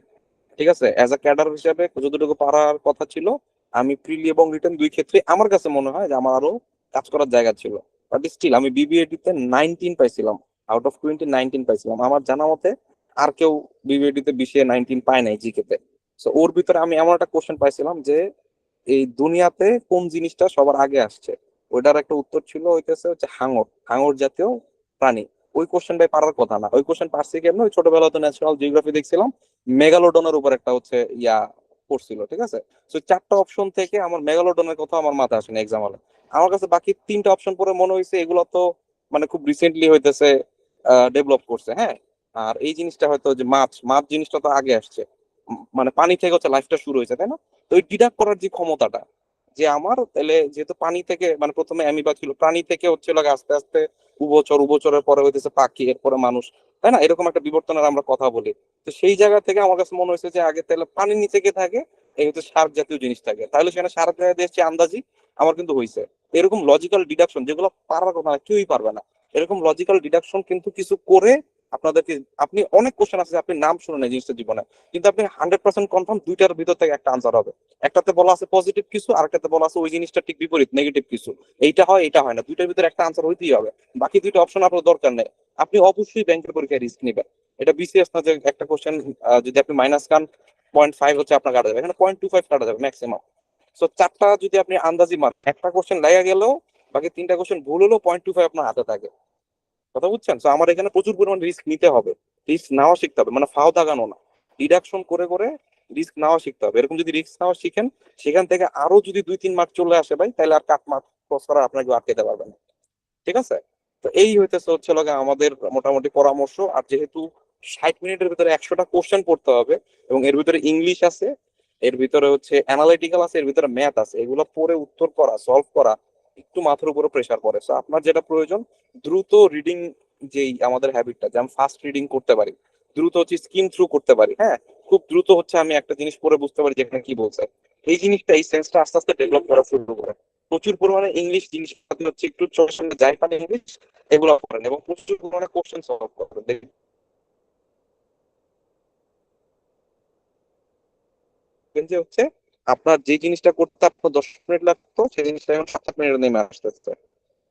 ঠিক আছে, অ্যাজ আ ক্যাডার হিসেবে যতটুকু পারার কথা ছিল, আমি প্রিলি এবং রিটেন দুই ক্ষেত্রে আমার কাছে মনে হয় যে আমার আরো কাজ করার জায়গা ছিল। বাট স্টিল আমি বিবিএডি তে 19 পাইছিলাম, আউট অফ 20 19 পাইছিলাম। আমার জানা মতে আর কেউ বিবিএডি তে 20-এ 19 পায় নাই জিকে তে। তো ওর ভিতরে আমি এমন একটা কোশ্চেন পাইছিলাম যে এই দুনিয়াতে কোন জিনিসটা সবার আগে আসছে, ওইটার একটা উত্তর ছিল হইতেছে হচ্ছে হাঙর, হাঙর জাতীয় প্রাণী। ওই কোশ্চেন ভাই পারার কথা না। ওই কোশ্চেন পারছি কেমন, ওই ছোটবেলা তো ন্যাশনাল জিওগ্রাফি দেখছিলাম, মেগালোডনের উপর একটা হচ্ছে ইয়া পড়ছিল। ঠিক আছে, তো 4টা অপশন থেকে আমার মেগালোডনের কথা আমার মাথায় আসেনি এক্সাম হলে। আমার কাছে বাকি 3টা অপশন পরে মনে হয়েছে এগুলো তো মানে খুব রিসেন্টলি হইতেছে ডেভেলপ করছে, হ্যাঁ। আর এই জিনিসটা হয়তো যে মাছ মাছ জিনিসটা তো আগে আসছে, মানে পানি থেকে হচ্ছে লাইফটা শুরু হয়েছে, তাই না? তো ওই ডিডাক্ট করার যে ক্ষমতাটা, যে আমার তাহলে যেহেতু পানি থেকে, মানে প্রথমে অ্যামিবা ছিল, প্রাণী থেকে হচ্ছে লাগে আস্তে আস্তে উভচর, উভচরের পরে হইতেছে পাখি, এরপরে মানুষ, তাই না? এরকম একটা বিবর্তনের আমরা কথা বলি। তো সেই জায়গা থেকে আমার কাছে মনে হয়েছে যে আগে তাহলে পানির নিচে কে থাকে, এই হচ্ছে সার্ক জাতীয় জিনিস থাকে, তাহলে সেখানে সার্ক জাতীয় দেশে আন্দাজি আমার কিন্তু হয়েছে। এরকম লজিক্যাল ডিডাকশন যেগুলো পারার কথা না, কেউই পারবে না, এরকম লজিক্যাল ডিডাকশন কিন্তু কিছু করে আপনাদেরকে, আপনি অনেক কোশ্চেন আছে যে আপনি নাম শুনেন এই জিনিসটা জীবনে, কিন্তু আপনি 100% কনফার্ম দুইটার ভিতর থেকে একটা আনসার হবে। একটাতে বলা আছে পজিটিভ কিছু, আর একটাতে বলা আছে ওই জিনিসটা ঠিক বিপরীত, নেগেটিভ কিছু। এইটা হয় এটা হয় না, দুইটার ভিতরে একটা আনসার হইতেই হবে। বাকি দুইটা অপশন আপনার দরকার নেই। আপনি অবশ্যই ব্যাংকের পরীক্ষায় রিস্ক নেবেন। এটা বিসিএস না যে একটা কোশ্চেন যদি আপনি মাইনাস খান 0.5 হচ্ছে আপনার কাটা যাবে, এখানে 0.25 কাটা যাবে ম্যাক্সিমাম। সো 4টা যদি আপনি আন্দাজি মার্ক, একটা কোশ্চেন লাগা গেলেও বাকি 3টা কোশ্চেন ভুল হলেও 0.25 আপনার হাতে থাকে। কথা বুঝছেন? তো আমার এখানে প্রচুর পরিমাণ রিস্ক নিতে হবে, রিস্ক নেওয়া শিখতে হবে, মানে ফাও দাগানো না। ডিডাকশন করে করে রিস্ক নেওয়া শিখতে হবে। এরকম যদি রিস্ক নেওয়া শিখেন, সেখান থেকে আরো যদি 2-3 মার্ক চলে আসে ভাই, তাহলে আর কাট মার্ক ক্রস করা আপনাকে আটকাতে পারবে না। ঠিক আছে? তো এই হচ্ছে লগে আমাদের মোটামুটি পরামর্শ। আর যেহেতু 60 মিনিটের ভিতরে 100টা কোশ্চেন পড়তে হবে, এবং এর ভিতরে ইংলিশ আছে, এর ভিতরে হচ্ছে অ্যানালিটিক্যাল আছে, এর ভিতরে ম্যাথ আছে, এগুলো পড়ে উত্তর করা, সলভ করা একটু মাথার উপরে প্রেসার পড়ে। তো আপনার যেটা প্রয়োজন, দ্রুত রিডিং, যেই আমাদের হ্যাবিটটা, যে আমি ফাস্ট রিডিং করতে পারি, দ্রুত হচ্ছে স্কিম থ্রু করতে পারি, হ্যাঁ, খুব দ্রুত হচ্ছে আমি একটা জিনিস পড়ে বুঝতে পারি যেখানে কি বলছে, এই জিনিসটা, এই সেন্সটা আস্তে আস্তে ডেভেলপ করা শুরু করে। প্রচুর পরিমাণে ইংলিশ জিনিসপাতি হচ্ছে, একটু চোখের সামনে যাই পান ইংলিশ, এগুলো করেন, এবং প্রচুর পরিমাণে কোশ্চেন সলভ করেন। দেখবেন যে হচ্ছে আপনার যে জিনিসটা করতে আপনার 10 মিনিট লাগতো, সেই জিনিসটা এখন 7-8 মিনিটে নেমে আসতেছে।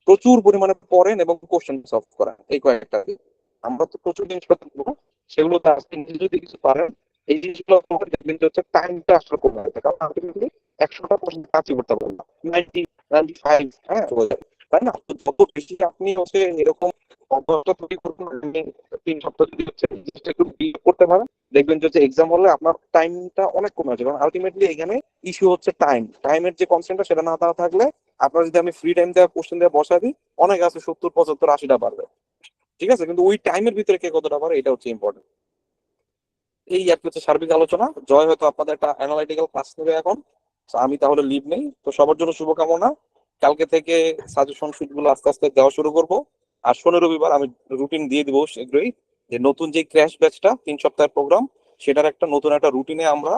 প্রচুর পরিমাণে পড়েন এবং কোশ্চেন সলভ করেন, এই কয়েকটা দিন। আমরা তো প্রচুর জিনিসপত্র করবো, সেগুলো তো আজকে নিজে যদি কিছু পারেন, এই জিনিসগুলো করে দেখবেন যে হচ্ছে টাইমটা আসলে কমে যাবে, কারণ আলটিমেটলি 100টা কোশ্চেন কাজই করতে পারবেন না, 90-95, হ্যাঁ, হয়ে যাবে, তাই না? তো যত বেশি আপনি হচ্ছে এরকম অভ্যাসটা তৈরি করবেন, 3 সপ্তাহ যদি হচ্ছে এই জিনিসটা একটু build করতে পারেন, দেখবেন যে এক্সাম হলে আপনার টাইমটা অনেক কমে যাবে। কারণ আলটিমেটলি এখানে ইস্যু হচ্ছে টাইমের যে কনসেন্টটা, সেটা না থাকলে, আপনার যদি আমি ফ্রি টাইম দেওয়া কোশ্চেন দেওয়া বসা দিই, অনেক আছে 70, 75, 80টা পারবে, ঠিক আছে, কিন্তু ওই টাইমের ভিতরে কে কতটা পারে, এটা হচ্ছে ইম্পর্টেন্ট। এই আর কি হচ্ছে সার্বিক আলোচনা। জয় হয়তো আপনাদের একটা অ্যানালাইটিক্যাল ক্লাস নেবে এখন। তো আমি তাহলে লিভ নেই। তো সবার জন্য শুভকামনা। কালকে থেকে সাজেশন শিট গুলো আস্তে আস্তে দেওয়া শুরু করব। আর শনি রবিবার আমি রুটিন দিয়ে দিব শীঘ্রই, যে নতুন যে ক্র্যাশ ব্যাচটা 3 সপ্তাহের প্রোগ্রাম, সেটার একটা নতুন একটা রুটিনে আমরা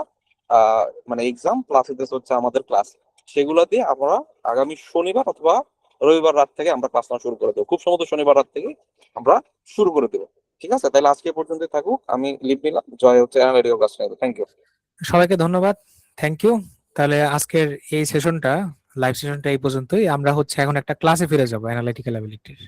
মানে এক্সাম প্লাস হচ্ছে আমাদের ক্লাস, সেগুলো দিয়ে আমরা আগামী শনিবার অথবা রবিবার রাত থেকে আমরা ক্লাস নেওয়া শুরু করে দেবো। খুব সম্ভবত শনিবার রাত থেকে আমরা শুরু করে দেবো। ঠিক আছে, তাহলে আজকে এ পর্যন্ত থাকুক, আমি লিভ নিলাম। জয় হচ্ছে অ্যানালিটিক্যাল ক্লাস নেবে। Thank you. সবাইকে ধন্যবাদ, থ্যাংক ইউ। তাহলে আজকের এই সেশনটা, লাইভ সেশনটা এই পর্যন্তই। আমরা হচ্ছে এখন একটা ক্লাসে ফিরে যাবো অ্যানালিটিক্যাল অ্যাবিলিটির।